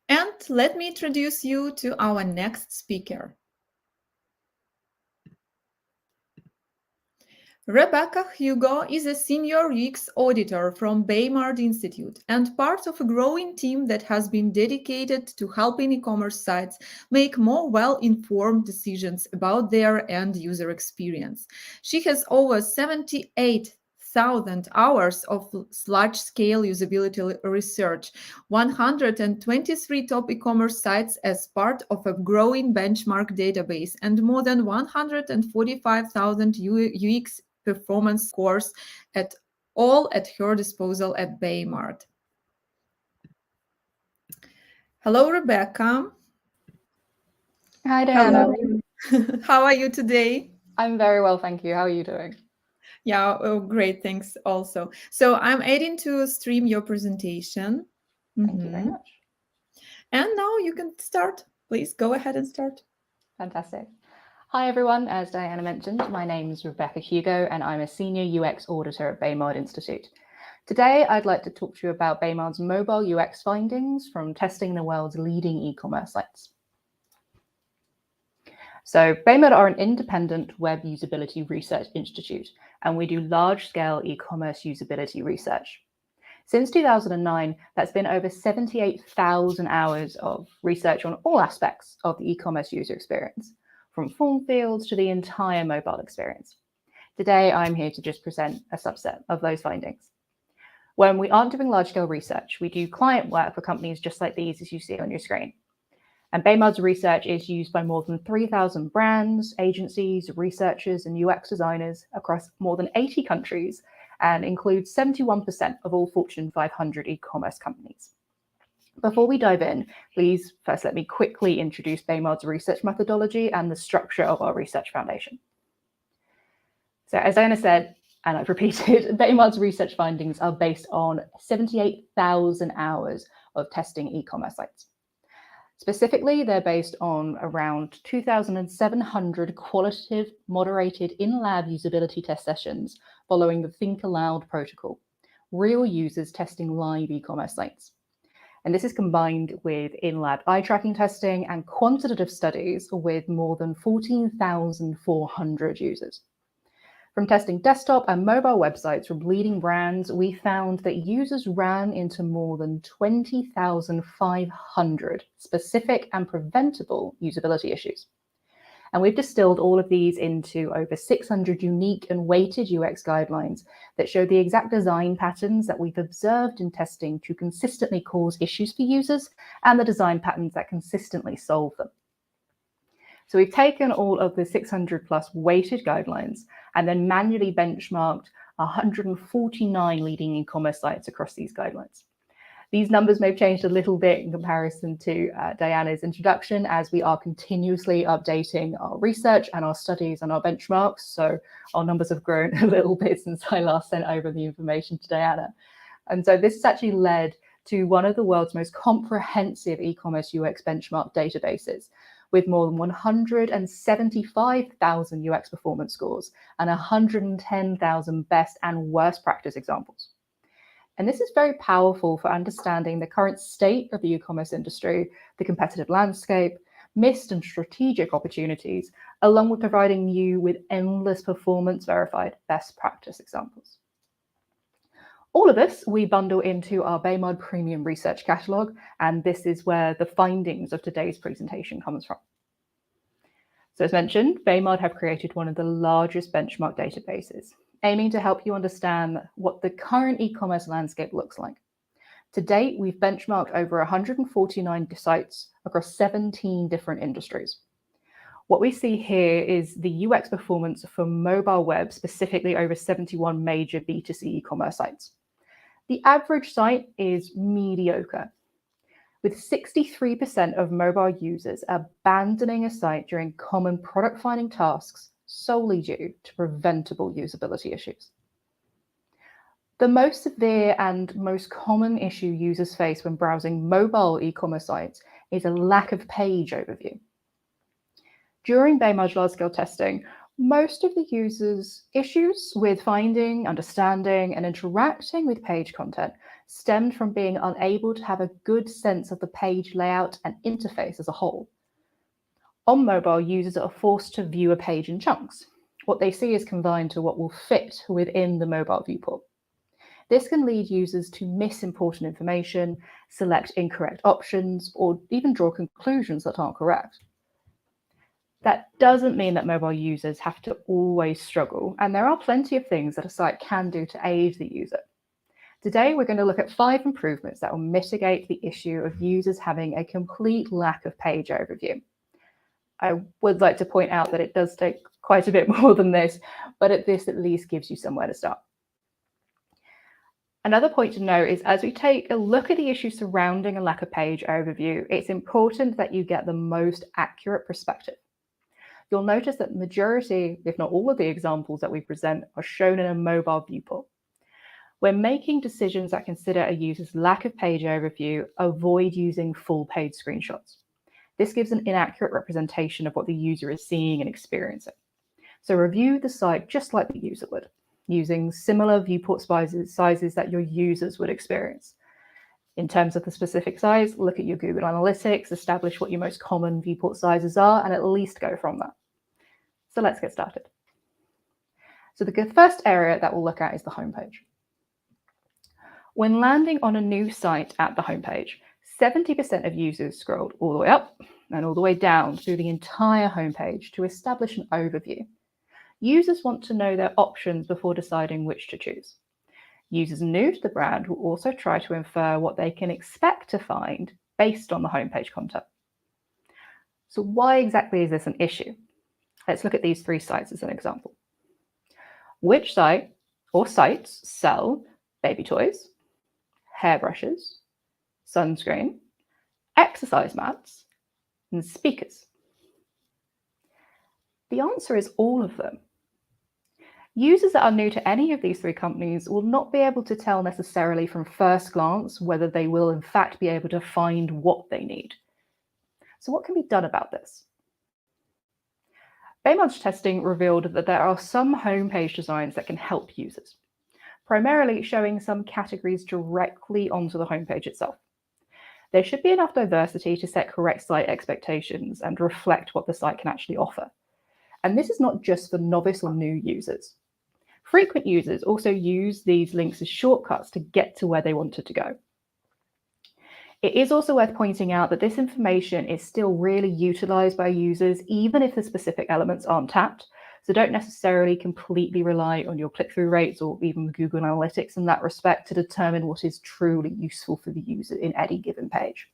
and let me introduce you to our next speaker. Rebecca Hugo is a senior UX auditor from Baymard Institute and part of a growing team that has been dedicated to helping e-commerce sites make more well-informed decisions about their end-user experience. She has over 78,000 hours of large-scale usability research, 123 top e-commerce sites as part of a growing benchmark database, and more than 145,000 UX performance scores at her disposal at Baymard. Hello, Rebecca. Hi, Diana. Hello. How are you today? I'm very well, thank you. How are you doing? Yeah, great, thanks also. So I'm adding to stream your presentation. Thank you very much. And now you can start. Please go ahead and start. Fantastic. Hi, everyone. As Diana mentioned, my name is Rebecca Hugo, and I'm a senior UX auditor at Baymard Institute. Today, I'd like to talk to you about Baymard's mobile UX findings from testing the world's leading e-commerce sites. So Baymard are an independent web usability research institute, and we do large-scale e-commerce usability research. Since 2009, that's been over 78,000 hours of research on all aspects of the e-commerce user experience, from form fields to the entire mobile experience. Today, I'm here to just present a subset of those findings. When we aren't doing large-scale research, we do client work for companies just like these as you see on your screen. And Baymard's research is used by more than 3,000 brands, agencies, researchers, and UX designers across more than 80 countries and includes 71% of all Fortune 500 e-commerce companies. Before we dive in, please first let me quickly introduce Baymard's research methodology and the structure of our research foundation. So as Diana said, and I've repeated, Baymard's research findings are based on 78,000 hours of testing e-commerce sites. Specifically, they're based on around 2,700 qualitative, moderated in-lab usability test sessions following the Think Aloud protocol, real users testing live e-commerce sites. And this is combined with in-lab eye tracking testing and quantitative studies with more than 14,400 users. From testing desktop and mobile websites from leading brands, we found that users ran into more than 20,500 specific and preventable usability issues. And we've distilled all of these into over 600 unique and weighted UX guidelines that show the exact design patterns that we've observed in testing to consistently cause issues for users and the design patterns that consistently solve them. So we've taken all of the 600 plus weighted guidelines and then manually benchmarked 149 leading e-commerce sites across these guidelines. These numbers may have changed a little bit in comparison to Diana's introduction, as we are continuously updating our research and our studies and our benchmarks. So our numbers have grown a little bit since I last sent over the information to Diana. And so this has actually led to one of the world's most comprehensive e-commerce UX benchmark databases, with more than 175,000 UX performance scores and 110,000 best and worst practice examples. And this is very powerful for understanding the current state of the e-commerce industry, the competitive landscape, missed and strategic opportunities, along with providing you with endless performance verified best practice examples. All of this we bundle into our Baymard Premium Research Catalog, and this is where the findings of today's presentation comes from. So as mentioned, Baymard have created one of the largest benchmark databases, aiming to help you understand what the current e-commerce landscape looks like. To date, we've benchmarked over 149 sites across 17 different industries. What we see here is the UX performance for mobile web, specifically over 71 major B2C e-commerce sites. The average site is mediocre, with 63% of mobile users abandoning a site during common product finding tasks solely due to preventable usability issues. The most severe and most common issue users face when browsing mobile e-commerce sites is a lack of page overview. During Baymard's large-scale testing, Most of the users' issues with finding, understanding, and interacting with page content stemmed from being unable to have a good sense of the page layout and interface as a whole. On mobile, users are forced to view a page in chunks. What they see is confined to what will fit within the mobile viewport. This can lead users to miss important information, select incorrect options, or even draw conclusions that aren't correct. That doesn't mean that mobile users have to always struggle, and there are plenty of things that a site can do to aid the user. Today, we're going to look at 5 improvements that will mitigate the issue of users having a complete lack of page overview. I would like to point out that it does take quite a bit more than this, but this at least gives you somewhere to start. Another point to note is as we take a look at the issues surrounding a lack of page overview, it's important that you get the most accurate perspective. You'll notice that the majority, if not all of the examples that we present are shown in a mobile viewport. When making decisions that consider a user's lack of page overview, avoid using full page screenshots. This gives an inaccurate representation of what the user is seeing and experiencing. So review the site just like the user would, using similar viewport sizes that your users would experience. In terms of the specific size, look at your Google Analytics, establish what your most common viewport sizes are, and at least go from that. So let's get started. So the first area that we'll look at is the homepage. When landing on a new site at the homepage, 70% of users scrolled all the way up and all the way down through the entire homepage to establish an overview. Users want to know their options before deciding which to choose. Users new to the brand will also try to infer what they can expect to find based on the homepage content. So why exactly is this an issue? Let's look at these 3 sites as an example. Which site or sites sell baby toys, hairbrushes, sunscreen, exercise mats, and speakers? The answer is all of them. Users that are new to any of these 3 companies will not be able to tell necessarily from first glance whether they will in fact be able to find what they need. So what can be done about this? Baymard's testing revealed that there are some homepage designs that can help users, primarily showing some categories directly onto the homepage itself. There should be enough diversity to set correct site expectations and reflect what the site can actually offer. And this is not just for novice or new users. Frequent users also use these links as shortcuts to get to where they wanted to go. It is also worth pointing out that this information is still really utilized by users, even if the specific elements aren't tapped. So don't necessarily completely rely on your click-through rates or even Google Analytics in that respect to determine what is truly useful for the user in any given page.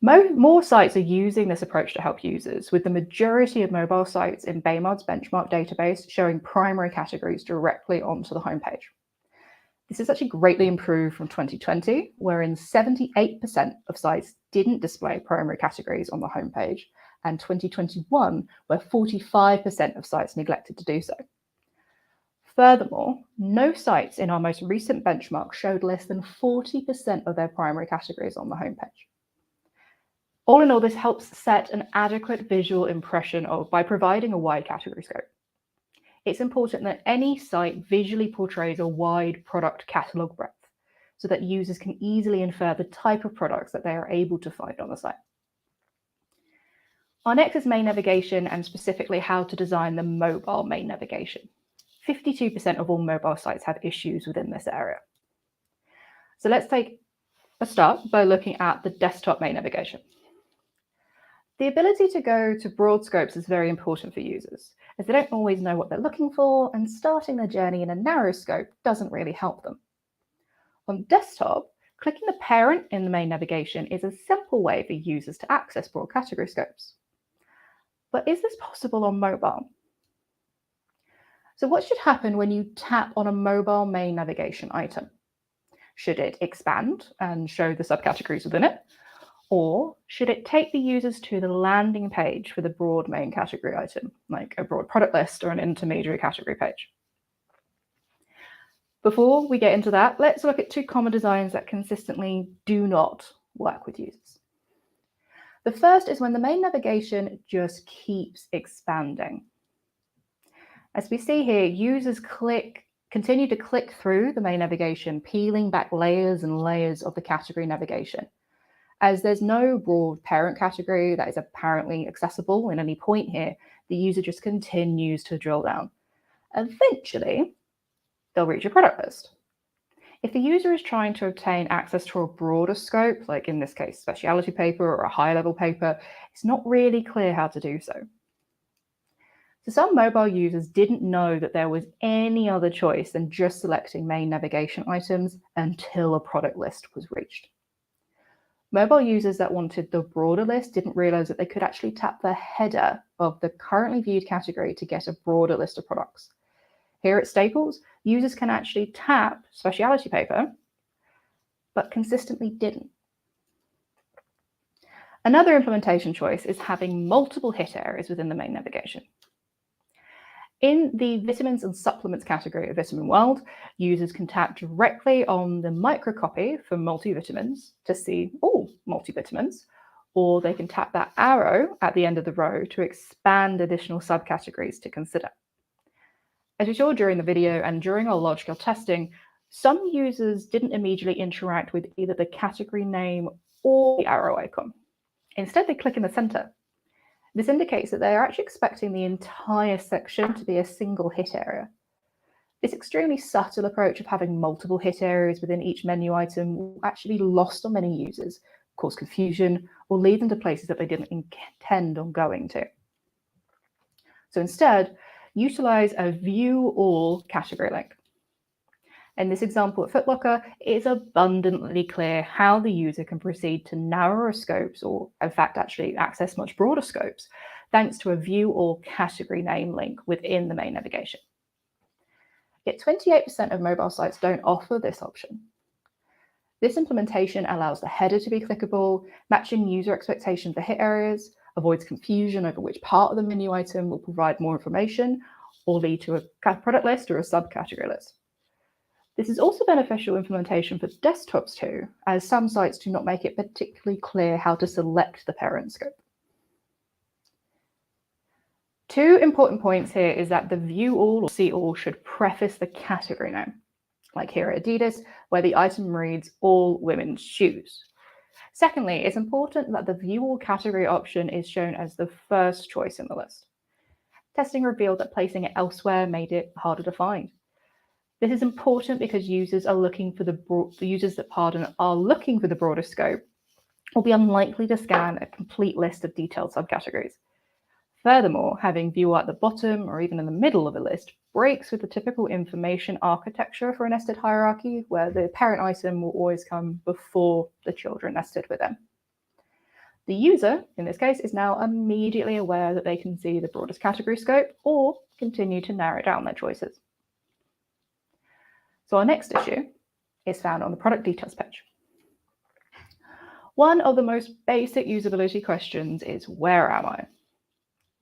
More sites are using this approach to help users, with the majority of mobile sites in Baymard's benchmark database showing primary categories directly onto the homepage. This is actually greatly improved from 2020, wherein 78% of sites didn't display primary categories on the homepage, and 2021, where 45% of sites neglected to do so. Furthermore, no sites in our most recent benchmark showed less than 40% of their primary categories on the homepage. All in all, this helps set an adequate visual impression by providing a wide category scope. It's important that any site visually portrays a wide product catalog breadth so that users can easily infer the type of products that they are able to find on the site. Our next is main navigation, and specifically how to design the mobile main navigation. 52% of all mobile sites have issues within this area. So let's take a start by looking at the desktop main navigation. The ability to go to broad scopes is very important for users, as they don't always know what they're looking for, and starting their journey in a narrow scope doesn't really help them. On desktop, clicking the parent in the main navigation is a simple way for users to access broad category scopes. But is this possible on mobile? So what should happen when you tap on a mobile main navigation item? Should it expand and show the subcategories within it? Or should it take the users to the landing page for the broad main category item, like a broad product list or an intermediary category page? Before we get into that, let's look at 2 common designs that consistently do not work with users. The first is when the main navigation just keeps expanding. As we see here, users continue to click through the main navigation, peeling back layers and layers of the category navigation. As there's no broad parent category that is apparently accessible in any point here, the user just continues to drill down. Eventually, they'll reach a product list. If the user is trying to obtain access to a broader scope, like in this case, specialty paper or a high-level paper, it's not really clear how to do so. So some mobile users didn't know that there was any other choice than just selecting main navigation items until a product list was reached. Mobile users that wanted the broader list didn't realize that they could actually tap the header of the currently viewed category to get a broader list of products. Here at Staples, users can actually tap specialty paper, but consistently didn't. Another implementation choice is having multiple hit areas within the main navigation. In the vitamins and supplements category of Vitamin World, users can tap directly on the microcopy for multivitamins to see all multivitamins, or they can tap that arrow at the end of the row to expand additional subcategories to consider. As we saw during the video and during our large-scale testing, some users didn't immediately interact with either the category name or the arrow icon. Instead, they click in the center. This indicates that they are actually expecting the entire section to be a single hit area. This extremely subtle approach of having multiple hit areas within each menu item will actually be lost on many users, cause confusion, or lead them to places that they didn't intend on going to. So instead, utilize a view all category link. In this example at Foot Locker, it is abundantly clear how the user can proceed to narrower scopes, or in fact actually access much broader scopes, thanks to a view all category name link within the main navigation. Yet 28% of mobile sites don't offer this option. This implementation allows the header to be clickable, matching user expectation for hit areas, avoids confusion over which part of the menu item will provide more information or lead to a product list or a subcategory list. This is also beneficial implementation for desktops too, as some sites do not make it particularly clear how to select the parent scope. Two important points here is that the view all or see all should preface the category name, like here at Adidas, where the item reads all women's shoes. Secondly, it's important that the view all category option is shown as the first choice in the list. Testing revealed that placing it elsewhere made it harder to find. This is important because users are looking for the broader scope will be unlikely to scan a complete list of detailed subcategories. Furthermore, having view at the bottom or even in the middle of a list breaks with the typical information architecture for a nested hierarchy, where the parent item will always come before the children nested with them. The user, in this case, is now immediately aware that they can see the broadest category scope or continue to narrow down their choices. So our next issue is found on the product details page. One of the most basic usability questions is, where am I?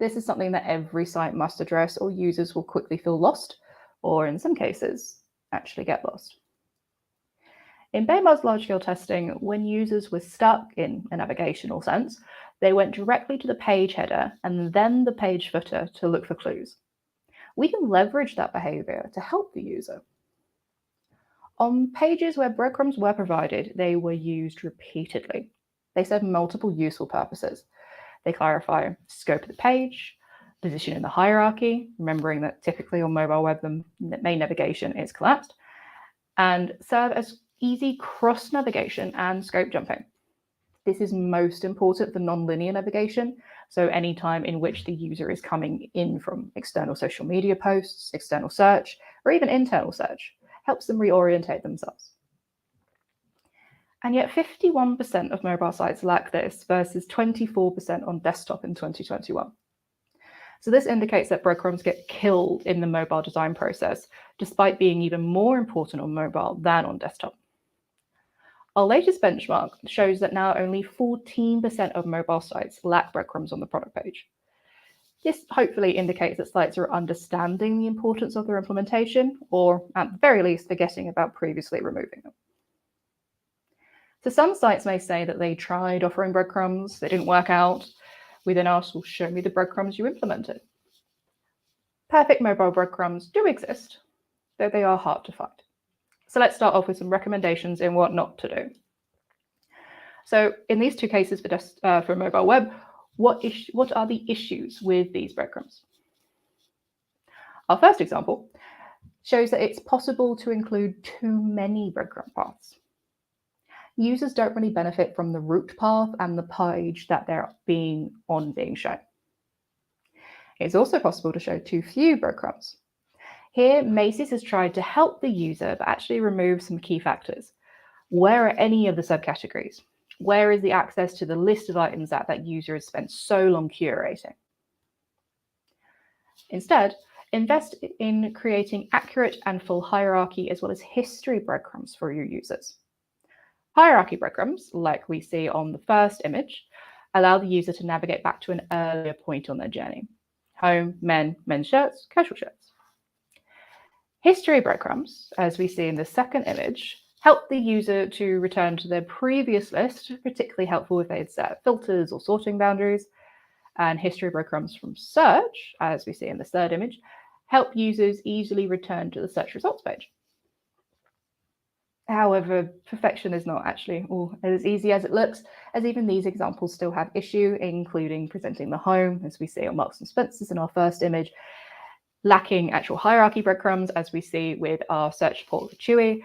This is something that every site must address, or users will quickly feel lost, or in some cases, actually get lost. In Baymar's large-scale testing, when users were stuck in a navigational sense, they went directly to the page header and then the page footer to look for clues. We can leverage that behavior to help the user. On pages where breadcrumbs were provided, they were used repeatedly. They serve multiple useful purposes. They clarify scope of the page, position in the hierarchy, remembering that typically on mobile web, the main navigation is collapsed, and serve as easy cross-navigation and scope jumping. This is most important for non-linear navigation, so any time in which the user is coming in from external social media posts, external search, or even internal search, helps them reorientate themselves. And yet 51% of mobile sites lack this versus 24% on desktop in 2021. So this indicates that breadcrumbs get killed in the mobile design process, despite being even more important on mobile than on desktop. Our latest benchmark shows that now only 14% of mobile sites lack breadcrumbs on the product page. This hopefully indicates that sites are understanding the importance of their implementation, or at the very least, forgetting about previously removing them. So some sites may say that they tried offering breadcrumbs, they didn't work out. We then asked, well, show me the breadcrumbs you implemented. perfect mobile breadcrumbs do exist, though they are hard to find. So let's start off with some recommendations in what not to do. So in these two cases for mobile web, what are the issues with these breadcrumbs? Our first example shows that it's possible to include too many breadcrumb paths. Users don't really benefit from the route path and the page that they're being shown. It's also possible to show too few breadcrumbs. Here, Macy's has tried to help the user, but actually remove some key factors. Where are any of the subcategories? Where is the access to the list of items that user has spent so long curating? Instead, invest in creating accurate and full hierarchy as well as history breadcrumbs for your users. Hierarchy breadcrumbs, like we see on the first image, allow the user to navigate back to an earlier point on their journey. Home, men's shirts, casual shirts. History breadcrumbs, as we see in the second image, help the user to return to their previous list, particularly helpful if they had set filters or sorting boundaries. And history breadcrumbs from search, as we see in the third image, help users easily return to the search results page. However, perfection is not actually all as easy as it looks, as even these examples still have issue, including presenting the home, as we see on Marks & Spencer's in our first image, lacking actual hierarchy breadcrumbs, as we see with our search report for Chewy,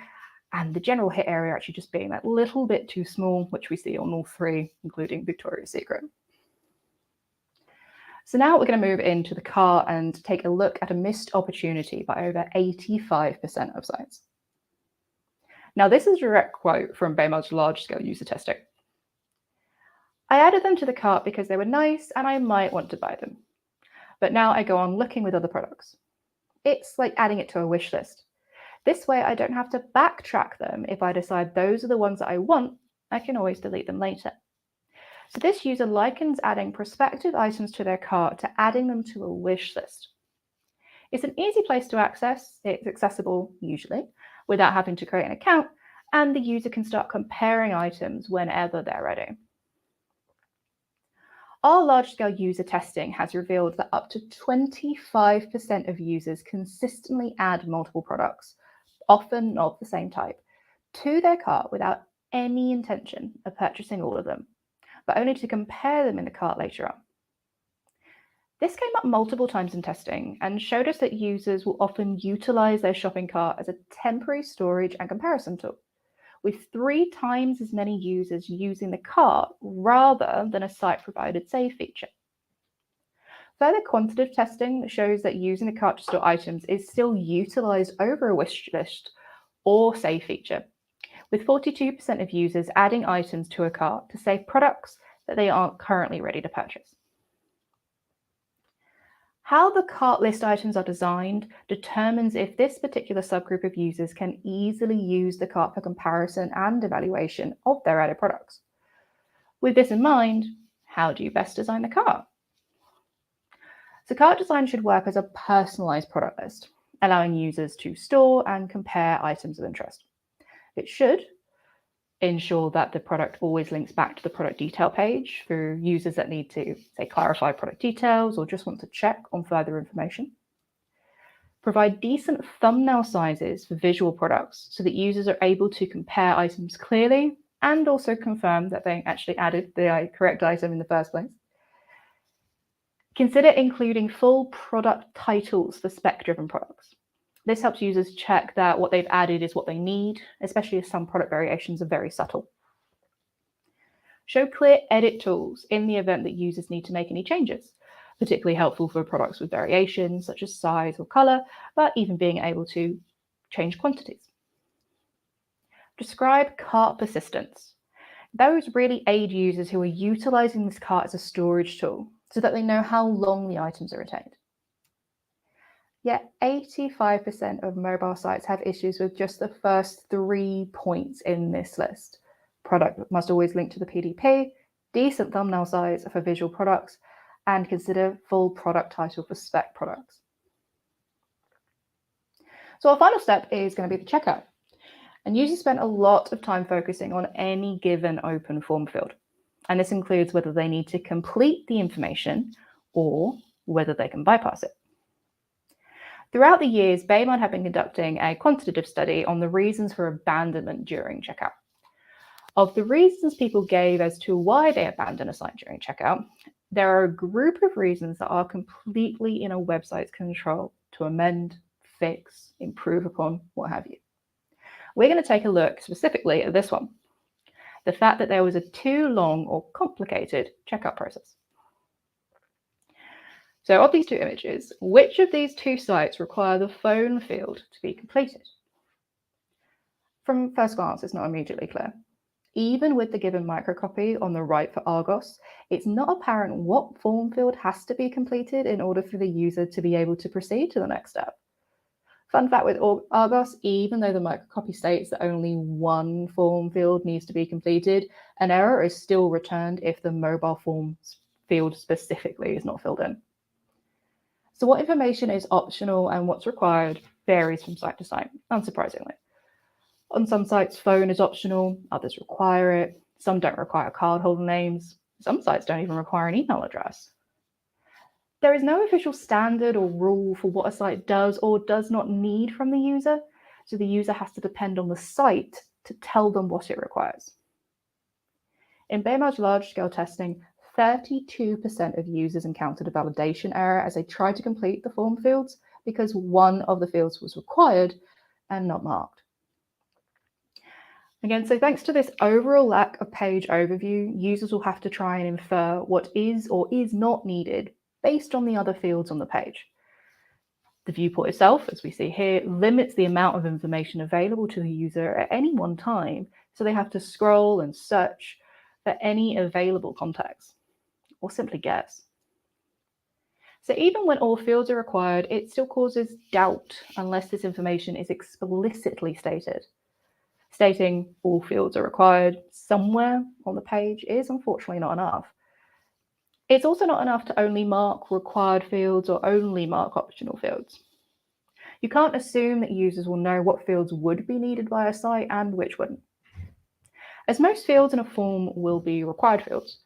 and the general hit area actually just being that little bit too small, which we see on all three, including Victoria's Secret. So now we're going to move into the cart and take a look at a missed opportunity by over 85% of sites. Now, this is a direct quote from Baymard's large-scale user testing. I added them to the cart because they were nice and I might want to buy them. But now I go on looking with other products. It's like adding it to a wish list. This way, I don't have to backtrack them. If I decide those are the ones that I want, I can always delete them later. So this user likens adding prospective items to their cart to adding them to a wish list. It's an easy place to access. It's accessible, usually, without having to create an account, and the user can start comparing items whenever they're ready. Our large-scale user testing has revealed that up to 25% of users consistently add multiple products, often of the same type, to their cart without any intention of purchasing all of them, but only to compare them in the cart later on. This came up multiple times in testing and showed us that users will often utilize their shopping cart as a temporary storage and comparison tool, with 3 times as many users using the cart rather than a site-provided save feature. Further quantitative testing shows that using the cart to store items is still utilized over a wish list or save feature, with 42% of users adding items to a cart to save products that they aren't currently ready to purchase. How the cart list items are designed determines if this particular subgroup of users can easily use the cart for comparison and evaluation of their added products. With this in mind, how do you best design the cart? So cart design should work as a personalized product list, allowing users to store and compare items of interest. It should ensure that the product always links back to the product detail page for users that need to, say, clarify product details or just want to check on further information. Provide decent thumbnail sizes for visual products so that users are able to compare items clearly and also confirm that they actually added the correct item in the first place. Consider including full product titles for spec-driven products. This helps users check that what they've added is what they need, especially as some product variations are very subtle. Show clear edit tools in the event that users need to make any changes, particularly helpful for products with variations such as size or color, but even being able to change quantities. Describe cart persistence. Those really aid users who are utilizing this cart as a storage tool so that they know how long the items are retained. Yet 85% of mobile sites have issues with just the first 3 points in this list. Product must always link to the PDP, decent thumbnail size for visual products, and consider full product title for spec products. So our final step is going to be the checkout. And users spend a lot of time focusing on any given open form field. And this includes whether they need to complete the information or whether they can bypass it. Throughout the years, Baymard have been conducting a quantitative study on the reasons for abandonment during checkout. Of the reasons people gave as to why they abandon a site during checkout, there are a group of reasons that are completely in a website's control to amend, fix, improve upon, what have you. We're going to take a look specifically at this one, the fact that there was a too long or complicated checkout process. So of these two images, which of these two sites require the phone field to be completed? From first glance, it's not immediately clear. Even with the given microcopy on the right for Argos, it's not apparent what form field has to be completed in order for the user to be able to proceed to the next step. Fun fact with Argos, even though the microcopy states that only one form field needs to be completed, an error is still returned if the mobile form field specifically is not filled in. So what information is optional and what's required varies from site to site, unsurprisingly. On some sites, phone is optional, others require it. Some don't require cardholder names. Some sites don't even require an email address. There is no official standard or rule for what a site does or does not need from the user, so the user has to depend on the site to tell them what it requires. In Baymard's large-scale testing, 32% of users encountered a validation error as they tried to complete the form fields because one of the fields was required and not marked. Again, so thanks to this overall lack of page overview, users will have to try and infer what is or is not needed based on the other fields on the page. The viewport itself, as we see here, limits the amount of information available to the user at any one time, so they have to scroll and search for any available context, or simply guess. So even when all fields are required, it still causes doubt unless this information is explicitly stated. Stating all fields are required somewhere on the page is unfortunately not enough. It's also not enough to only mark required fields or only mark optional fields. You can't assume that users will know what fields would be needed by a site and which wouldn't. As most fields in a form will be required fields,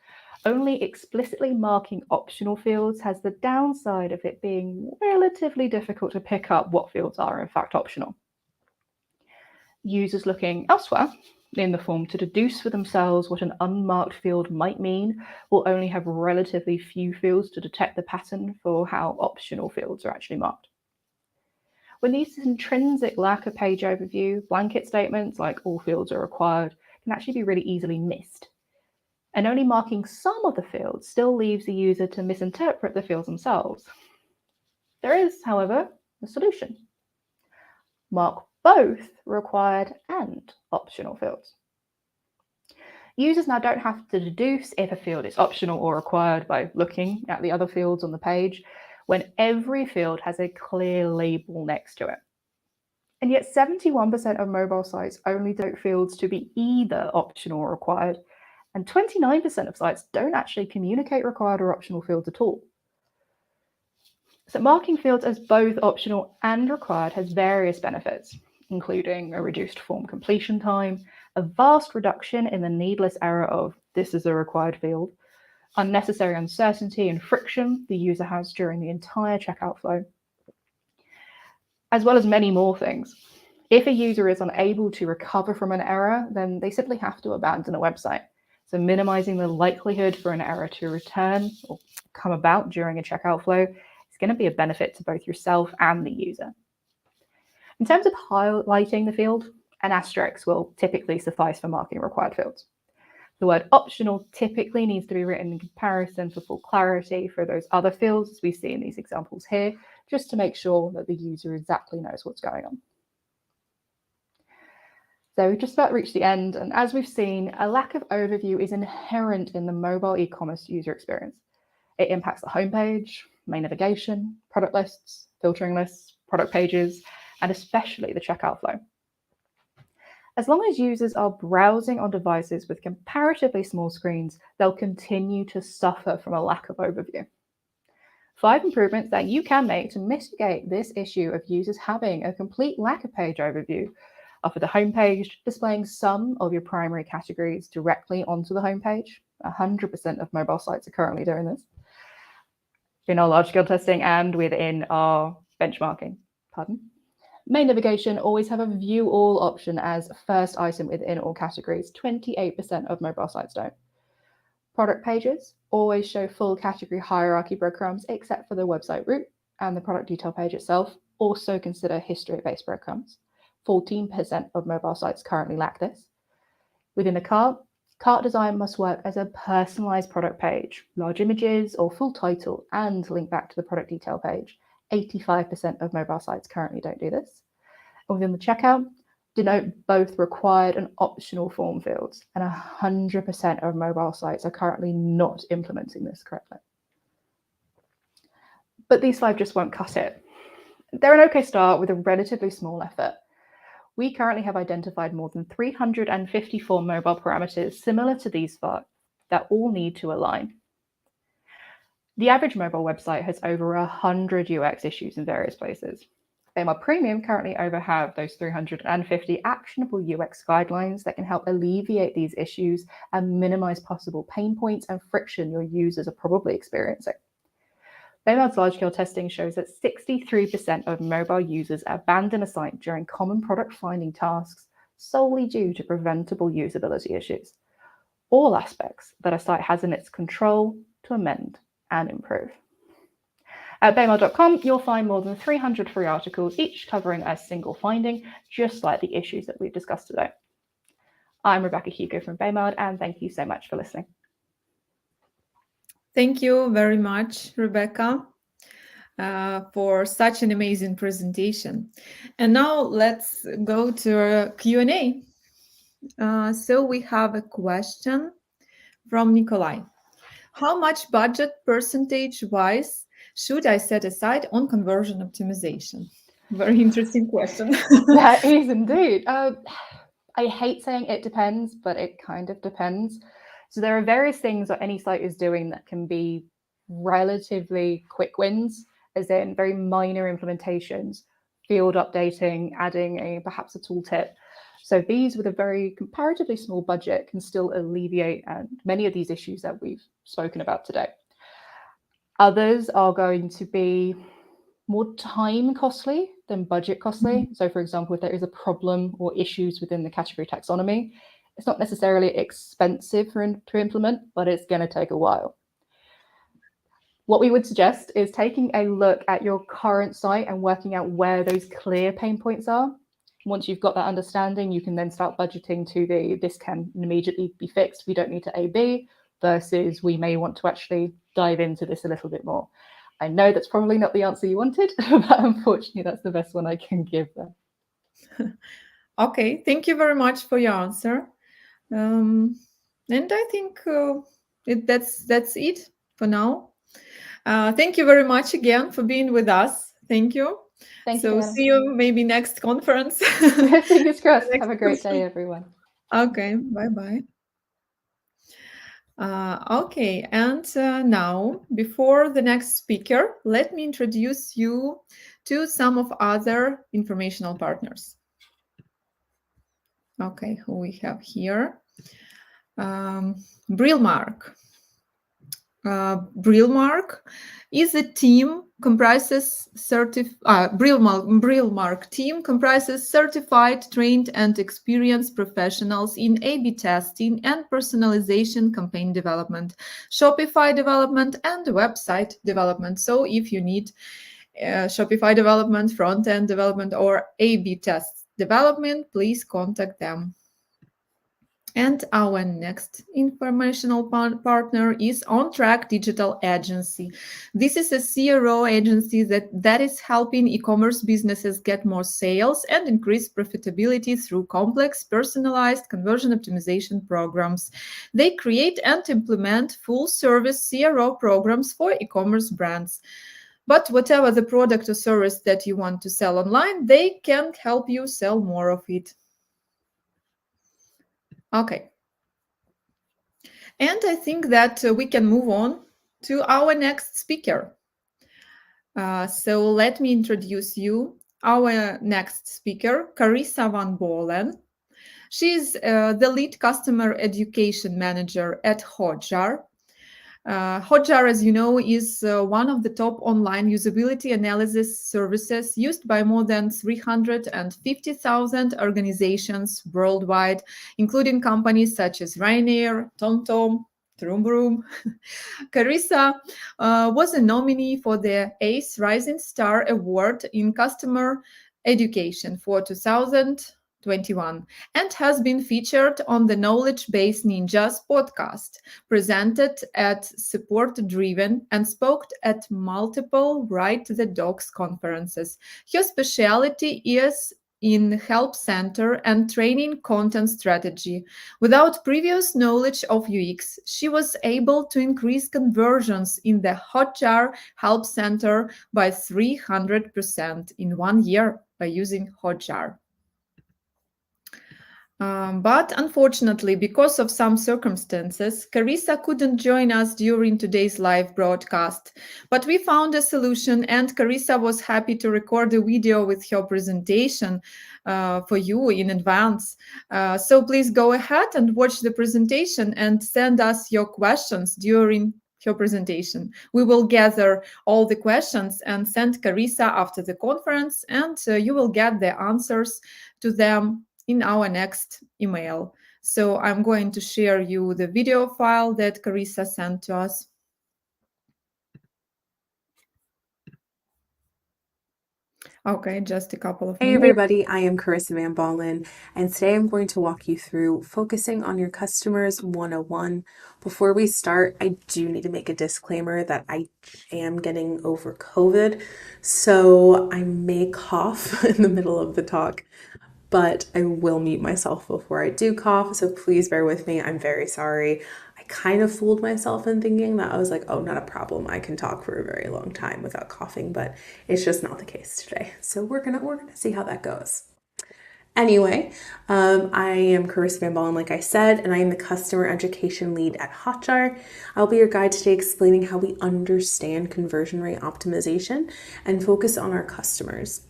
only explicitly marking optional fields has the downside of it being relatively difficult to pick up what fields are in fact optional. Users looking elsewhere in the form to deduce for themselves what an unmarked field might mean will only have relatively few fields to detect the pattern for how optional fields are actually marked. When these intrinsic lack of page overview, blanket statements like all fields are required can actually be really easily missed. And only marking some of the fields still leaves the user to misinterpret the fields themselves. There is, however, a solution. Mark both required and optional fields. Users now don't have to deduce if a field is optional or required by looking at the other fields on the page when every field has a clear label next to it. And yet 71% of mobile sites only denote fields to be either optional or required, and 29% of sites don't actually communicate required or optional fields at all. So marking fields as both optional and required has various benefits, including a reduced form completion time, a vast reduction in the needless error of "this is a required field," unnecessary uncertainty and friction the user has during the entire checkout flow, as well as many more things. If a user is unable to recover from an error, then they simply have to abandon a website. So minimizing the likelihood for an error to return or come about during a checkout flow is going to be a benefit to both yourself and the user. In terms of highlighting the field, an asterisk will typically suffice for marking required fields. The word optional typically needs to be written in comparison for full clarity for those other fields, as we see in these examples here, just to make sure that the user exactly knows what's going on. So we've just about reached the end, and as we've seen, a lack of overview is inherent in the mobile e-commerce user experience. It impacts the homepage, main navigation, product lists, filtering lists, product pages, and especially the checkout flow. As long as users are browsing on devices with comparatively small screens, they'll continue to suffer from a lack of overview. 5 improvements that you can make to mitigate this issue of users having a complete lack of page overview are for the homepage, displaying some of your primary categories directly onto the homepage. 100% of mobile sites are currently doing this in our large-scale testing and within our benchmarking. Main navigation always have a view all option as first item within all categories. 28% of mobile sites don't. Product pages always show full category hierarchy breadcrumbs except for the website root, and the product detail page itself also consider history-based breadcrumbs. 14% of mobile sites currently lack this. Within the cart design must work as a personalized product page, large images or full title, and link back to the product detail page. 85% of mobile sites currently don't do this. And within the checkout, denote both required and optional form fields, and 100% of mobile sites are currently not implementing this correctly. But these 5 just won't cut it. They're an okay start with a relatively small effort. We currently have identified more than 354 mobile parameters similar to these 5 that all need to align. The average mobile website has over 100 UX issues in various places. Baymard Premium currently have those 350 actionable UX guidelines that can help alleviate these issues and minimize possible pain points and friction your users are probably experiencing. Baymard's large-scale testing shows that 63% of mobile users abandon a site during common product finding tasks solely due to preventable usability issues. All aspects that a site has in its control to amend and improve. At Baymard.com, you'll find more than 300 free articles, each covering a single finding, just like the issues that we've discussed today. I'm Rebecca Hugo from Baymard, and thank you so much for listening. Thank you very much, Rebecca, for such an amazing presentation. And now let's go to a Q&A. So we have a question from Nikolai. How much budget percentage-wise should I set aside on conversion optimization? Very interesting question. That is indeed. I hate saying it depends, but it kind of depends. So there are various things that any site is doing that can be relatively quick wins, as in very minor implementations, field updating, adding perhaps a tooltip. So these with a very comparatively small budget can still alleviate many of these issues that we've spoken about today. Others are going to be more time costly than budget costly. So for example, if there is a problem or issues within the category taxonomy, it's not necessarily expensive to implement, but it's going to take a while. What we would suggest is taking a look at your current site and working out where those clear pain points are. Once you've got that understanding, you can then start budgeting to this can immediately be fixed. We don't need to A/B versus we may want to actually dive into this a little bit more. I know that's probably not the answer you wanted, but unfortunately, that's the best one I can give there. Okay, thank you very much for your answer. And I think that's it for now. Thank you very much again for being with us. Thank you. Thank you. So see you maybe next conference. Fingers crossed. Have a great day, everyone. Okay, bye-bye. Okay, and now, before the next speaker, let me introduce you to some of other informational partners. Okay, who we have here? Brilmark. Brilmark is a team comprises Brilmark team comprises certified, trained, and experienced professionals in A/B testing and personalization, campaign development, Shopify development, and website development. So if you need Shopify development, front-end development, or A/B test development, please contact them. And our next informational partner is OnTrack Digital Agency. This is a CRO agency that is helping e-commerce businesses get more sales and increase profitability through complex, personalized conversion optimization programs. They create and implement full-service CRO programs for e-commerce brands. But whatever the product or service that you want to sell online, they can help you sell more of it. Okay. And I think that we can move on to our next speaker. So let me introduce you our next speaker, Carissa Van Bolen. She's the lead customer education manager at Hotjar. Hotjar, as you know, is one of the top online usability analysis services used by more than 350,000 organizations worldwide, including companies such as Ryanair, TomTom, Vroom. Carissa was a nominee for the ACE Rising Star Award in Customer Education for 2021 and has been featured on the Knowledge Base Ninjas podcast, presented at Support Driven, and spoke at multiple Write the Docs conferences. Her specialty is in help center and training content strategy. Without previous knowledge of UX, she was able to increase conversions in the Hotjar Help Center by 300% in 1 year by using Hotjar. But unfortunately, because of some circumstances, Carissa couldn't join us during today's live broadcast. But we found a solution, and Carissa was happy to record a video with her presentation for you in advance. So please go ahead and watch the presentation and send us your questions during her presentation. We will gather all the questions and send Carissa after the conference, and you will get the answers to them in our next email. So I'm going to share you the video file that Carissa sent to us. Okay, just a couple of Hey minutes. everybody, I am Carissa Van Ballen, and today I'm going to walk you through focusing on your customers 101. Before we start, I do need to make a disclaimer that I am getting over COVID, so I may cough in the middle of the talk, but I will mute myself before I do cough, so please bear with me. I'm very sorry. I kind of fooled myself in thinking that I was like, oh, not a problem. I can talk for a very long time without coughing, but it's just not the case today. So we're gonna see how that goes. Anyway, I am Carissa Van Ballen, like I said, and I am the customer education lead at Hotjar. I'll be your guide today explaining how we understand conversion rate optimization and focus on our customers.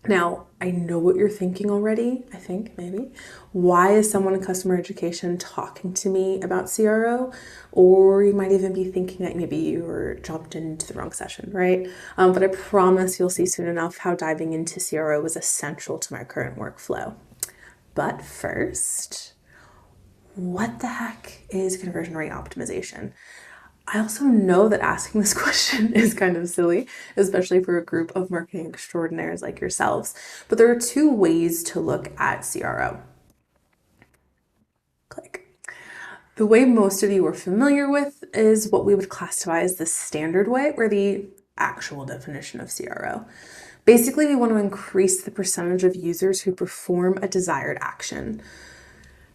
Now, I know what you're thinking already, I think, maybe. Why is someone in customer education talking to me about CRO? Or you might even be thinking that maybe you were jumped into the wrong session, right? But I promise you'll see soon enough how diving into CRO was essential to my current workflow. But first, what the heck is conversion rate optimization? I also know that asking this question is kind of silly, especially for a group of marketing extraordinaires like yourselves. But there are two ways to look at CRO. Click. The way most of you are familiar with is what we would classify as the standard way, or the actual definition of CRO. Basically, we want to increase the percentage of users who perform a desired action.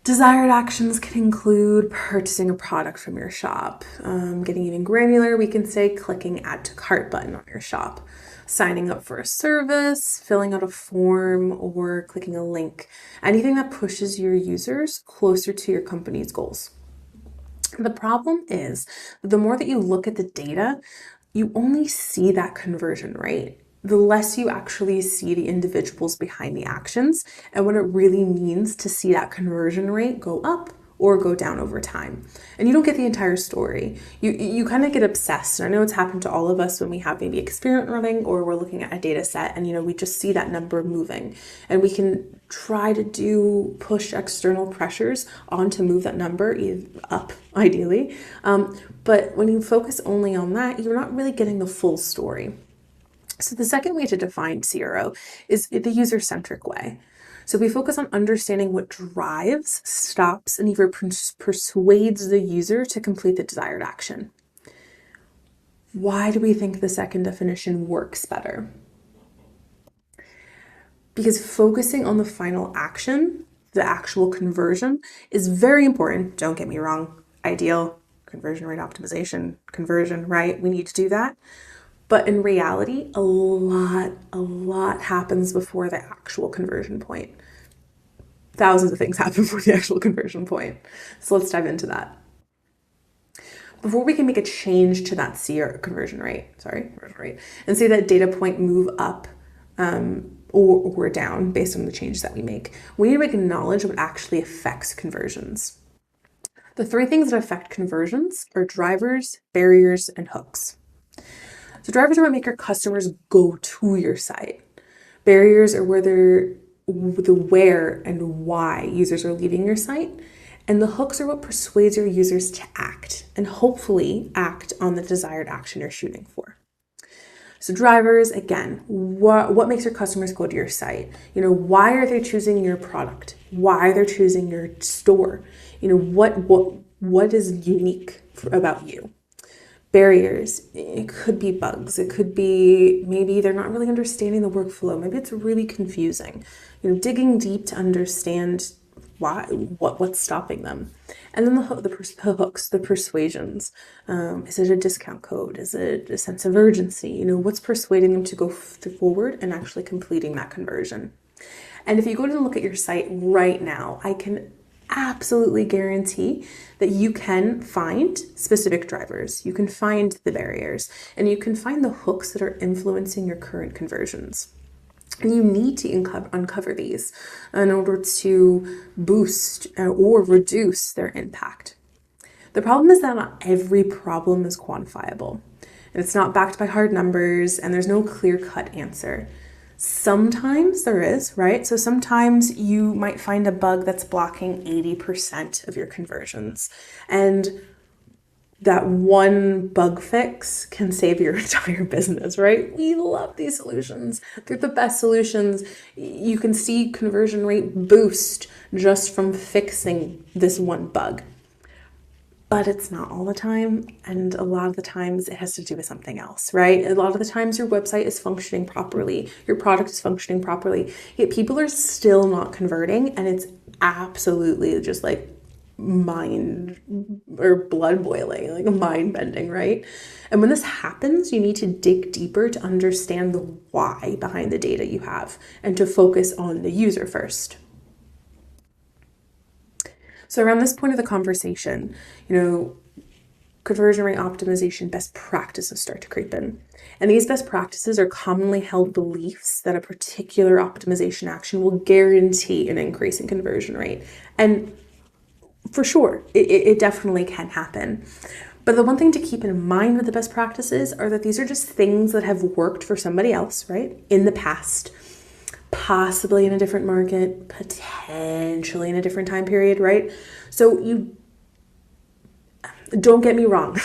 Desired actions can include purchasing a product from your shop. Getting even granular, we can say clicking add to cart button on your shop, signing up for a service, filling out a form, or clicking a link. Anything that pushes your users closer to your company's goals. The problem is, the more that you look at the data, you only see that conversion rate. The less you actually see the individuals behind the actions and what it really means to see that conversion rate go up or go down over time. And you don't get the entire story. You kind of get obsessed. And I know it's happened to all of us when we have maybe experiment running or we're looking at a data set and we just see that number moving. And we can try to push external pressures on to move that number up, ideally. But when you focus only on that, you're not really getting the full story. So the second way to define CRO is the user-centric way. So we focus on understanding what drives, stops, and even persuades the user to complete the desired action. Why do we think the second definition works better? Because focusing on the final action, the actual conversion, is very important. Don't get me wrong. Ideal, conversion rate optimization, conversion, right? We need to do that. But in reality, a lot happens before the actual conversion point. Thousands of things happen before the actual conversion point. So let's dive into that. Before we can make a change to that conversion rate, and see that data point move up or down based on the change that we make, we need to acknowledge what actually affects conversions. The three things that affect conversions are drivers, barriers, and hooks. So drivers are what make your customers go to your site. Barriers are the where and why users are leaving your site. And the hooks are what persuades your users to act and hopefully act on the desired action you're shooting for. So drivers, again, what makes your customers go to your site? Why are they choosing your product? Why they're choosing your store? What is unique about you? Barriers, it could be bugs. It could be maybe they're not really understanding the workflow. Maybe it's really confusing. Digging deep to understand what's stopping them. And then the hooks, the persuasions. Is it a discount code? Is it a sense of urgency? What's persuading them to go forward and actually completing that conversion? And if you go and look at your site right now, I can absolutely guarantee that you can find specific drivers, you can find the barriers, and you can find the hooks that are influencing your current conversions. And you need to uncover these in order to boost or reduce their impact. The problem is that not every problem is quantifiable, and it's not backed by hard numbers, and there's no clear-cut answer. Sometimes there is, right? So sometimes you might find a bug that's blocking 80% of your conversions, and that one bug fix can save your entire business, right? We love these solutions. They're the best solutions. You can see conversion rate boost just from fixing this one bug. But it's not all the time, and a lot of the times it has to do with something else, right? A lot of the times your website is functioning properly, your product is functioning properly, yet people are still not converting, and it's absolutely just like mind or blood boiling, like mind bending, right? And when this happens, you need to dig deeper to understand the why behind the data you have and to focus on the user first. So around this point of the conversation, conversion rate optimization best practices start to creep in. And these best practices are commonly held beliefs that a particular optimization action will guarantee an increase in conversion rate. And for sure, it definitely can happen. But the one thing to keep in mind with the best practices are that these are just things that have worked for somebody else, right, in the past. Possibly in a different market, potentially in a different time period, right? So you don't get me wrong.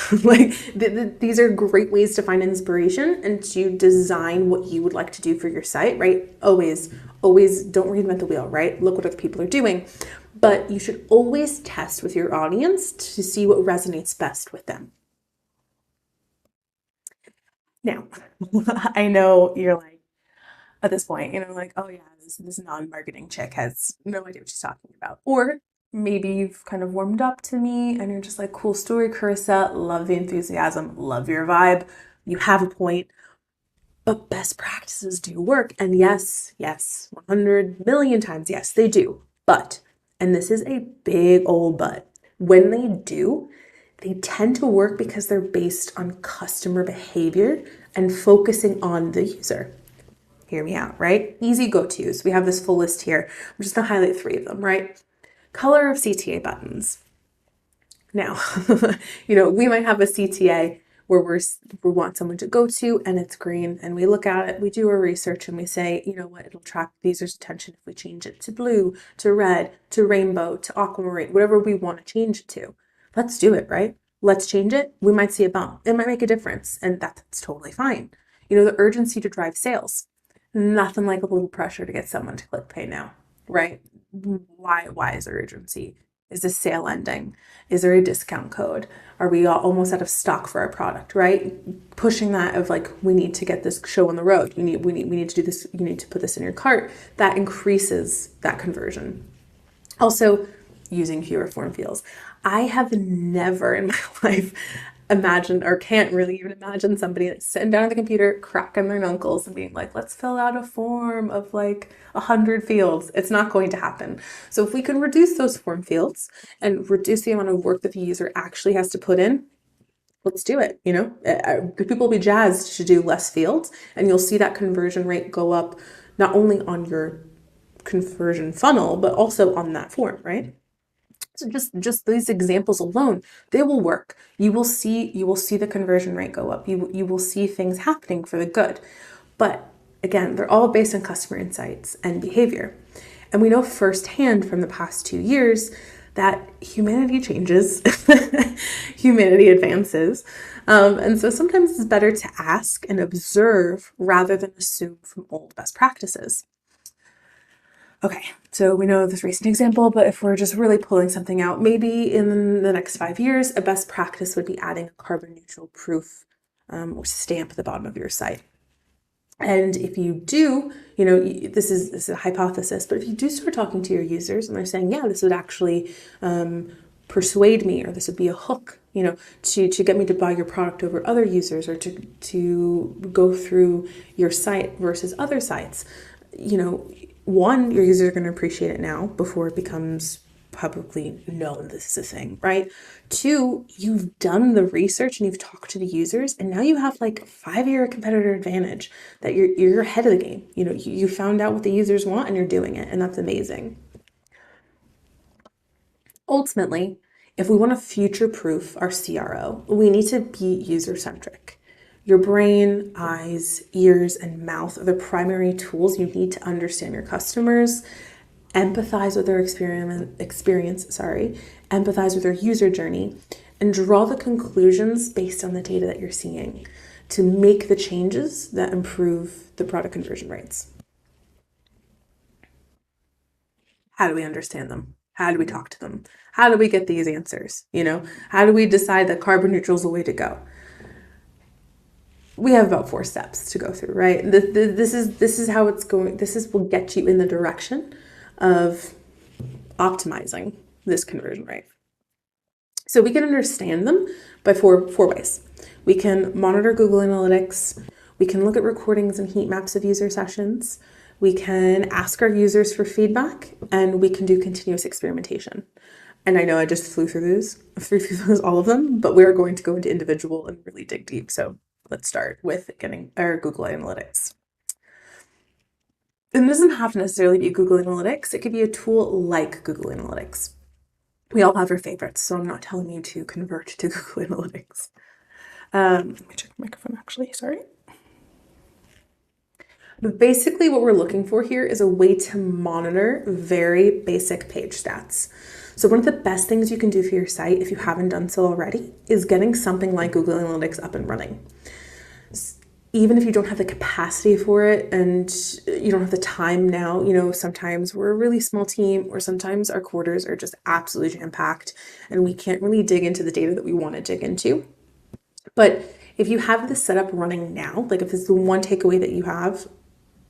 These are great ways to find inspiration and to design what you would like to do for your site, right? Always don't reinvent the wheel, right? Look what other people are doing. But you should always test with your audience to see what resonates best with them. Now, I know you're like, at this point, oh yeah, this non-marketing chick has no idea what she's talking about. Or maybe you've kind of warmed up to me and you're just like, cool story, Carissa, love the enthusiasm, love your vibe, you have a point, but best practices do work. And yes, 100 million times, yes, they do. But, and this is a big old but, when they do, they tend to work because they're based on customer behavior and focusing on the user. Hear me out, right? Easy go-tos. We have this full list here. I'm just going to highlight 3 of them, right? Color of CTA buttons. Now, we might have a CTA where we want someone to go to and it's green, and we look at it, we do our research, and we say, it'll attract the user's attention if we change it to blue, to red, to rainbow, to aquamarine, whatever we want to change it to. Let's do it, right? Let's change it. We might see a bump. It might make a difference, and that's totally fine. The urgency to drive sales. Nothing like a little pressure to get someone to click pay now, right? Why is there urgency? Is the sale ending? Is there a discount code? Are we almost out of stock for our product, right? Pushing that of like, we need to get this show on the road. We need to do this. You need to put this in your cart. That increases that conversion. Also, using fewer form fields. I have never in my life imagined, or can't really even imagine, somebody like sitting down at the computer, cracking their knuckles and being like, let's fill out a form of like 100 fields. It's not going to happen. So if we can reduce those form fields and reduce the amount of work that the user actually has to put in, let's do it. People will be jazzed to do less fields, and you'll see that conversion rate go up, not only on your conversion funnel, but also on that form, right? So just these examples alone, they will work. You will see the conversion rate go up. You will see things happening for the good. But again, they're all based on customer insights and behavior. And we know firsthand from the past 2 years that humanity changes, humanity advances. And so sometimes it's better to ask and observe rather than assume from old best practices. Okay, so we know this recent example, but if we're just really pulling something out, maybe in the next 5 years, a best practice would be adding a carbon neutral proof or stamp at the bottom of your site. And if you do, this is a hypothesis, but if you do start talking to your users and they're saying, yeah, this would actually persuade me, or this would be a hook, to get me to buy your product over other users, or to go through your site versus other sites, one, your users are going to appreciate it now before it becomes publicly known this is a thing, right? Two, you've done the research and you've talked to the users, and now you have like a 5-year competitor advantage that you're ahead of the game. You found out what the users want and you're doing it, and that's amazing. Ultimately, if we want to future-proof our CRO, we need to be user-centric. Your brain, eyes, ears, and mouth are the primary tools you need to understand your customers, empathize with their experience, empathize with their user journey, and draw the conclusions based on the data that you're seeing to make the changes that improve the product conversion rates. How do we understand them? How do we talk to them? How do we get these answers? How do we decide that carbon neutral is the way to go? We have about 4 steps to go through, right? This is how it's going. This will get you in the direction of optimizing this conversion rate. So we can understand them by four ways. We can monitor Google Analytics. We can look at recordings and heat maps of user sessions. We can ask our users for feedback, and we can do continuous experimentation. And I know I just flew through those, all of them, but we are going to go into individual and really dig deep. So let's start with getting our Google Analytics. And it doesn't have to necessarily be Google Analytics. It could be a tool like Google Analytics. We all have our favorites, so I'm not telling you to convert to Google Analytics. Let me check the microphone actually, sorry. But basically what we're looking for here is a way to monitor very basic page stats. So one of the best things you can do for your site, if you haven't done so already, is getting something like Google Analytics up and running. Even if you don't have the capacity for it and you don't have the time now, sometimes we're a really small team, or sometimes our quarters are just absolutely jam-packed and we can't really dig into the data that we want to dig into. But if you have this setup running now, like if it's the one takeaway that you have,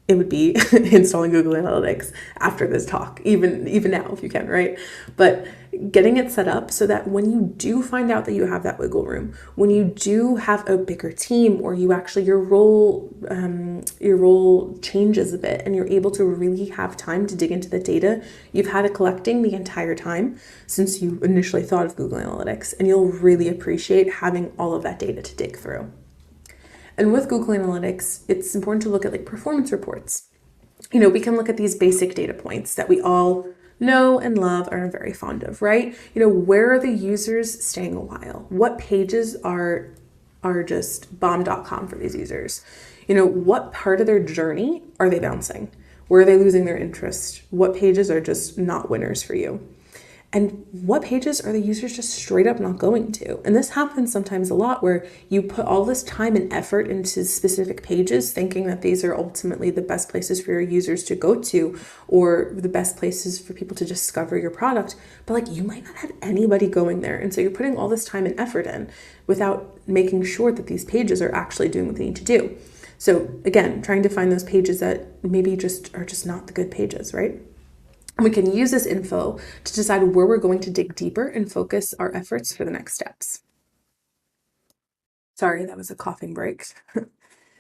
it would be installing Google Analytics after this talk, even now if you can, right? But getting it set up so that when you do find out that you have that wiggle room, when you do have a bigger team, or you actually your role changes a bit and you're able to really have time to dig into the data you've had it collecting the entire time since you initially thought of Google Analytics, and you'll really appreciate having all of that data to dig through. And with Google Analytics, it's important to look at like performance reports. We can look at these basic data points that we all know and love and are very fond of, right? Where are the users staying a while? What pages are just bomb.com for these users? What part of their journey are they bouncing? Where are they losing their interest? What pages are just not winners for you? And what pages are the users just straight up not going to? And this happens sometimes a lot, where you put all this time and effort into specific pages thinking that these are ultimately the best places for your users to go to, or the best places for people to discover your product. But like, you might not have anybody going there. And so you're putting all this time and effort in without making sure that these pages are actually doing what they need to do. So again, trying to find those pages that maybe are just not the good pages, right? And we can use this info to decide where we're going to dig deeper and focus our efforts for the next steps. Sorry, that was a coughing break.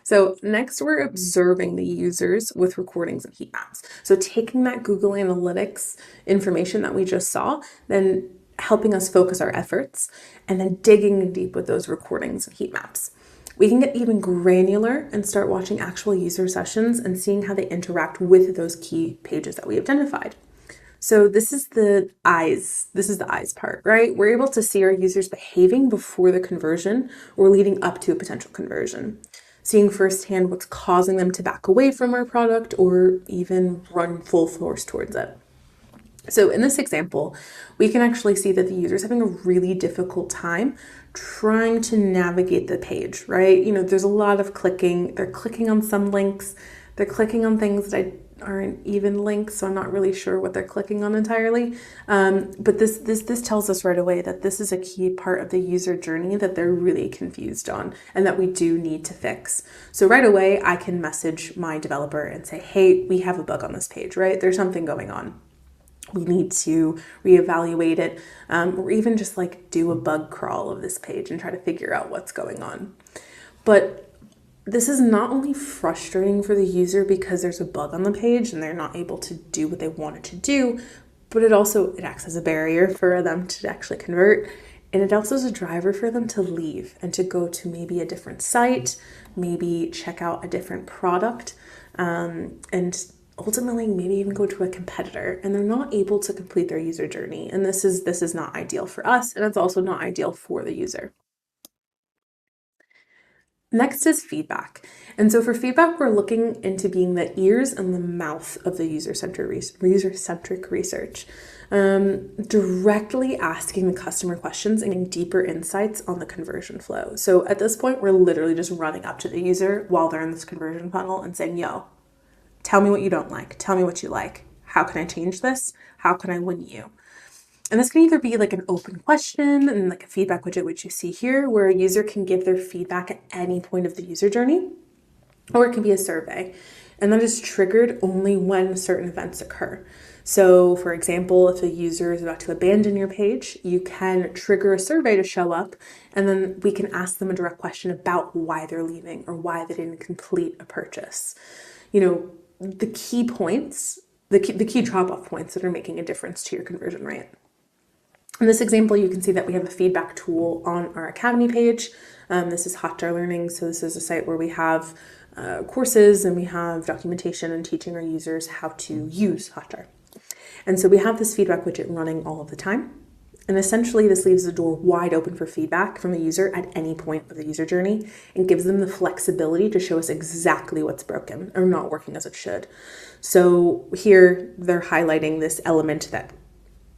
So next, we're observing the users with recordings and heat maps. So taking that Google Analytics information that we just saw, then helping us focus our efforts, and then digging deep with those recordings and heat maps. We can get even granular and start watching actual user sessions and seeing how they interact with those key pages that we identified. So this is the eyes. This is the eyes part, right? We're able to see our users behaving before the conversion or leading up to a potential conversion, seeing firsthand what's causing them to back away from our product or even run full force towards it. So in this example, we can actually see that the user is having a really difficult time trying to navigate the page, right? There's a lot of clicking. They're clicking on some links. They're clicking on things that aren't even links, so I'm not really sure what they're clicking on entirely. But this tells us right away that this is a key part of the user journey that they're really confused on and that we do need to fix. So right away, I can message my developer and say, hey, we have a bug on this page, right? There's something going on. We need to reevaluate it, or even just do a bug crawl of this page and try to figure out what's going on. But this is not only frustrating for the user because there's a bug on the page and they're not able to do what they wanted to do, but it acts as a barrier for them to actually convert. And it also is a driver for them to leave and to go to maybe a different site, maybe check out a different product, and ultimately maybe even go to a competitor, and they're not able to complete their user journey. And this is not ideal for us, and it's also not ideal for the user. Next is feedback. And so for feedback, we're looking into being the ears and the mouth of the user-centric research, directly asking the customer questions and getting deeper insights on the conversion flow. So at this point, we're literally just running up to the user while they're in this conversion funnel and saying, yo, tell me what you don't like. Tell me what you like. How can I change this? How can I win you? And this can either be an open question and a feedback widget, which you see here, where a user can give their feedback at any point of the user journey, or it can be a survey. And that is triggered only when certain events occur. So for example, if a user is about to abandon your page, you can trigger a survey to show up, and then we can ask them a direct question about why they're leaving or why they didn't complete a purchase. The key points, the key drop-off points that are making a difference to your conversion rate. In this example, you can see that we have a feedback tool on our Academy page. This is Hotjar Learning. So this is a site where we have courses and we have documentation and teaching our users how to use Hotjar. And so we have this feedback widget running all of the time. And essentially, this leaves the door wide open for feedback from the user at any point of the user journey and gives them the flexibility to show us exactly what's broken or not working as it should. So here they're highlighting this element that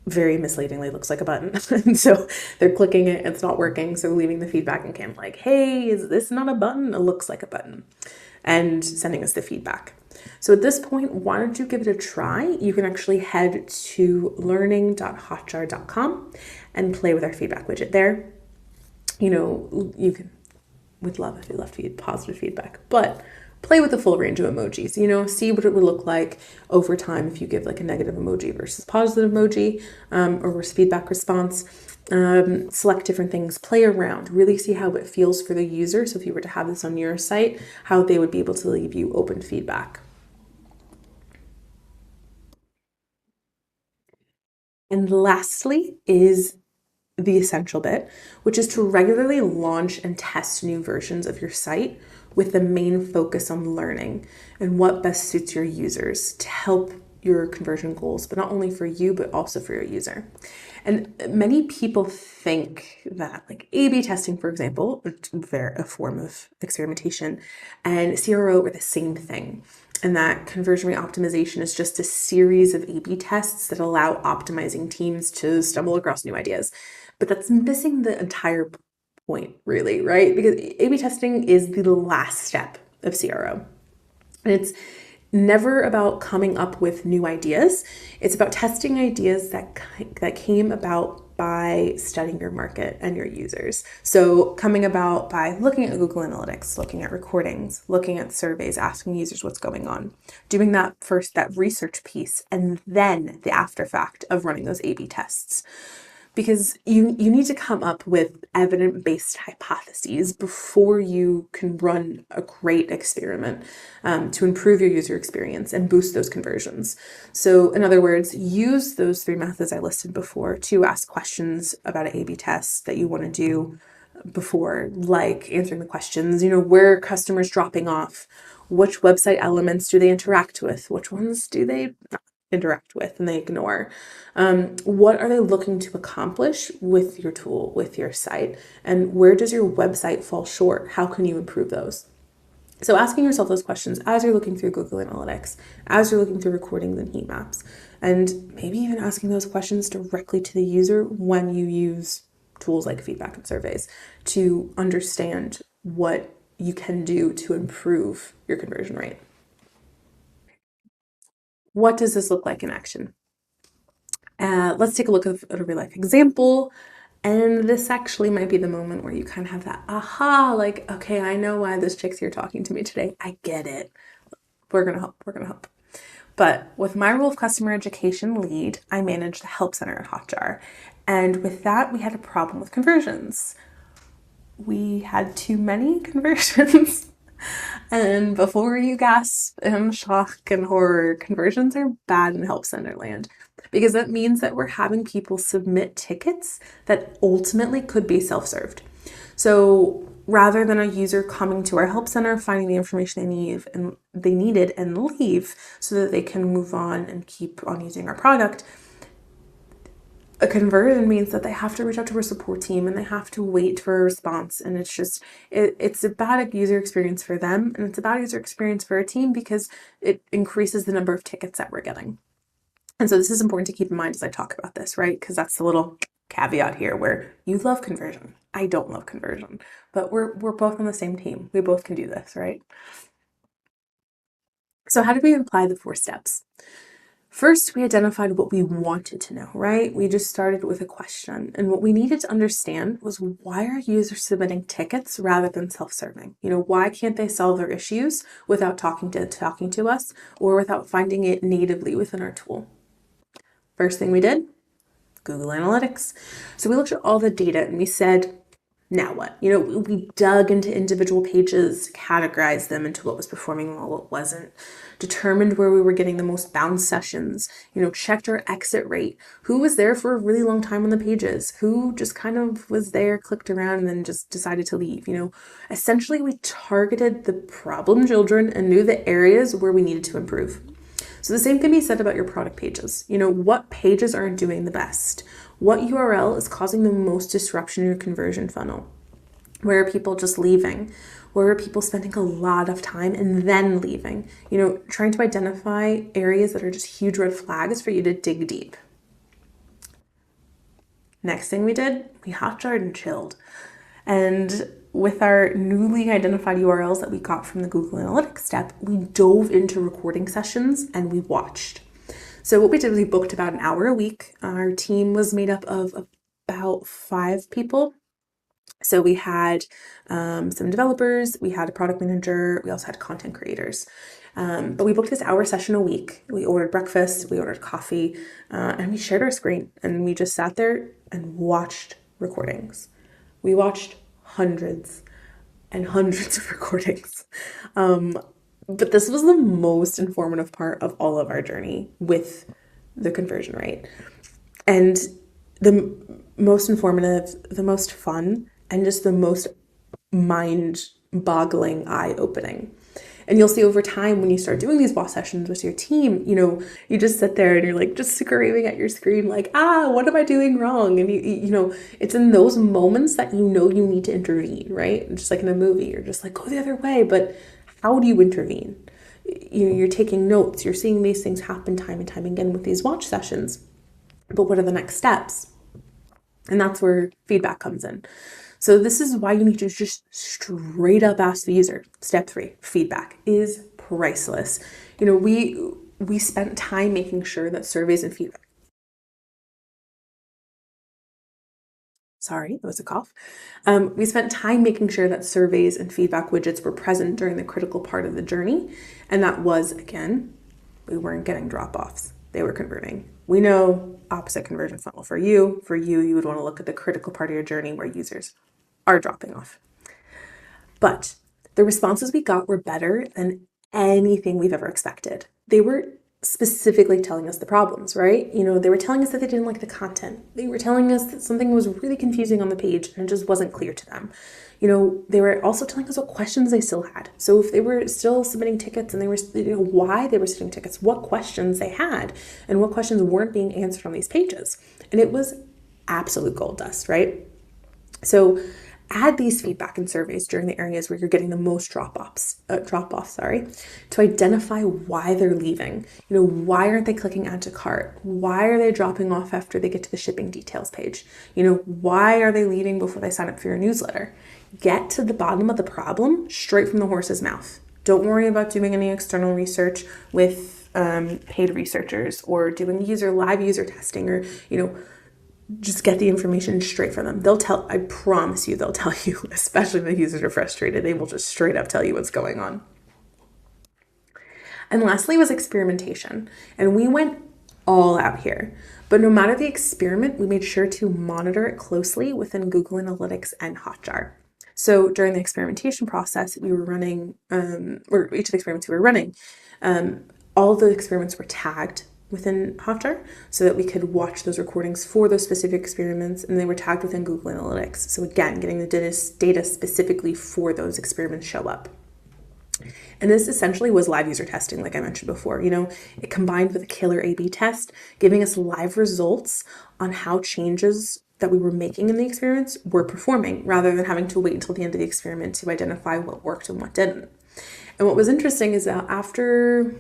very misleadingly looks like a button. And so they're clicking it, it's not working. So leaving the feedback and can hey, is this not a button? It looks like a button, and sending us the feedback. So at this point, why don't you give it a try? You can actually head to learning.hotjar.com and play with our feedback widget there. We'd love if you left positive feedback, but play with the full range of emojis, see what it would look like over time if you give a negative emoji versus positive emoji, or feedback response. Select different things, play around, really see how it feels for the user. So if you were to have this on your site, how they would be able to leave you open feedback. And lastly is the essential bit, which is to regularly launch and test new versions of your site with the main focus on learning and what best suits your users to help your conversion goals, but not only for you, but also for your user. And many people think that A/B testing, for example, a form of experimentation, and CRO are the same thing. And that conversion rate optimization is just a series of A/B tests that allow optimizing teams to stumble across new ideas. But that's missing the entire point, really, right? Because A/B testing is the last step of CRO. And it's never about coming up with new ideas. It's about testing ideas that came about by studying your market and your users. So coming about by looking at Google Analytics, looking at recordings, looking at surveys, asking users what's going on, doing that research piece, and then the after fact of running those A/B tests. Because you need to come up with evidence-based hypotheses before you can run a great experiment to improve your user experience and boost those conversions. So in other words, use those 3 methods I listed before to ask questions about an A/B test that you want to do before, like answering the questions, where are customers dropping off? Which website elements do they interact with? Which ones do they not interact with and they ignore? What are they looking to accomplish with your tool, with your site? And where does your website fall short? How can you improve those? So asking yourself those questions as you're looking through Google Analytics, as you're looking through recordings and heat maps, and maybe even asking those questions directly to the user when you use tools like feedback and surveys to understand what you can do to improve your conversion rate. What does this look like in action? Let's take a look at a real life example. And this actually might be the moment where you kind of have that aha, like, okay, I know why this chick's here talking to me today. I get it. We're going to help. We're going to help. But with my role of customer education lead, I managed the help center at Hotjar. And with that, we had a problem with conversions. We had too many conversions. And before you gasp in shock and horror, conversions are bad in help center land, because that means that we're having people submit tickets that ultimately could be self-served. So rather than a user coming to our help center, finding the information they needed and leave so that they can move on and keep on using our product, a conversion means that they have to reach out to our support team and they have to wait for a response. And it's just, it's a bad user experience for them. And it's a bad user experience for our team because it increases the number of tickets that we're getting. And so this is important to keep in mind as I talk about this, right? Because that's the little caveat here where you love conversion. I don't love conversion, but we're both on the same team. We both can do this, right? So how do we apply the 4 steps? First, we identified what we wanted to know, right? We just started with a question. And what we needed to understand was, why are users submitting tickets rather than self-serving? Why can't they solve their issues without talking to us or without finding it natively within our tool? First thing we did, Google Analytics. So we looked at all the data and we said, now what? We dug into individual pages, categorized them into what was performing well, what wasn't, determined where we were getting the most bounce sessions, checked our exit rate, who was there for a really long time on the pages, who just kind of was there, clicked around, and then just decided to leave. Essentially we targeted the problem children and knew the areas where we needed to improve. So the same can be said about your product pages. What pages aren't doing the best? What URL is causing the most disruption in your conversion funnel? Where are people just leaving? Where are people spending a lot of time and then leaving? Trying to identify areas that are just huge red flags for you to dig deep. Next thing we did, we hotjarred and chilled. And with our newly identified URLs that we got from the Google Analytics step, we dove into recording sessions and we watched. So what we did was we booked about an hour a week. Our team was made up of about 5 people. So we had some developers, we had a product manager, we also had content creators. But we booked this hour session a week. We ordered breakfast, we ordered coffee, and we shared our screen. And we just sat there and watched recordings. We watched hundreds and hundreds of recordings. But this was the most informative part of all of our journey with the conversion rate. And the most informative, the most fun, and just the most mind-boggling, eye-opening. And you'll see over time when you start doing these boss sessions with your team, you just sit there and you're like just screaming at your screen like, what am I doing wrong? And it's in those moments that you need to intervene, right? Just like in a movie, you're just like, go the other way. But how do you intervene? You're taking notes, you're seeing these things happen time and time again with these watch sessions. But what are the next steps? And that's where feedback comes in. So this is why you need to just straight up ask the user. Step 3, feedback is priceless. We spent time making sure that surveys and feedback. Sorry, that was a cough. We spent time making sure that surveys and feedback widgets were present during the critical part of the journey. And that was, again, we weren't getting drop-offs. They were converting. We know opposite conversion funnel for you. For you, you would want to look at the critical part of your journey where users are dropping off. But the responses we got were better than anything we've ever expected. They were specifically telling us the problems, right? They were telling us that they didn't like the content. They were telling us that something was really confusing on the page and it just wasn't clear to them. They were also telling us what questions they still had. So if they were still submitting tickets and they were, why they were submitting tickets, what questions they had, and what questions weren't being answered on these pages. And it was absolute gold dust, right? So add these feedback and surveys during the areas where you're getting the most drop-offs, to identify why they're leaving. Why aren't they clicking add to cart? Why are they dropping off after they get to the shipping details page? Why are they leaving before they sign up for your newsletter? Get to the bottom of the problem straight from the horse's mouth. Don't worry about doing any external research with paid researchers or doing live user testing, or just get the information straight from them. I promise you, they'll tell you, especially if the users are frustrated, they will just straight up tell you what's going on. And lastly was experimentation. And we went all out here. But no matter the experiment, we made sure to monitor it closely within Google Analytics and Hotjar. So during the experimentation process, we were running, or each of the experiments we were running, all of the experiments were tagged within Hotjar so that we could watch those recordings for those specific experiments, and they were tagged within Google Analytics. So again, getting the data specifically for those experiments show up. And this essentially was live user testing, like I mentioned before. It combined with a killer A/B test, giving us live results on how changes that we were making in the experiments were performing, rather than having to wait until the end of the experiment to identify what worked and what didn't. And what was interesting is that after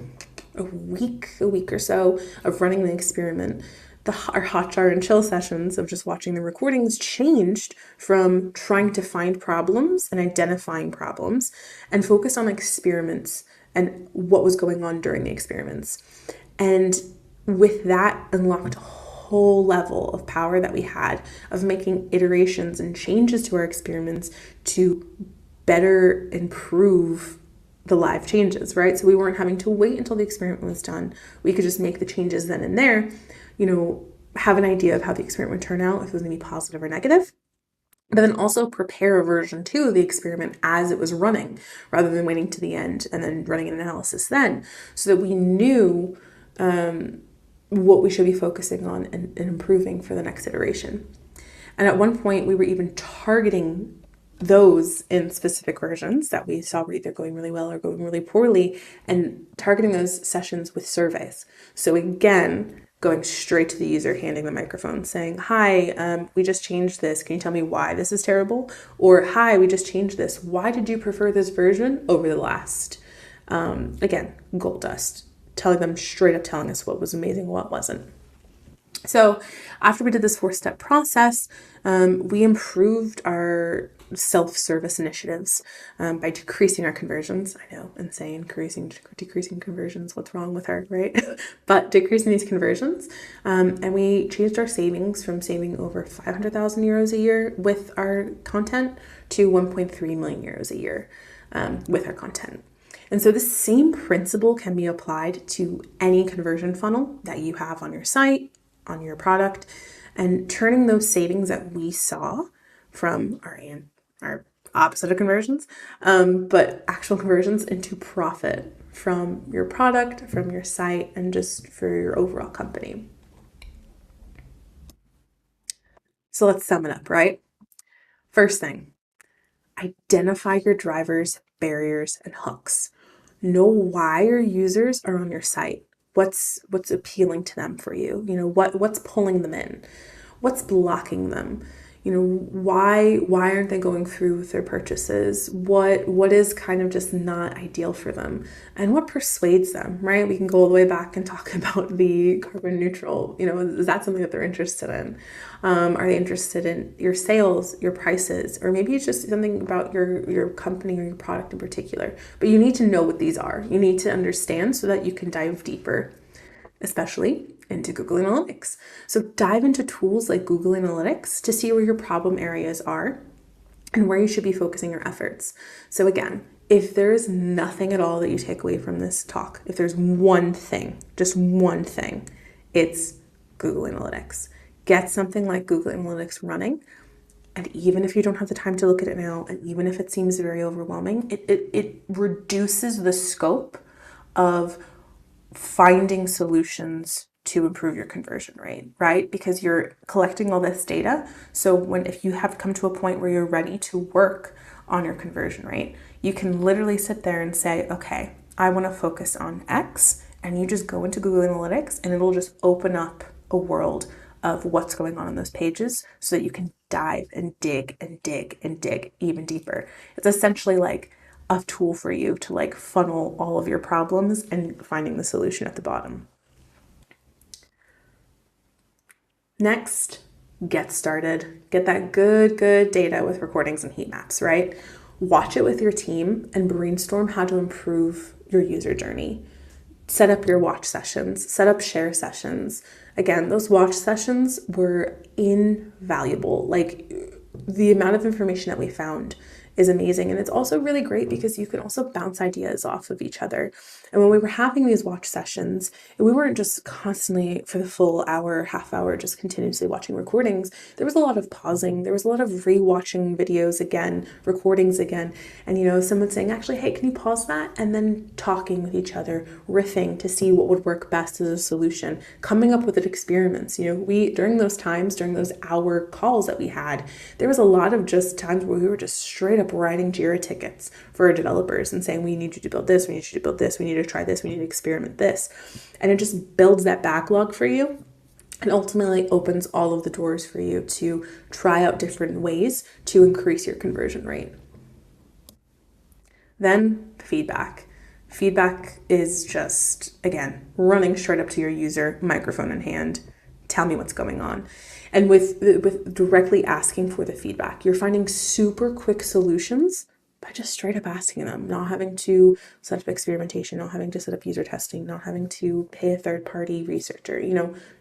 a week or so of running the experiment, our Hotjar and chill sessions of just watching the recordings changed from trying to find problems and identifying problems, and focused on experiments and what was going on during the experiments. And with that, unlocked a whole level of power that we had of making iterations and changes to our experiments to better improve the live changes, right? So we weren't having to wait until the experiment was done. We could just make the changes then and there, have an idea of how the experiment would turn out, if it was going to be positive or negative, but then also prepare a version 2 of the experiment as it was running, rather than waiting to the end and then running an analysis then, so that we knew what we should be focusing on and improving for the next iteration. And at one point, we were even targeting those in specific versions that we saw were either going really well or going really poorly, and targeting those sessions with surveys. So again, going straight to the user, handing the microphone, saying, hi, we just changed this. Can you tell me why this is terrible? Or, hi, we just changed this. Why did you prefer this version over the last? Again, gold dust. Telling them straight up, telling us what was amazing, what wasn't. So after we did this 4-step process, we improved our self-service initiatives by decreasing our conversions. I know, insane, decreasing conversions. What's wrong with her, right? But decreasing these conversions. And we changed our savings from saving over 500,000 euros a year with our content to 1.3 million euros a year with our content. And so the same principle can be applied to any conversion funnel that you have on your site, on your product, and turning those savings that we saw from our opposite of conversions, but actual conversions, into profit from your product, from your site, and just for your overall company. So let's sum it up, right? First thing, identify your drivers, barriers, and hooks. Know why your users are on your site. What's appealing to them for you? What's pulling them in? What's blocking them? Why aren't they going through with their purchases? What is kind of just not ideal for them? And what persuades them, right? We can go all the way back and talk about the carbon neutral. Is that something that they're interested in? Are they interested in your sales, your prices, or maybe it's just something about your company or your product in particular? But you need to know what these are. You need to understand so that you can dive deeper, especially into Google Analytics. So dive into tools like Google Analytics to see where your problem areas are and where you should be focusing your efforts. So again, if there's nothing at all that you take away from this talk, if there's one thing, just one thing, it's Google Analytics. Get something like Google Analytics running. And even if you don't have the time to look at it now, and even if it seems very overwhelming, it reduces the scope of finding solutions to improve your conversion rate, right? Because you're collecting all this data. So if you have come to a point where you're ready to work on your conversion rate, you can literally sit there and say, okay, I want to focus on X, and you just go into Google Analytics and it'll just open up a world of what's going on those pages so that you can dive and dig and dig and dig even deeper. It's essentially like a tool for you to like funnel all of your problems and finding the solution at the bottom. Next, get started. Get that good data with recordings and heat maps, right? Watch it with your team and brainstorm how to improve your user journey. Set up your watch sessions, set up share sessions. Again, those watch sessions were invaluable. Like, the amount of information that we found is amazing. And it's also really great because you can also bounce ideas off of each other. And when we were having these watch sessions, we weren't just constantly for the full hour, half hour, just continuously watching recordings. There was a lot of pausing. There was a lot of rewatching videos again, recordings again. And, someone saying, actually, hey, can you pause that? And then talking with each other, riffing to see what would work best as a solution, coming up with experiments. During those times, during those hour calls that we had, there was a lot of just times where we were just straight up writing Jira tickets for our developers and saying, we need you to build this, we need you to build this, we need to try this, we need to experiment this. And it just builds that backlog for you and ultimately opens all of the doors for you to try out different ways to increase your conversion rate. Then feedback. Feedback is just, again, running straight up to your user, microphone in hand. Tell me what's going on. And with directly asking for the feedback, you're finding super quick solutions by just straight up asking them, not having to set up experimentation, not having to set up user testing, not having to pay a third-party researcher.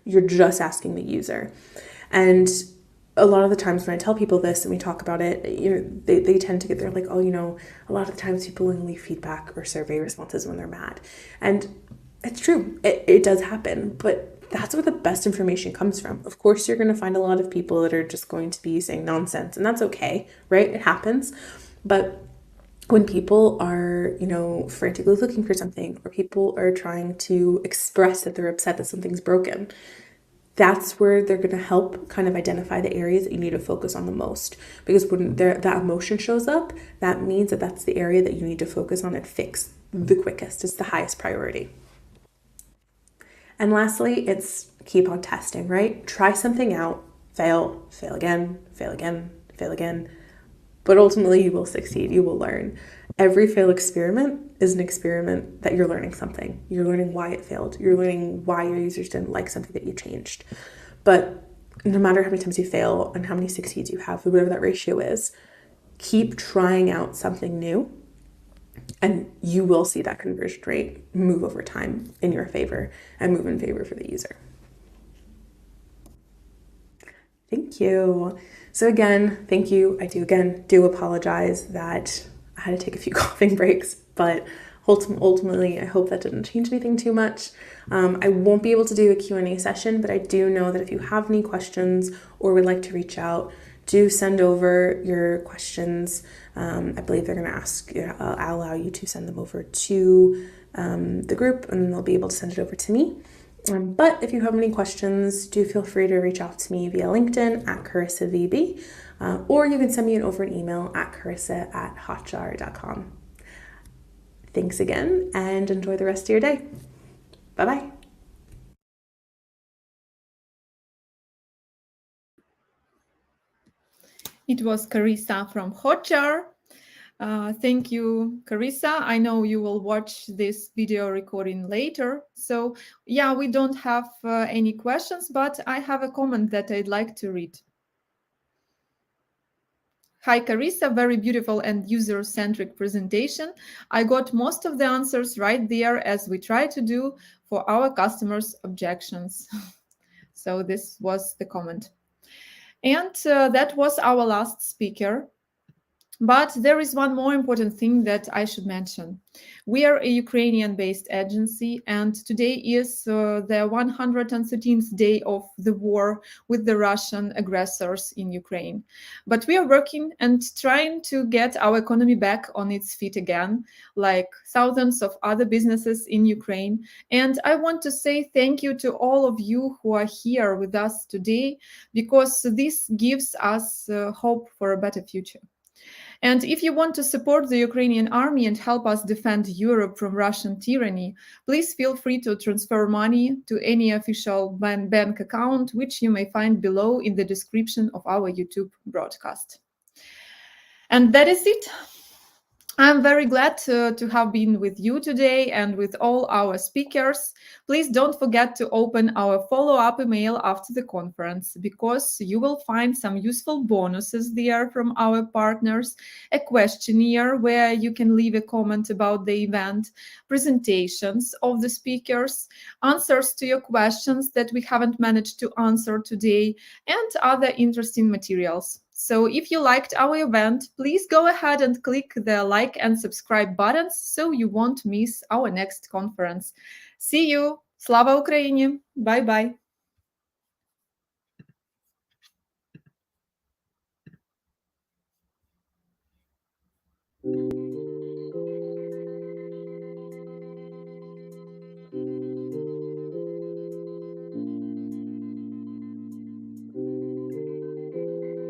You're just asking the user. And a lot of the times when I tell people this and we talk about it, they tend to get there like, a lot of the times people only leave feedback or survey responses when they're mad. And it's true. It does happen, but that's where the best information comes from. Of course, you're going to find a lot of people that are just going to be saying nonsense, and that's okay, right? It happens. But when people are, frantically looking for something, or people are trying to express that they're upset that something's broken, that's where they're going to help kind of identify the areas that you need to focus on the most. Because when that emotion shows up, that means that that's the area that you need to focus on and fix the quickest. It's the highest priority. And lastly, it's keep on testing, right? Try something out, fail again, fail again, fail again. But ultimately you will succeed, you will learn. Every failed experiment is an experiment that you're learning something. You're learning why it failed. You're learning why your users didn't like something that you changed. But no matter how many times you fail and how many succeeds you have, whatever that ratio is, keep trying out something new. And you will see that conversion rate move over time in your favor and move in favor for the user. Thank you. So again, thank you. I do apologize that I had to take a few coughing breaks, but ultimately, I hope that didn't change anything too much. I won't be able to do a Q&A session, but I do know that if you have any questions or would like to reach out, do send over your questions. I believe they're going to ask, I'll allow you to send them over to the group, and they'll be able to send it over to me. But if you have any questions, do feel free to reach out to me via LinkedIn at CarissaVB, or you can send me an email at carissa@hotjar.com. Thanks again, and enjoy the rest of your day. Bye-bye. It was Carissa from Hotjar. Thank you, Carissa. I know you will watch this video recording later. So yeah, we don't have any questions, but I have a comment that I'd like to read. Hi, Carissa, very beautiful and user-centric presentation. I got most of the answers right there, as we try to do for our customers' objections. So this was the comment. And that was our last speaker. But there is one more important thing that I should mention. We are a Ukrainian-based agency, and today is the 113th day of the war with the Russian aggressors in Ukraine. But we are working and trying to get our economy back on its feet again, like thousands of other businesses in Ukraine. And I want to say thank you to all of you who are here with us today, because this gives us hope for a better future. And if you want to support the Ukrainian army and help us defend Europe from Russian tyranny, please feel free to transfer money to any official bank account, which you may find below in the description of our YouTube broadcast. And that is it. I'm very glad to have been with you today and with all our speakers. Please don't forget to open our follow-up email after the conference, because you will find some useful bonuses there from our partners, a questionnaire where you can leave a comment about the event, presentations of the speakers, answers to your questions that we haven't managed to answer today, and other interesting materials. So if you liked our event, please go ahead and click the like and subscribe buttons so you won't miss our next conference. See you! Slava Ukraini! Bye-bye!